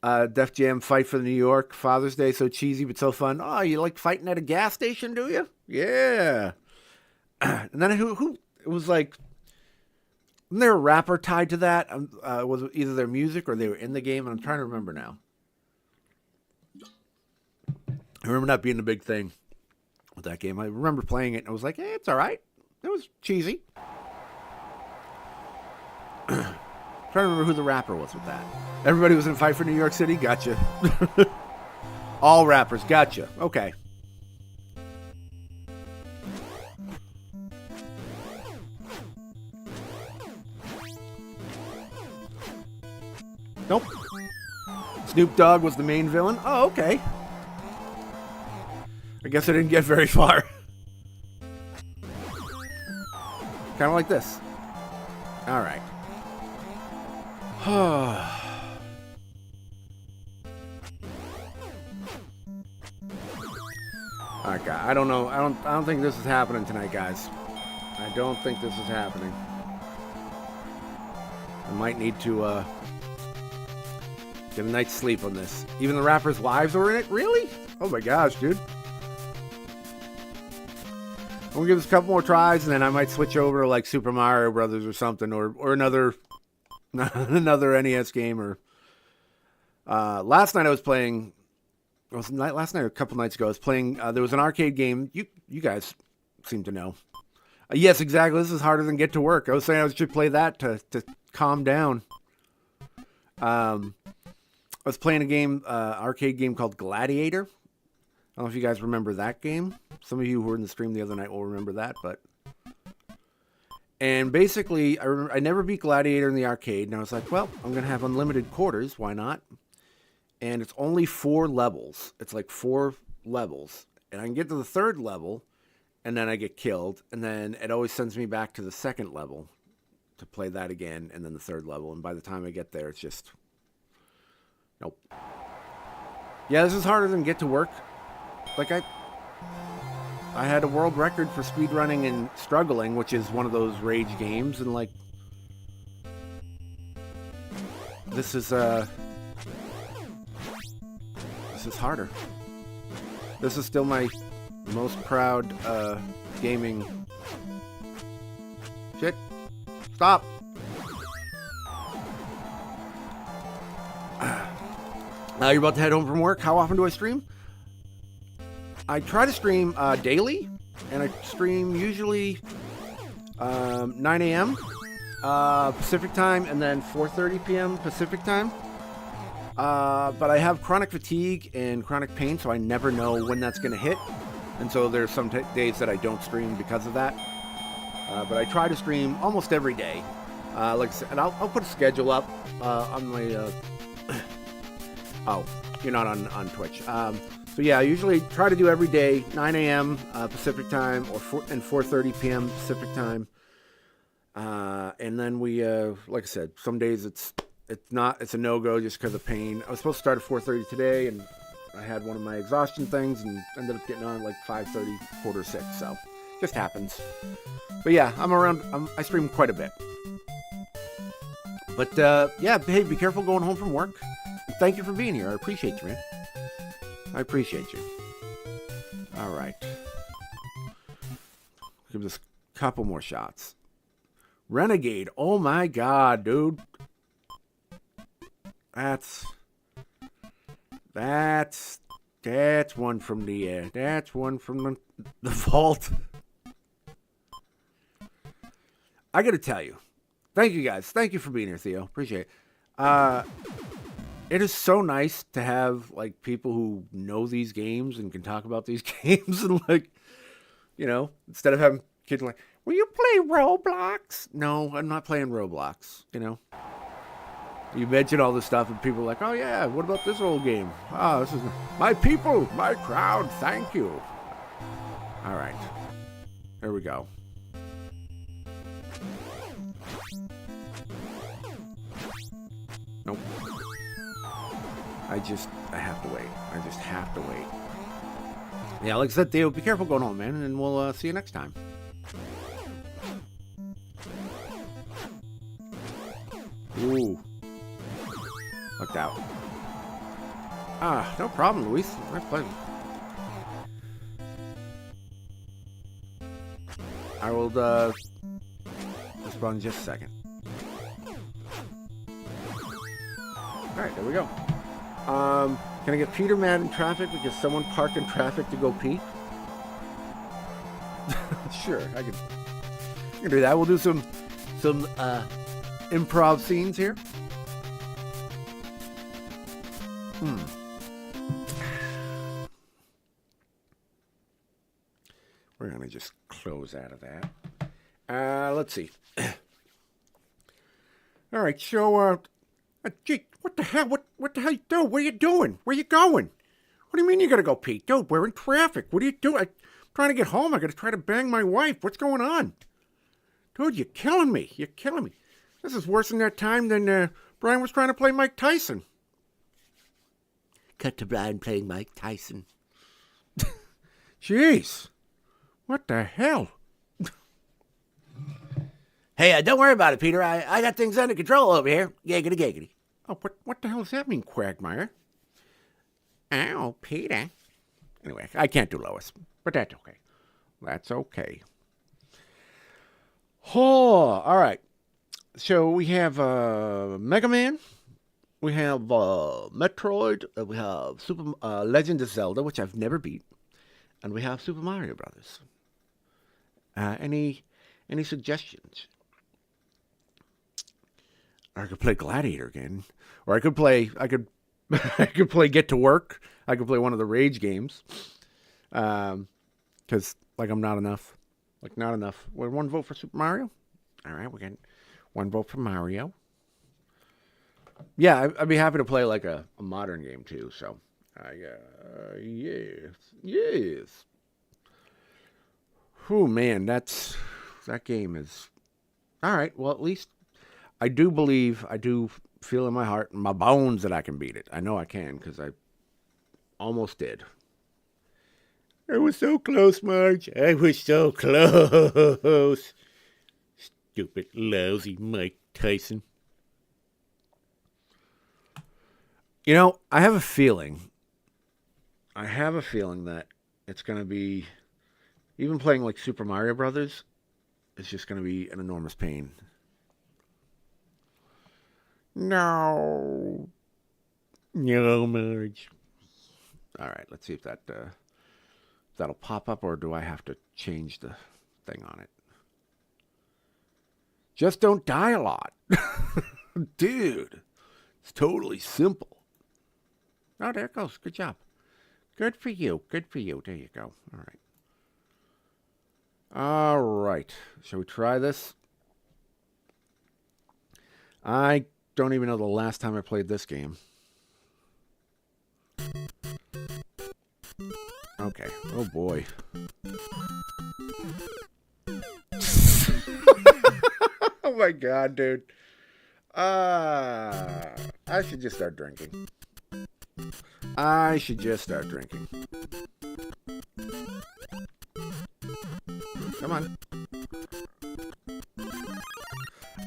Jam Fight for the New York Father's Day, so cheesy but so fun. Oh, you like fighting at a gas station, do you? Yeah. And then who it was like, wasn't there a rapper tied to that? Was it either their music or they were in the game? And I'm trying to remember now. I remember that being a big thing with that game. I remember playing it and I was like, it's all right. It was cheesy. Trying to remember who the rapper was with that. Everybody was in Fight for New York City? Gotcha. All rappers. Gotcha. Okay. Nope. Snoop Dogg was the main villain? Oh, okay. I guess I didn't get very far. Kind of like this. All right. Alright, guys. I don't know. I don't think this is happening tonight, guys. I don't think this is happening. I might need to get a night's sleep on this. Even the rappers' wives were in it? Really? Oh my gosh, dude. I'm gonna give this a couple more tries, and then I might switch over to like Super Mario Brothers or something, or another another NES game. Or last night I was playing. Last night or a couple nights ago I was playing. There was an arcade game. You guys seem to know. Yes, exactly. This is harder than Get to Work. I was saying I should play that to calm down. I was playing a game, arcade game called Gladiator. I don't know if you guys remember that game. Some of you who were in the stream the other night will remember that, and basically, I never beat Gladiator in the arcade, and I was like, well, I'm going to have unlimited quarters. Why not? And it's only 4 levels. It's like 4 levels. And I can get to the 3rd level, and then I get killed, and then it always sends me back to the 2nd level to play that again, and then the 3rd level. And by the time I get there, it's just... nope. Yeah, this is harder than Get to Work. Like, I had a world record for speedrunning and struggling, which is one of those rage games, and like... This is harder. This is still my most proud gaming... Shit. Stop. Now you're about to head home from work. How often do I stream? I try to stream daily, and I stream usually 9 a.m. Pacific time, and then 4:30 p.m. Pacific time. But I have chronic fatigue and chronic pain, so I never know when that's going to hit. And so there's some days that I don't stream because of that. But I try to stream almost every day. Like I said, and I'll put a schedule up on my... oh, you're not on Twitch. So yeah, I usually try to do every day, 9 a.m. Pacific time, and 4:30 p.m. Pacific time. And then we, like I said, some days it's It's a no-go just because of pain. I was supposed to start at 4:30 today, and I had one of my exhaustion things and ended up getting on at like 5:30, 5:45, so just happens. But yeah, I stream quite a bit. But yeah, hey, be careful going home from work. Thank you for being here. I appreciate you, man. I appreciate you. All right. Give this a couple more shots. Renegade. Oh my god, dude. That's one from the vault. I gotta tell you, thank you guys. Thank you for being here, Theo. Appreciate it. It is so nice to have like people who know these games and can talk about these games and like, you know, instead of having kids like, will you play Roblox? No, I'm not playing Roblox. You know. You mention all this stuff, and people are like, oh, yeah, what about this old game? Oh, this is my people, my crowd, thank you. All right. Here we go. Nope. I have to wait. I just have to wait. Yeah, like I said, Theo, be careful going home, man, and we'll see you next time. Ooh. Looked out. Ah, no problem, Luis. My pleasure. I will respond in just a second. Alright, there we go. Can I get Peter mad in traffic because someone parked in traffic to go pee? Sure, I can do that. We'll do some improv scenes here. We're gonna just close out of that. Let's see. All right, so gee, what the hell? What the hell you doing? What are you doing? Where you going? What do you mean you gotta go pee? Dude, we're in traffic. What are you doing? I'm trying to get home. I gotta try to bang my wife. What's going on? Dude, you're killing me. You're killing me. This is worse than that time than Brian was trying to play Mike Tyson. Cut to Brian playing Mike Tyson. Jeez. What the hell? Hey, don't worry about it, Peter. I got things under control over here. Giggity, giggity. Oh, what the hell does that mean, Quagmire? Oh, Peter. Anyway, I can't do Lois, but that's okay. That's okay. Oh, all right. So we have Mega Man. We have Metroid. We have Legend of Zelda, which I've never beat, and we have Super Mario Brothers. Any suggestions? I could play Gladiator again, or I could play Get to Work. I could play one of the Rage games, because like I'm not enough. Like not enough. We're one vote for Super Mario. All right, we're getting one vote for Mario. Yeah, I'd be happy to play like a modern game too. So, yes. Oh man, that game is all right. Well, at least I do feel in my heart and my bones that I can beat it. I know I can because I almost did. I was so close, Marge. I was so close. Stupid, lousy Mike Tyson. You know, I have a feeling that it's going to be, even playing like Super Mario Brothers, it's just going to be an enormous pain. No, Marge. All right, let's see if that'll pop up, or do I have to change the thing on it? Just don't die a lot. Dude, it's totally simple. Oh, there it goes. Good job. Good for you. Good for you. There you go. All right. All right. Shall we try this? I don't even know the last time I played this game. Okay. Oh, boy. Oh, my God, dude. I should just start drinking. I should just start drinking. Come on.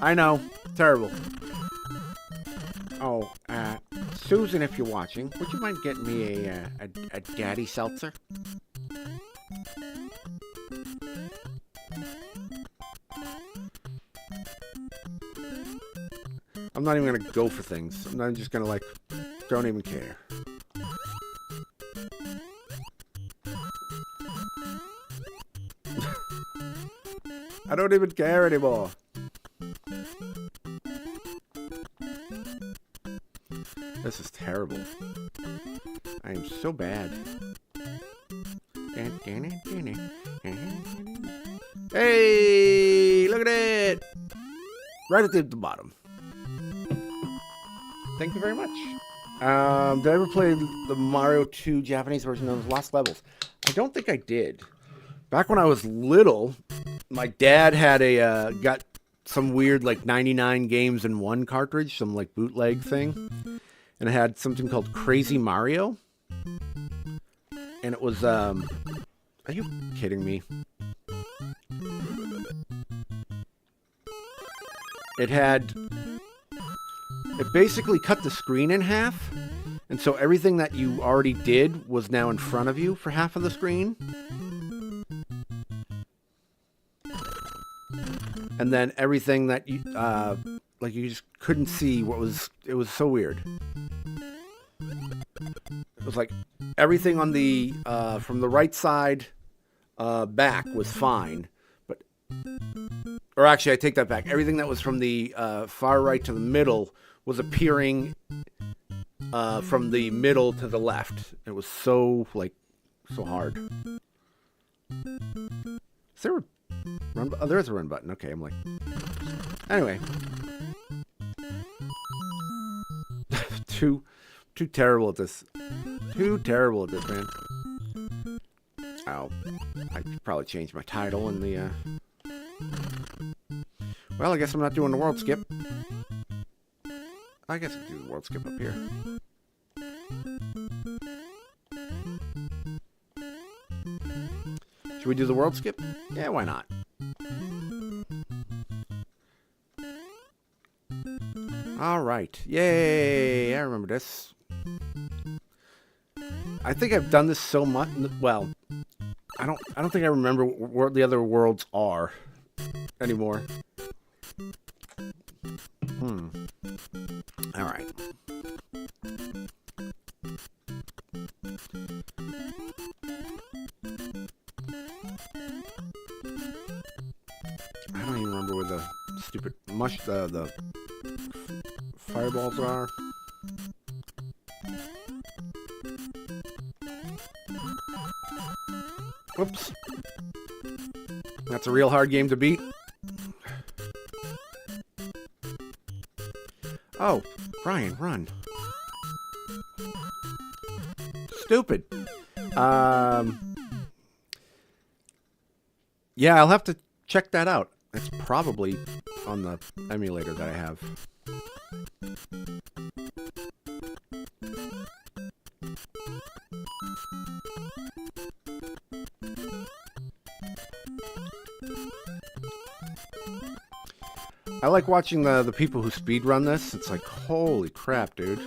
I know. Terrible. Oh, Susan, if you're watching, would you mind getting me a daddy seltzer? I'm not even going to go for things. I'm just going to, like, don't even care. I don't even care anymore. This is terrible. I am so bad. Hey, look at it! Right at the bottom. Thank you very much. Did I ever play the Mario 2 Japanese version of Lost Levels? I don't think I did. Back when I was little, my dad had got some weird like 99 games in one cartridge, some like bootleg thing. And it had something called Crazy Mario. And it was, are you kidding me? It basically cut the screen in half. And so everything that you already did was now in front of you for half of the screen. And then everything that you, like you just couldn't see it was so weird. It was like everything on the, from the right side, back was fine. Or actually, I take that back. Everything that was from the far right to the middle was appearing from the middle to the left. It was so, like, so hard. Is there a run button? Oh, there's a run button. Okay, I'm like... Anyway. Too terrible at this. Too terrible at this, man. Oh. I should probably change my title in the, Well, I guess I'm not doing the world skip. I guess I can do the world skip up here. Should we do the world skip? Yeah, why not? All right. Yay! I remember this. I think I've done this so much. Well, I don't think I remember where the other worlds are anymore. All right. I don't even remember where the stupid the fireballs are. Whoops. That's a real hard game to beat. Oh, Brian, run. Stupid. Yeah, I'll have to check that out. It's probably on the emulator that I have. I like watching the people who speedrun this. It's like, holy crap, dude.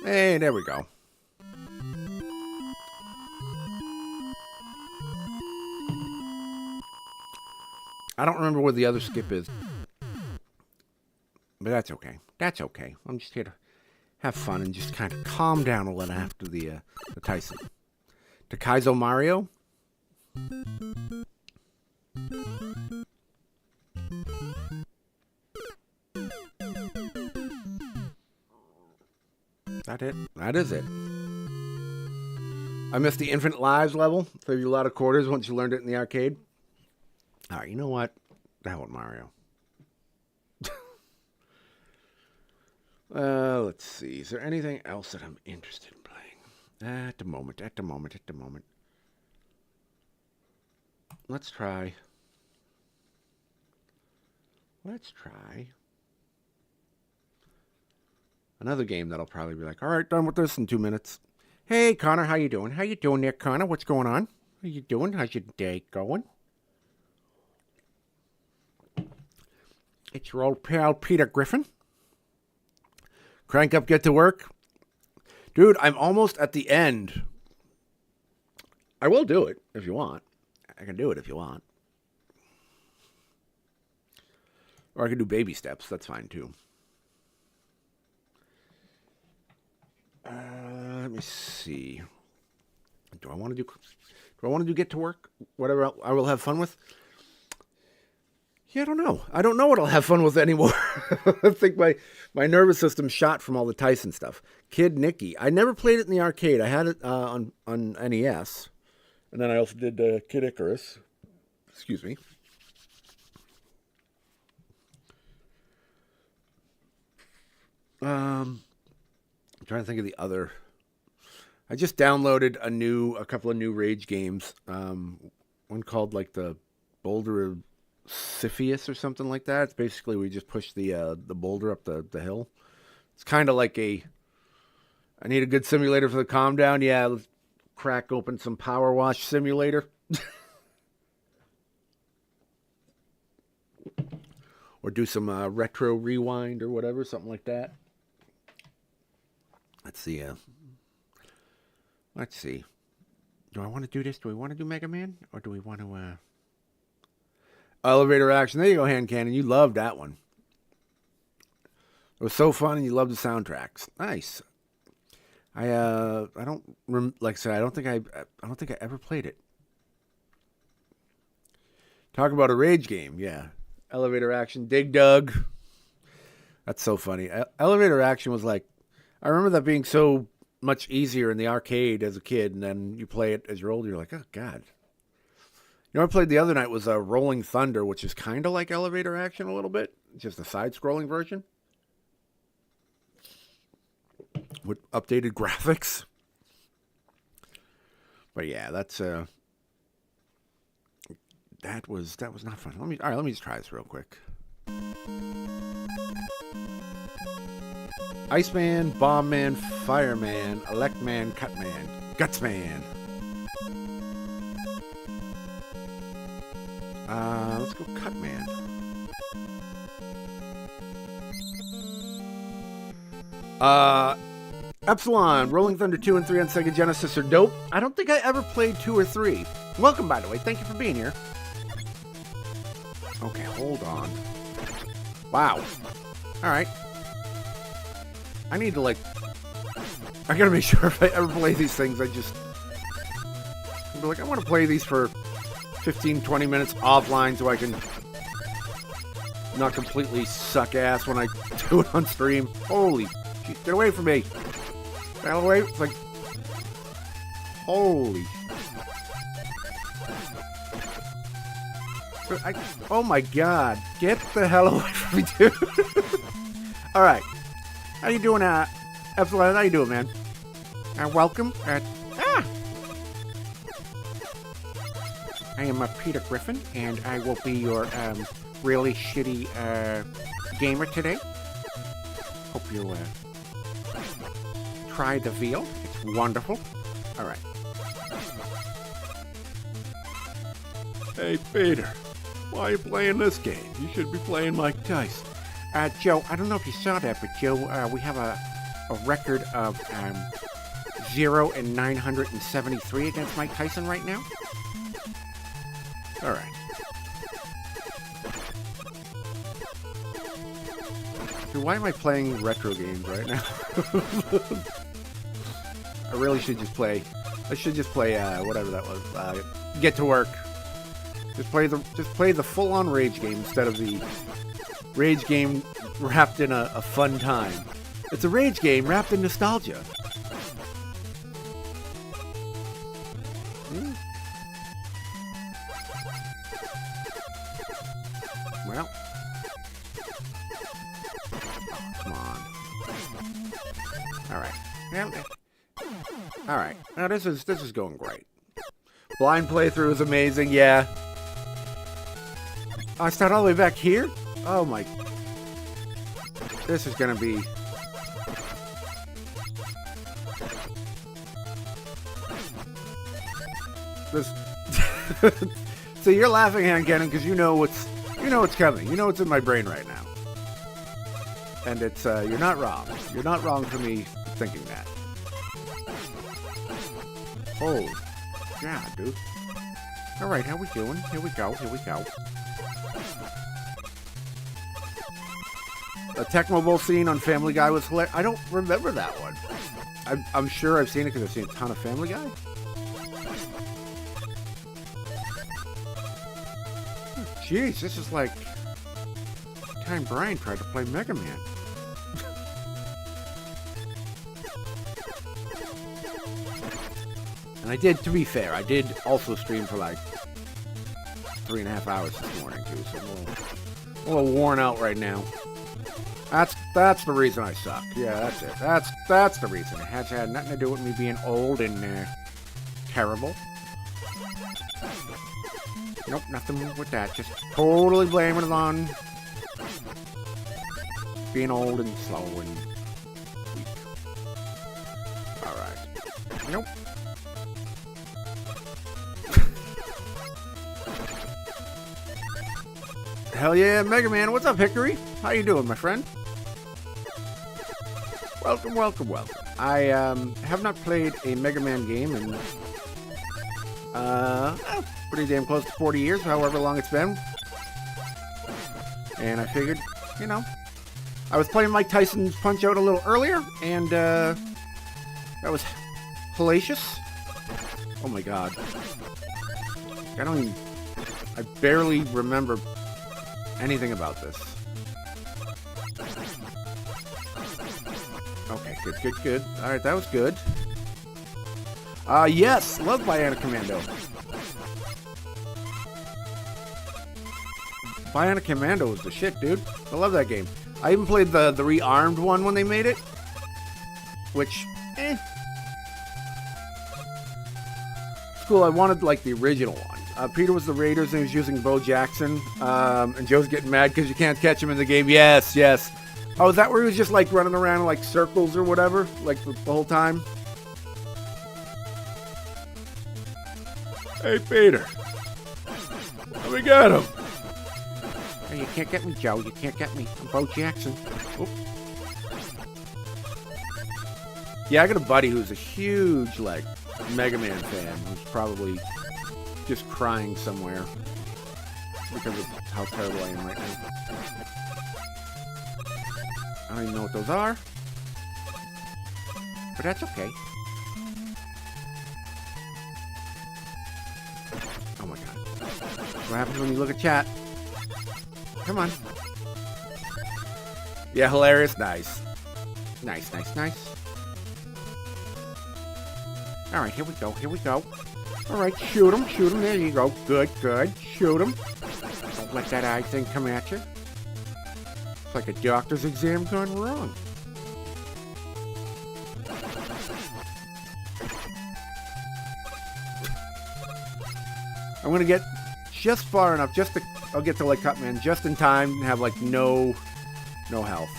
Hey, there we go. I don't remember where the other skip is. But that's okay. That's okay. I'm just here to have fun and just kind of calm down a little after the Tyson. Takaizo Mario? That it? That is it. I missed the Infinite Lives level. Saved you a lot of quarters once you learned it in the arcade. Alright, you know what? The hell with Mario. Let's see. Is there anything else that I'm interested in playing? At the moment. Let's try. let's try another game that'll probably be like, all right, done with this in 2 minutes. Hey, Connor, how you doing? How you doing there, Connor? What's going on? How you doing? How's your day going? It's your old pal, Peter Griffin. Crank up, get to work. Dude, I'm almost at the end. I will do it if you want. I can do it if you want. Or I can do baby steps. That's fine, too. Let me see. Do I want to do get to work? Whatever I will have fun with? Yeah, I don't know. I don't know what I'll have fun with anymore. I think my nervous system's shot from all the Tyson stuff. Kid Nicky. I never played it in the arcade. I had it on NES. And then I also did Kid Icarus. Excuse me. I'm trying to think of the other. I just downloaded a couple of new Rage games. One called like the Boulder of Cepheus or something like that. It's basically we just push the boulder up the hill. It's kind of like I need a good simulator for the calm down. Yeah, let's crack open some Power Wash Simulator. Or do some retro rewind or whatever, something like that. Let's see. Let's see. Do I want to do this? Do we want to do Mega Man? Or do we want to... Elevator Action. There you go, Hand Cannon. You loved that one. It was so fun, and you loved the soundtracks. Nice. I don't like I said. I don't think I ever played it. Talk about a Rage game. Yeah. Elevator Action. Dig Dug. That's so funny. Elevator Action was like, I remember that being so much easier in the arcade as a kid, and then you play it as you're older, you're like, oh, God. You know what I played the other night was Rolling Thunder, which is kind of like Elevator Action a little bit, just a side-scrolling version with updated graphics. But yeah, that's that was not fun. Let me just try this real quick. Iceman, Bombman, Fireman, Electman, Cutman, Gutsman. Let's go Cutman. Epsilon, Rolling Thunder 2 and 3 on Sega Genesis are dope. I don't think I ever played 2 or 3. Welcome, by the way. Thank you for being here. Okay, hold on. Wow. Alright. I need to, I gotta make sure if I ever play these things, I'll be like, I want to play these for 15, 20 minutes offline so I can not completely suck ass when I do it on stream. Holy shit, get away from me. Get the hell away. It's like, holy. Oh my God. Get the hell away from me, dude. All right. How you doing, Epsilon? How you doing, man? Welcome. I am Peter Griffin, and I will be your really shitty gamer today. Hope you try the veal. It's wonderful. All right. Hey, Peter. Why are you playing this game? You should be playing Mike Tyson. Joe, I don't know if you saw that, but Joe, we have a record of 0-973 against Mike Tyson right now. All right. Dude, why am I playing retro games right now? I really should just play. I should just play whatever that was. Get to work. Just play the full-on Rage game instead of the Rage game wrapped in a fun time. It's a Rage game wrapped in nostalgia. Well, come on. All right. All right. Now this is going great. Blind playthrough is amazing. Yeah. I start all the way back here. Oh my. This is gonna be. This. So you're laughing again because you know what's coming. You know what's in my brain right now. And it's you're not wrong. You're not wrong for me thinking that. Oh, God, dude. All right, how we doing? Here we go. Here we go. The Tecmo Bowl scene on Family Guy was hilarious. I don't remember that one. I'm sure I've seen it because I've seen a ton of Family Guy. Jeez, this is like the time Brian tried to play Mega Man. And I did, to be fair, I did also stream for like 3.5 hours this morning too, so I'm a little worn out right now. That's the reason I suck. Yeah, that's it. That's the reason. It has had nothing to do with me being old and terrible. Nope, nothing with that. Just totally blaming it on being old and slow and weak. Alright. Nope. Hell yeah, Mega Man. What's up, Hickory? How you doing, my friend? Welcome, welcome, welcome. I have not played a Mega Man game in pretty damn close to 40 years, however long it's been. And I figured, you know, I was playing Mike Tyson's Punch-Out a little earlier, and that was hellacious. Oh my god. I barely remember anything about this. Okay, good. Alright, that was good. Yes, love Bionic Commando. Bionic Commando was the shit, dude. I love that game. I even played the rearmed one when they made it. Which, It's cool, I wanted, like, the original one. Peter was the Raiders and he was using Bo Jackson. And Joe's getting mad because you can't catch him in the game. Yes. Oh, is that where he was just, like, running around in, like, circles or whatever? Like, the whole time? Hey, Peter. Let me get him. Hey, you can't get me, Joe. You can't get me. I'm Bo Jackson. Oop. Yeah, I got a buddy who's a huge, like, Mega Man fan who's probably just crying somewhere because of how terrible I am right now. I don't even know what those are, but that's okay. Oh my god. What happens when you look at chat? Come on. Yeah, hilarious. Nice. Alright, here we go. Alright, shoot him. There you go. Good. Shoot him. Don't let that eye thing come at you. It's like a doctor's exam gone wrong. I'm gonna get just far enough, I'll get to like Cutman just in time and have like no health.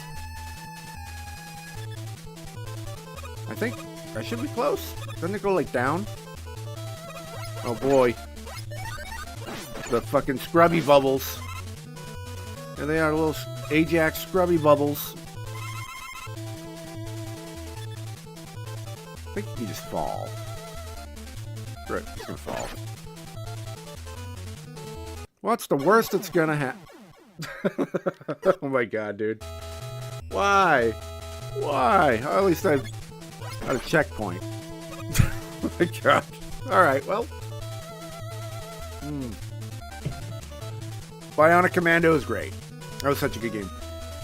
I think I should be close. Doesn't it go like down? Oh boy. The fucking scrubby bubbles. There they are, little Ajax scrubby bubbles. I think you can just fall. Right, he's gonna fall. What's the worst that's gonna happen? Oh my god, dude. Why? Oh, at least I've got a checkpoint. Oh my god. Alright, well. Bionic Commando is great. That was such a good game.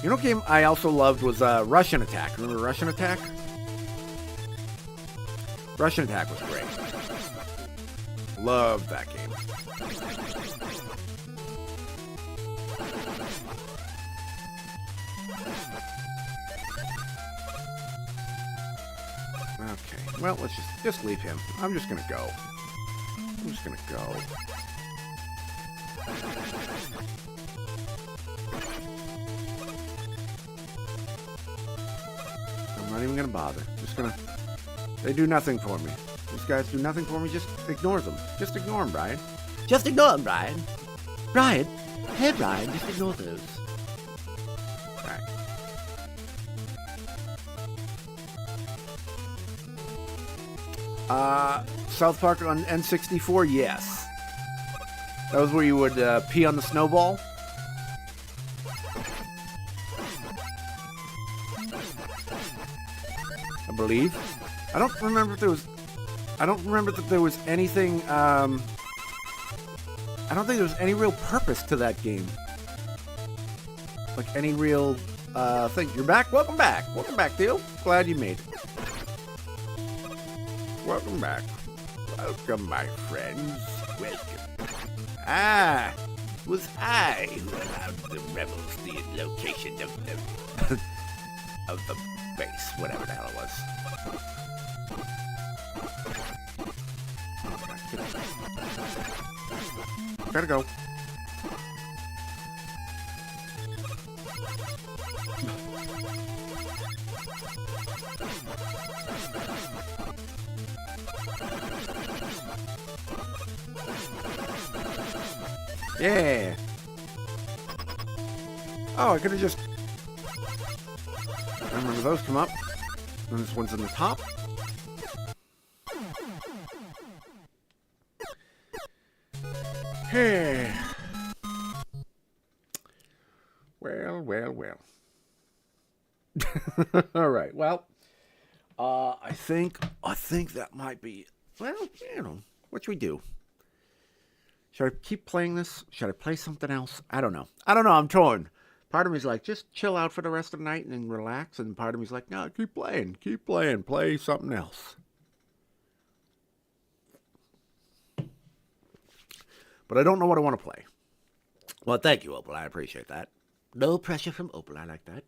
You know what game I also loved was Russian Attack. Remember Russian Attack? Russian Attack was great. Loved that game. Okay, well, let's just leave him. I'm just gonna go. even gonna bother. They do nothing for me. These guys do nothing for me. Just ignore them. Just ignore them, Brian. Just ignore them, Brian. Brian? Hey, Brian, just ignore those. Right. South Park on N64, yes. That was where you would pee on the snowball. I believe. I don't remember if there was. I don't remember that there was anything. I don't think there was any real purpose to that game. Like any real thing. You're back? Welcome back. Welcome back, Theo. Glad you made it. Welcome back. Welcome, my friends. Welcome. Ah, it was I who allowed the rebels the location of the base, whatever the hell it was. Gotta go. Yeah. Oh, I could have just... I remember those come up. And this one's in the top. Hey. Well. All right. Well, I think that might be... Well, what should we do? Should I keep playing this? Should I play something else? I don't know. I'm torn. Part of me's like, just chill out for the rest of the night and then relax. And part of me's like, no, keep playing. Play something else. But I don't know what I want to play. Well, thank you, Opal. I appreciate that. No pressure from Opal. I like that.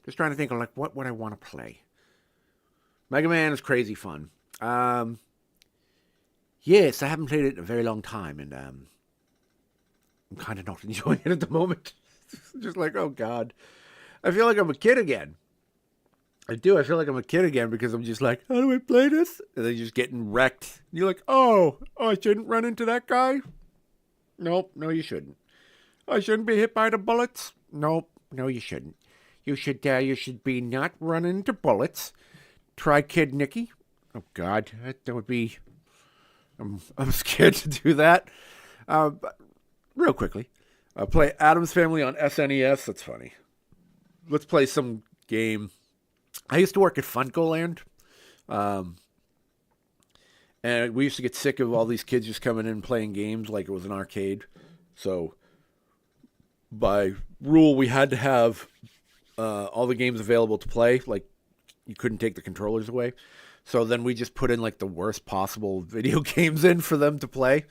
Just trying to think of, like, what would I want to play? Mega Man is crazy fun. Yes, I haven't played it in a very long time, and I'm kind of not enjoying it at the moment. Just like, oh, God. I feel like I'm a kid again. I do. I feel like I'm a kid again because I'm just like, how do I play this? And then you're just getting wrecked. And you're like, oh, I shouldn't run into that guy? Nope, no, you shouldn't. I shouldn't be hit by the bullets? Nope, no, you shouldn't. You should be not running into bullets. Try Kid Nicky. Oh, God, that would be... I'm scared to do that. But real quickly, play Addams Family on SNES. That's funny. Let's play some game. I used to work at Funcoland, and we used to get sick of all these kids just coming in and playing games like it was an arcade. So, by rule, we had to have all the games available to play. Like, you couldn't take the controllers away. So then we just put in like the worst possible video games in for them to play.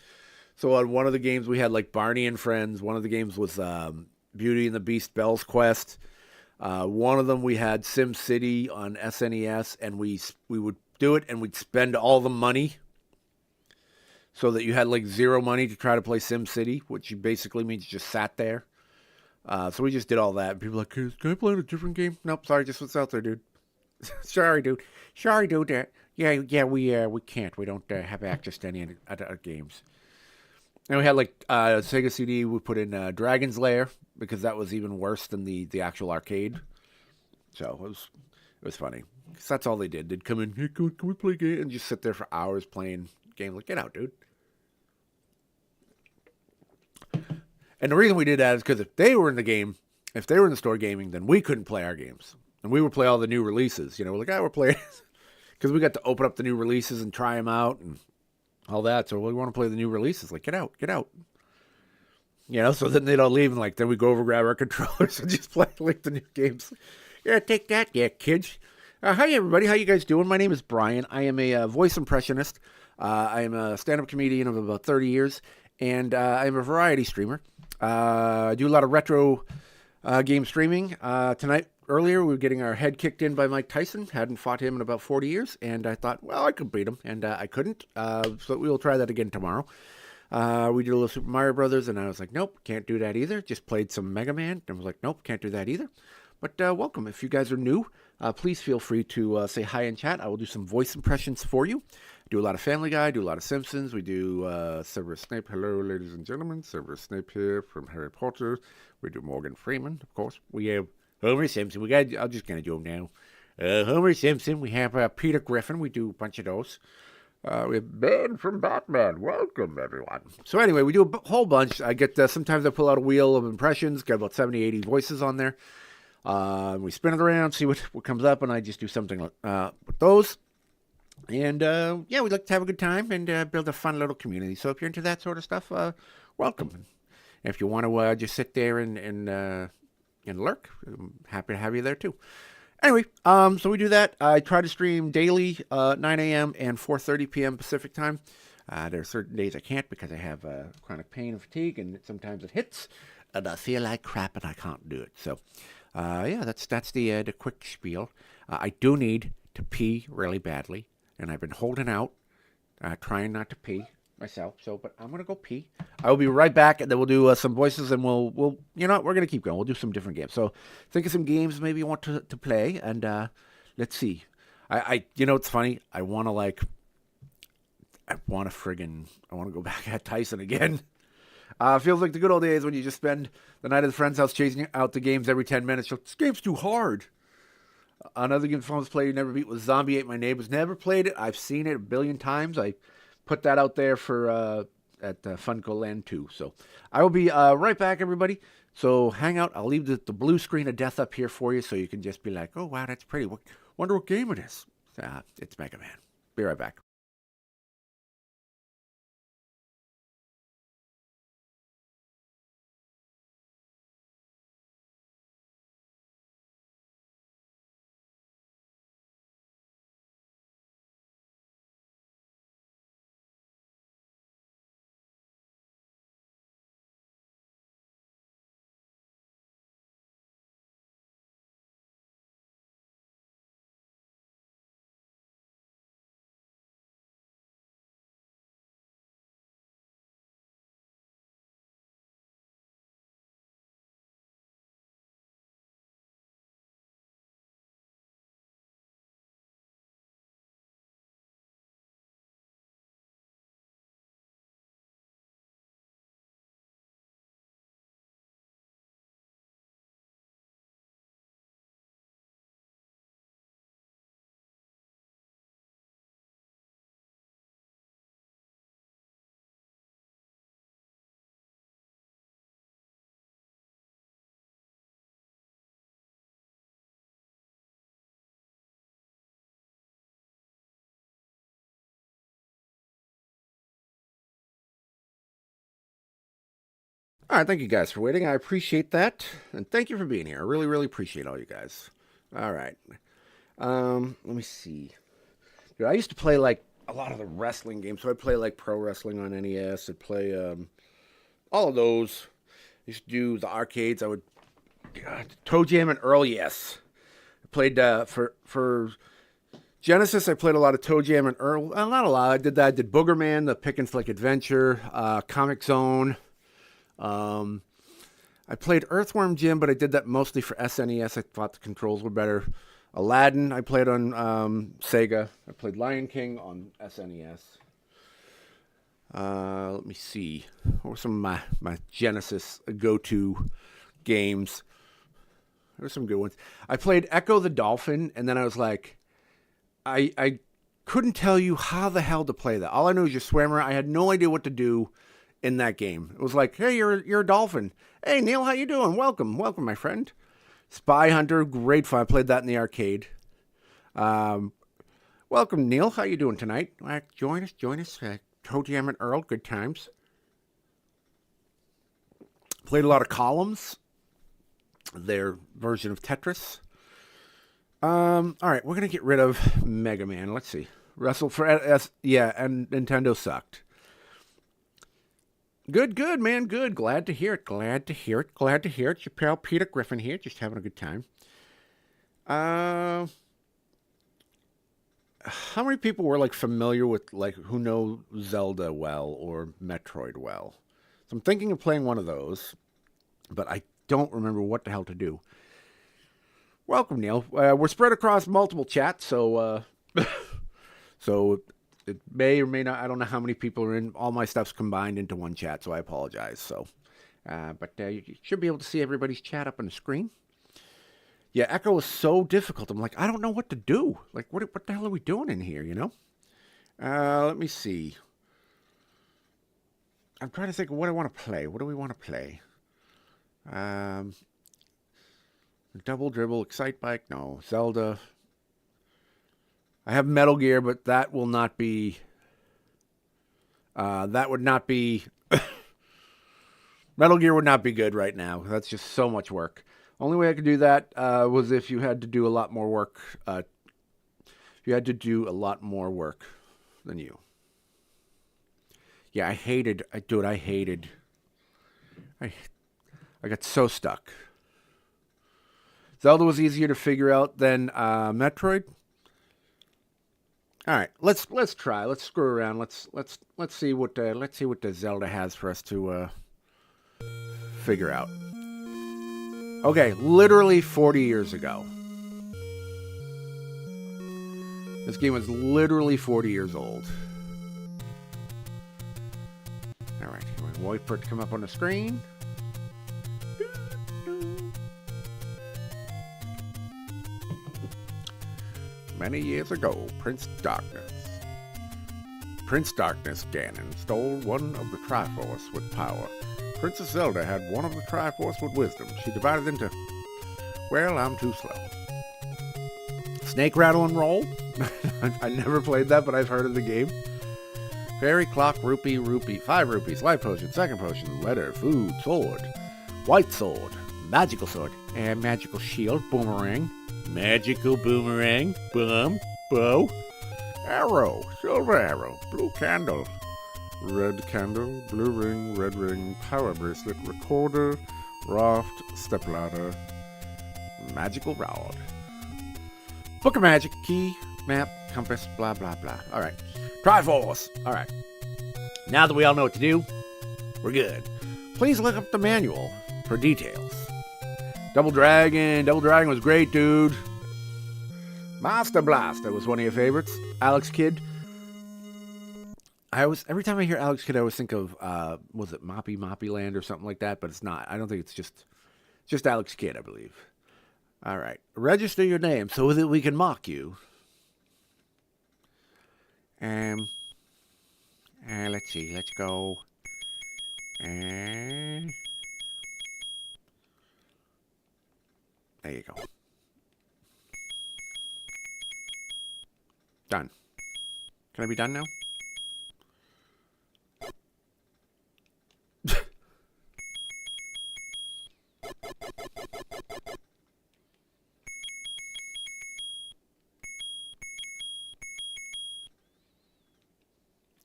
So on one of the games we had like Barney and Friends. One of the games was Beauty and the Beast Belle's Quest. One of them we had Sim City on SNES, and we would do it and we'd spend all the money so that you had like zero money to try to play Sim City, which basically means you just sat there. So we just did all that. And people were like, can I play a different game? Nope, sorry, just what's out there, dude. Sorry, dude. Yeah, we can't. We don't have access to any other games. And we had like Sega CD. We put in Dragon's Lair because that was even worse than the actual arcade. So it was funny. Because that's all they did. They'd come in, hey, can we play a game? And just sit there for hours playing games. Like, get out, dude. And the reason we did that is because if they were in the store gaming, then we couldn't play our games. And we would play all the new releases. We're like, we're playing. Because we got to open up the new releases and try them out and all that. So we want to play the new releases. Like, get out. So then they'd all leave and like, then we go over, grab our controllers and just play like the new games. Yeah, take that. Yeah, kids. Hi, everybody. How you guys doing? My name is Brian. I am a voice impressionist. I am a stand-up comedian of about 30 years. And I am a variety streamer. I do a lot of retro game streaming. Tonight, earlier, we were getting our head kicked in by Mike Tyson. Hadn't fought him in about 40 years. And I thought, well, I could beat him. And I couldn't. So we will try that again tomorrow. We did a little Super Mario Brothers. And I was like, nope, can't do that either. Just played some Mega Man. And I was like, nope, can't do that either. But welcome. If you guys are new, please feel free to say hi in chat. I will do some voice impressions for you. I do a lot of Family Guy, I do a lot of Simpsons. We do Severus Snape. Hello, ladies and gentlemen. Severus Snape here from Harry Potter. We do Morgan Freeman, of course. We have Homer Simpson. I'm just going to do him now. Homer Simpson. We have Peter Griffin. We do a bunch of those. We have Ben from Batman. Welcome, everyone. So anyway, we do a whole bunch. I get sometimes I pull out a wheel of impressions. Got about 70, 80 voices on there. We spin it around, see what comes up, and I just do something with those. And yeah, we like to have a good time and build a fun little community. So if you're into that sort of stuff, welcome. And if you want to just sit there and lurk, I'm happy to have you there too. Anyway, so we do that. I try to stream daily, 9 a.m. and 4:30 p.m. Pacific time. There are certain days I can't because I have chronic pain and fatigue, and sometimes it hits, and I feel like crap, and I can't do it. So, yeah, that's the quick spiel. I do need to pee really badly, and I've been holding out, trying not to pee myself. So, but I'm gonna go pee. I will be right back, and then we'll do some voices, and we'll you know what, we're gonna keep going. We'll do some different games. So, think of some games maybe you want to play, and let's see. I you know it's funny. I want to go back at Tyson again. Feels like the good old days when you just spend the night at a friend's house chasing out the games every 10 minutes. So, this game's too hard. Another game Phones Play you never beat was Zombie Ate My Neighbors. Never played it. I've seen it a billion times. I put that out there for at Funko Land 2. So I will be right back, everybody. So hang out. I'll leave the blue screen of death up here for you so you can just be like, oh, wow, that's pretty. Wonder what game it is. It's Mega Man. Be right back. All right, thank you guys for waiting. I appreciate that, and thank you for being here. I really, really appreciate all you guys. All right, let me see. Dude, I used to play like a lot of the wrestling games, so I'd play like pro wrestling on NES. I'd play all of those. I used to do the arcades. I would Toe Jam and Earl. Yes, I played for Genesis. I played a lot of Toe Jam and Earl. Not a lot. I did that. I did Boogerman, the Pick and Flick Adventure, Comic Zone. I played Earthworm Jim, but I did that mostly for SNES. I thought the controls were better. Aladdin, I played on Sega. I played Lion King on SNES. Let me see. What were some of my Genesis go-to games? There were some good ones. I played Echo the Dolphin, and then I was like, I couldn't tell you how the hell to play that. All I knew was you swam around. I had no idea what to do in that game. It was like, hey, you're a dolphin. Hey, Neil, how you doing? Welcome, my friend. Spy Hunter, great fun. I played that in the arcade. Welcome, Neil. How you doing tonight? Join us. Toe Jam and Earl, good times. Played a lot of Columns, their version of Tetris. All right, we're gonna get rid of Mega Man. Let's see. Wrestle for and Nintendo sucked. Good, man, good. Glad to hear it. Your pal Peter Griffin here, just having a good time. How many people were like familiar with who know Zelda well or Metroid well? So I'm thinking of playing one of those, but I don't remember what the hell to do. Welcome, Neil. We're spread across multiple chats, so so it may or may not. I don't know how many people are in. All my stuff's combined into one chat, so I apologize. So, but you should be able to see everybody's chat up on the screen. Yeah, Echo is so difficult. I'm like, I don't know what to do. Like, what the hell are we doing in here? You know? Let me see. I'm trying to think of what I want to play. What do we want to play? Double Dribble, Excite Bike, no. Zelda. I have Metal Gear, but that will not be... that would not be... Metal Gear would not be good right now. That's just so much work. Only way I could do that was if you had to do a lot more work. If you had to do a lot more work than you. Yeah, I hated... I got so stuck. Zelda was easier to figure out than Metroid. All right, let's try. Let's screw around. Let's see what the Zelda has for us to figure out. Okay, literally 40 years ago. This game was literally 40 years old. All right, we'll wait for it to come up on the screen. Many years ago, Prince Darkness Ganon stole one of the Triforce with power. Princess Zelda had one of the Triforce with wisdom. She divided into... Well, I'm too slow. Snake, Rattle, and Roll? I never played that, but I've heard of the game. Fairy, Clock, Rupee, 5 rupees, Life Potion, Second Potion, Letter, Food, Sword, White Sword, Magical Sword, and Magical Shield, Boomerang, Magical Boomerang, Bow, Arrow, Silver Arrow, Blue Candle, Red Candle, Blue Ring, Red Ring, Power Bracelet, Recorder, Raft, Stepladder, Magical Rod, Book of Magic, Key, Map, Compass, blah, blah, blah. Alright. Triforce! Alright. Now that we all know what to do, we're good. Please look up the manual for details. Double Dragon was great, dude. Master Blaster was one of your favorites. Alex Kidd. Every time I hear Alex Kidd, I always think of, was it Moppy Land or something like that? But it's not. I don't think it's just Alex Kidd, I believe. All right. Register your name so that we can mock you. Let's see. Let's go. There you go. Done. Can I be done now?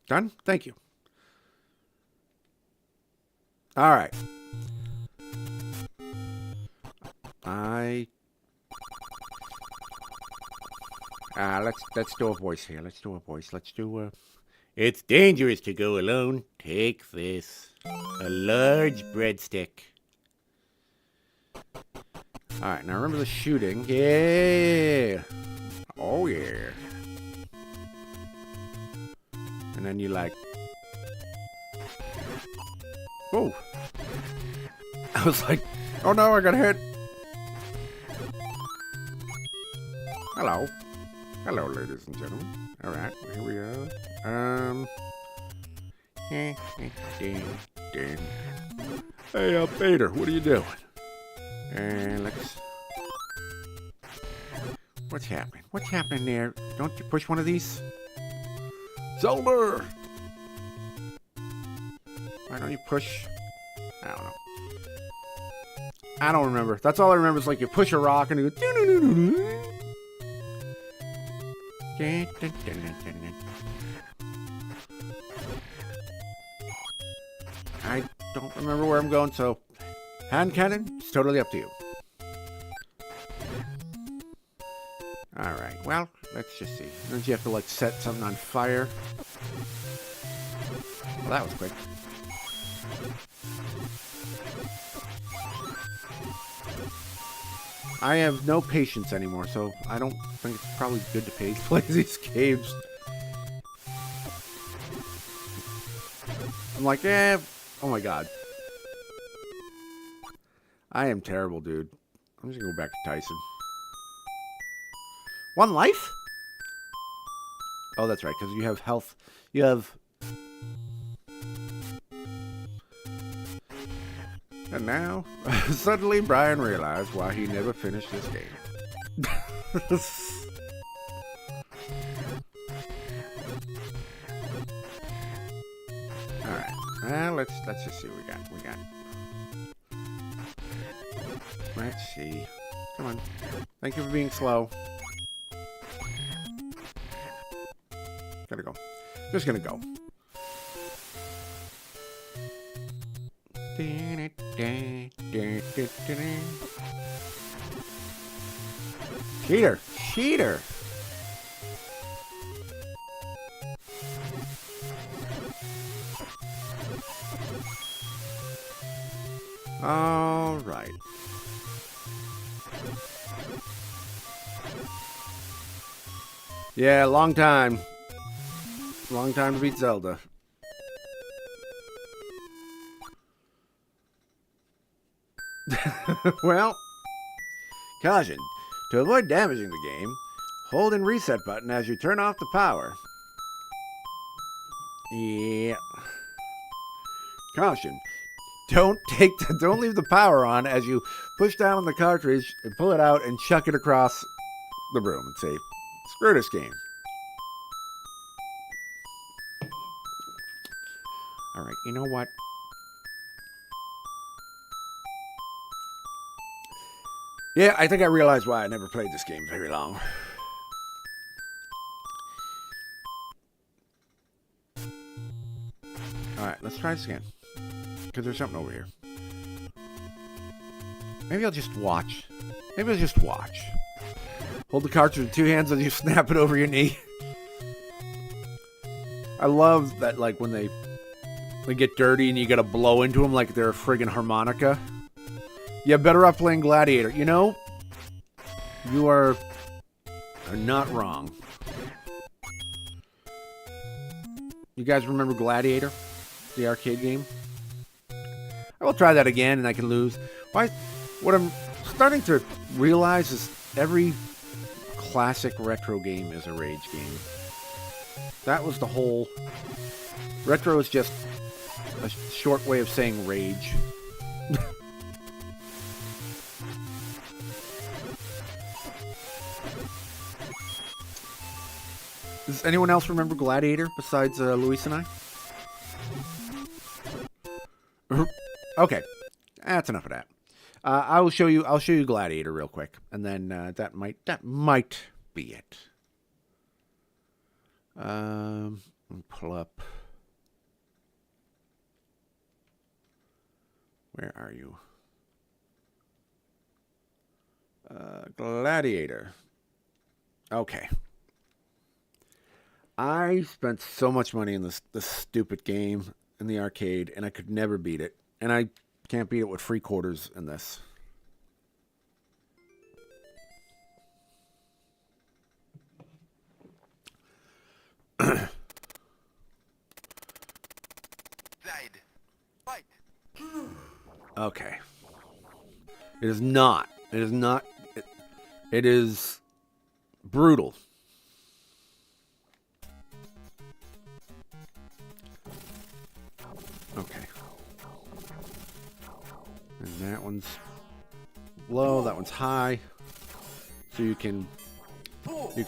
Done? Thank you. All right. Let's do a voice here. Let's do a voice. Let's do a... It's dangerous to go alone. Take this. A large breadstick. All right, now remember the shooting. Yeah. Oh, yeah. And then you like... Oh. I was like, oh no, I got hit. Hello. Hello, ladies and gentlemen. All right, here we are. Hey, Vader, what are you doing? And let's... What's happening? What's happening there? Don't you push one of these? Zelda! Why don't you push? I don't know. I don't remember. That's all I remember is like you push a rock and it goes... I don't remember where I'm going, so hand cannon, it's totally up to you. Alright, well, let's just see. Don't you have to, like, set something on fire? Well, that was quick. I have no patience anymore, so I don't think it's probably good to play these games. I'm like, oh my god. I am terrible, dude. I'm just gonna go back to Tyson. 1 life? Oh, that's right, because you have health. You have... And now, suddenly Brian realized why he never finished this game. Alright, well, let's just see what we got. Let's see. Come on. Thank you for being slow. Gotta go. Just gonna go. Cheater! Cheater! All right. Yeah, long time. Long time to beat Zelda. Well, caution. To avoid damaging the game, hold and reset button as you turn off the power. Yeah. Caution. Don't leave the power on as you push down on the cartridge and pull it out and chuck it across the room and say, screw this game. Alright, you know what? Yeah, I think I realized why I never played this game very long. Alright, let's try this again. Because there's something over here. Maybe I'll just watch. Maybe I'll just watch. Hold the cartridge with 2 hands and you snap it over your knee. I love that, like, when they get dirty and you gotta blow into them like they're a friggin' harmonica. Yeah, better off playing Gladiator. You know, you are not wrong. You guys remember Gladiator? The arcade game? I will try that again and I can lose. Why? What I'm starting to realize is every classic retro game is a rage game. That was the whole... Retro is just a short way of saying rage. Does anyone else remember Gladiator besides Luis and I? Okay, that's enough of that. I'll show you Gladiator real quick, and then that might be it. Let me pull up. Where are you? Gladiator. Okay. I spent so much money in this stupid game in the arcade, and I could never beat it. And I can't beat it with free quarters in this. Okay. It is not. It is not. It is brutal. Okay. And that one's low, that one's high. So you can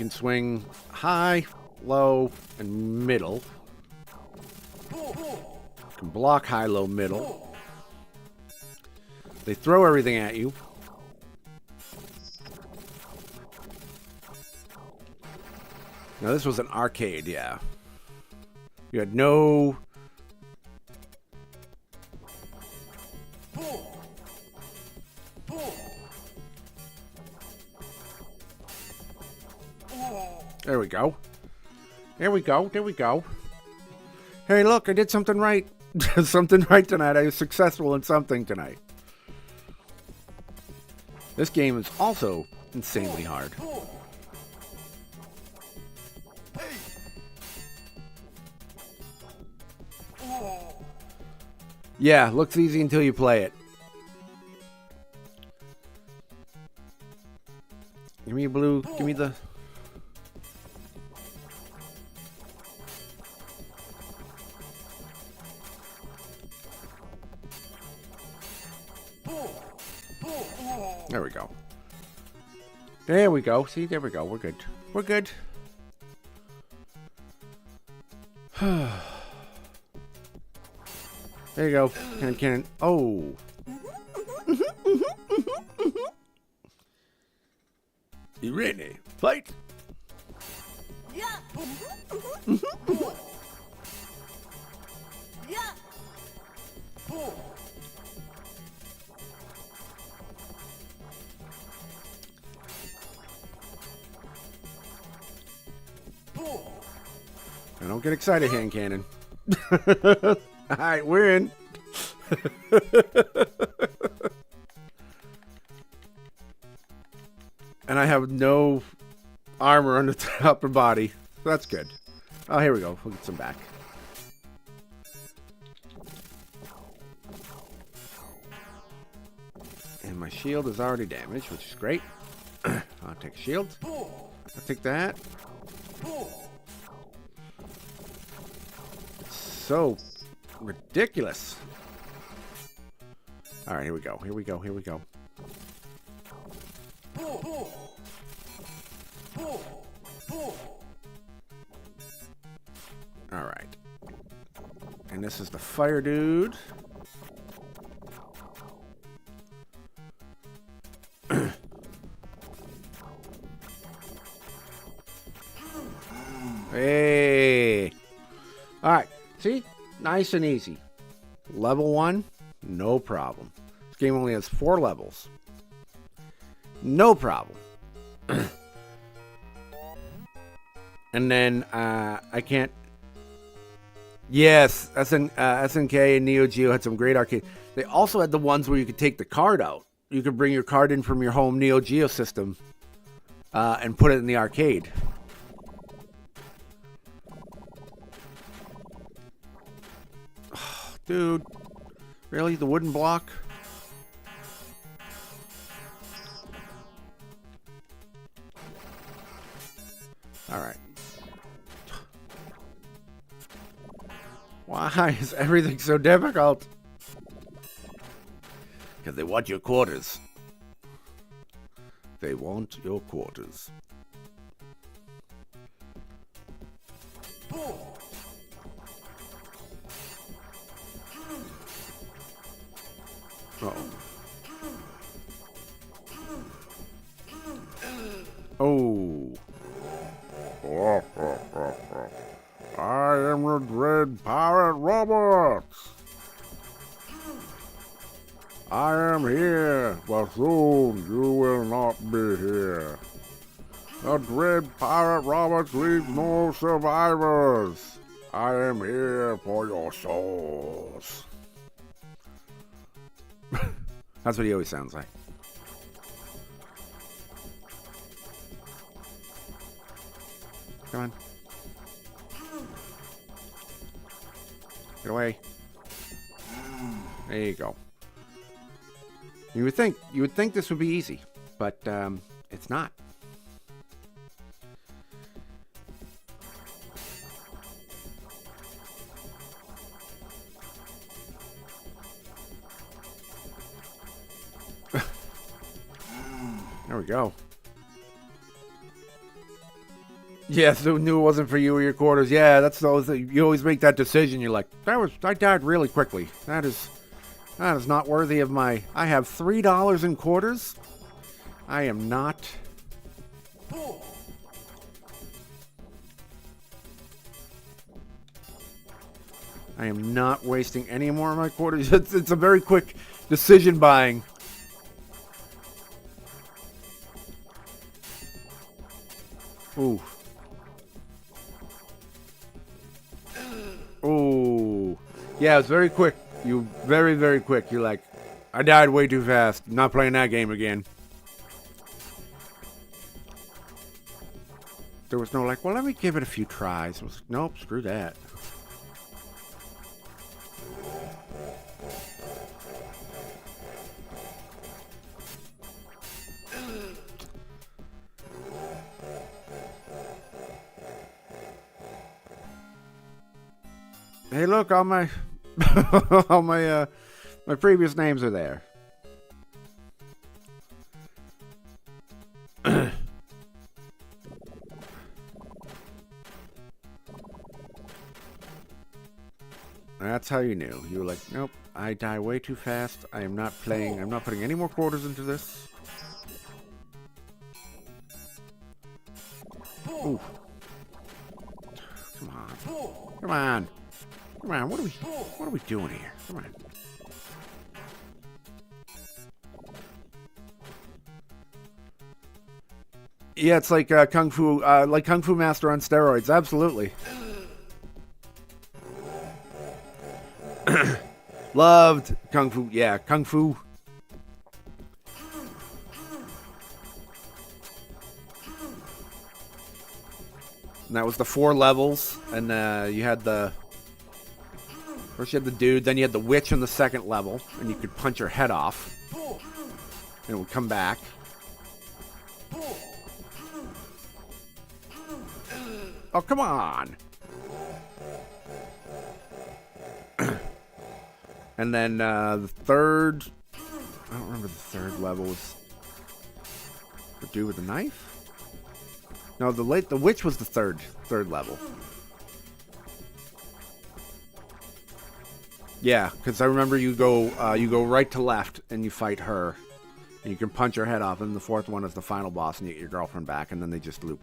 swing high, low, and middle. You can block high, low, middle. They throw everything at you. Now this was an arcade, yeah. You had no... There we go. There we go. There we go. Hey, look, I did something right. Something right tonight. I was successful in something tonight. This game is also insanely hard. Yeah, looks easy until you play it. Give me a blue. Give me the... There we go. There we go. See, there we go. We're good. We're good. There you go. Cannon. Oh. You ready? Fight. I don't get excited, hand cannon. Alright, we're in. And I have no armor on the upper body. That's good. Oh, here we go. We'll get some back. And my shield is already damaged, which is great. I'll take a shield. I'll take that. So ridiculous. All right, here we go. Here we go. Here we go. All right. And this is the fire dude. Hey. All right. See? Nice and easy. Level 1, no problem. This game only has 4 levels. No problem. And then I can't... Yes, SNK and Neo Geo had some great arcade. They also had the ones where you could take the card out. You could bring your card in from your home Neo Geo system and put it in the arcade. Dude, really? The wooden block? Alright. Why is everything so difficult? Because they want your quarters. They want your quarters. Uh-oh. Oh. I am the Dread Pirate Roberts. I am here, but soon you will not be here. The Dread Pirate Roberts leaves no survivors. I am here for your souls. That's what he always sounds like. Come on. Get away. There you go. You would think this would be easy, but it's not. There we go. Yes, yeah, knew it wasn't for you or your quarters. Yeah, that's always you always make that decision. You're like, I died really quickly. That is not worthy of my. I have $3 in quarters. I am not. I am not wasting any more of my quarters. It's a very quick decision buying. Ooh. Ooh. Yeah, it's very quick. Very, very quick. You're like, I died way too fast. I'm not playing that game again. There was no like, well, let me give it a few tries. It was, nope, screw that. Hey, look, all my all my my previous names are there. That's how you knew. You were like, nope, I die way too fast. I am not playing. I'm not putting any more quarters into this. Ooh. Come on. Come on. Come on. What are we doing here? Come on. Yeah, it's like Kung Fu Master on steroids. Absolutely. Loved Kung Fu. Yeah, Kung Fu. And that was the 4 levels. And you had the... First you had the dude, then you had the witch on the 2nd level. And you could punch her head off. And it would come back. Oh, come on! And then the 3rd... I don't remember the 3rd level was... The dude with the knife? No, the witch was the third level. Yeah, because I remember you go right to left and you fight her, and you can punch her head off. And the 4th one is the final boss, and you get your girlfriend back, and then they just loop.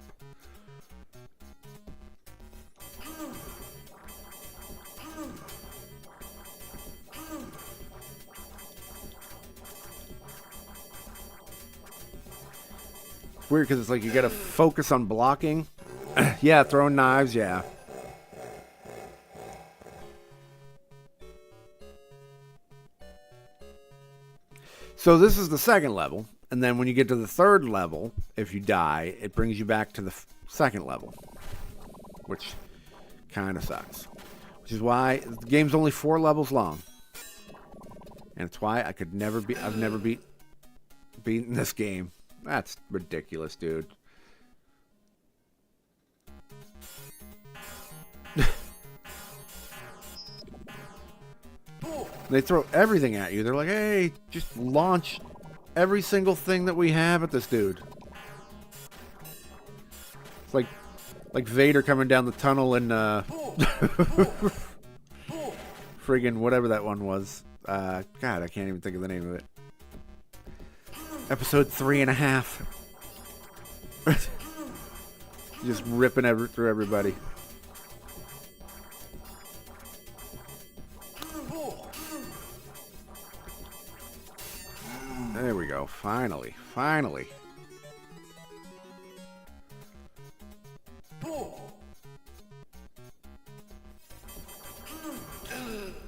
It's weird because it's like you gotta focus on blocking. Yeah, throwing knives, yeah. So this is the 2nd level, and then when you get to the 3rd level, if you die, it brings you back to the 2nd level, which kind of sucks. Which is why the game's only 4 levels long, and it's why I've never beaten this game. That's ridiculous, dude. They throw everything at you. They're like, hey, just launch every single thing that we have at this dude. It's like Vader coming down the tunnel in friggin' whatever that one was. God, I can't even think of the name of it. Episode 3.5. Just ripping through everybody. There we go. Finally.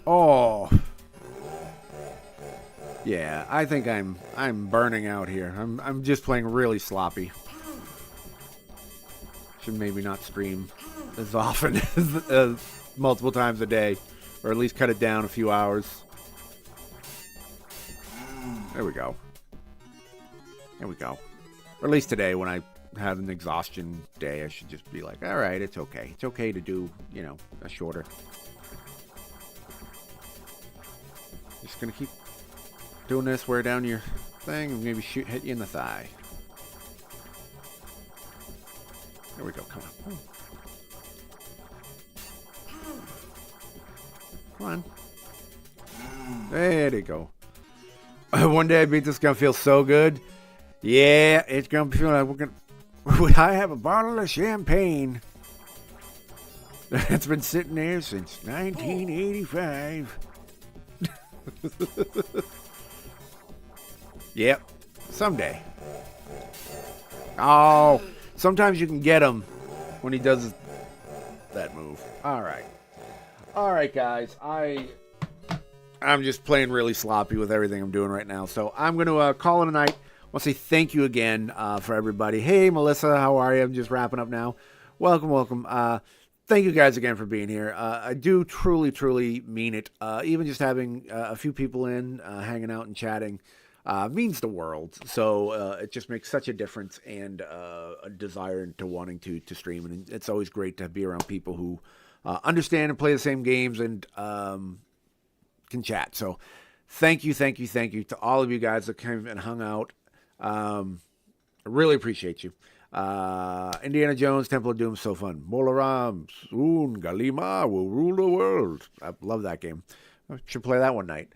Oh. Yeah, I think I'm burning out here. I'm just playing really sloppy. Should maybe not stream as often as multiple times a day, or at least cut it down a few hours. There we go. Or at least today, when I had an exhaustion day, I should just be like, all right, it's okay. It's okay to do, a shorter. Just gonna keep doing this, wear down your thing, and maybe hit you in the thigh. There we go, come on. Come on. There you go. One day I beat this, gonna feel so good. Yeah, it's gonna feel like I have a bottle of champagne. It's been sitting there since 1985. Yep, someday. Oh, sometimes you can get him when he does that move. All right, guys. I'm just playing really sloppy with everything I'm doing right now, so I'm going to call it a night. want to say thank you again for everybody. Hey, Melissa, how are you? I'm just wrapping up now. Welcome. Thank you guys again for being here. I do truly mean it. Even just having a few people in, hanging out and chatting means the world. So it just makes such a difference and a desire to wanting to stream. And it's always great to be around people who understand and play the same games and can chat. So thank you to all of you guys that came and hung out. I really appreciate you. Indiana Jones, Temple of Doom, so fun. Molaram, soon Galima will rule the world. I love that game. I should play that one night.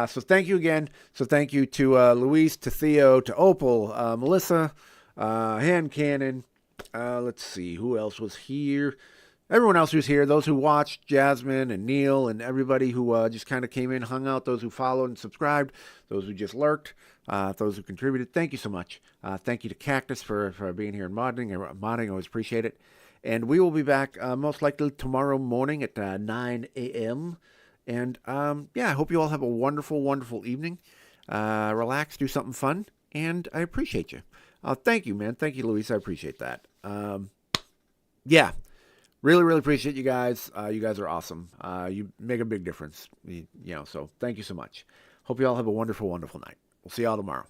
So thank you again. So thank you to Luis, to Theo, to Opal, Melissa, Hand Cannon. Let's see, who else was here? Everyone else who's here, those who watched, Jasmine and Neil and everybody who just kind of came in, hung out, those who followed and subscribed, those who just lurked, those who contributed. Thank you so much. Thank you to Cactus for being here and modding. I always appreciate it. And we will be back most likely tomorrow morning at 9 a.m. And I hope you all have a wonderful evening. Relax, do something fun, and I appreciate you. Thank you, man. Thank you, Luis. I appreciate that. Really appreciate you guys. You guys are awesome. You make a big difference. So thank you so much. Hope you all have a wonderful night. We'll see y'all tomorrow.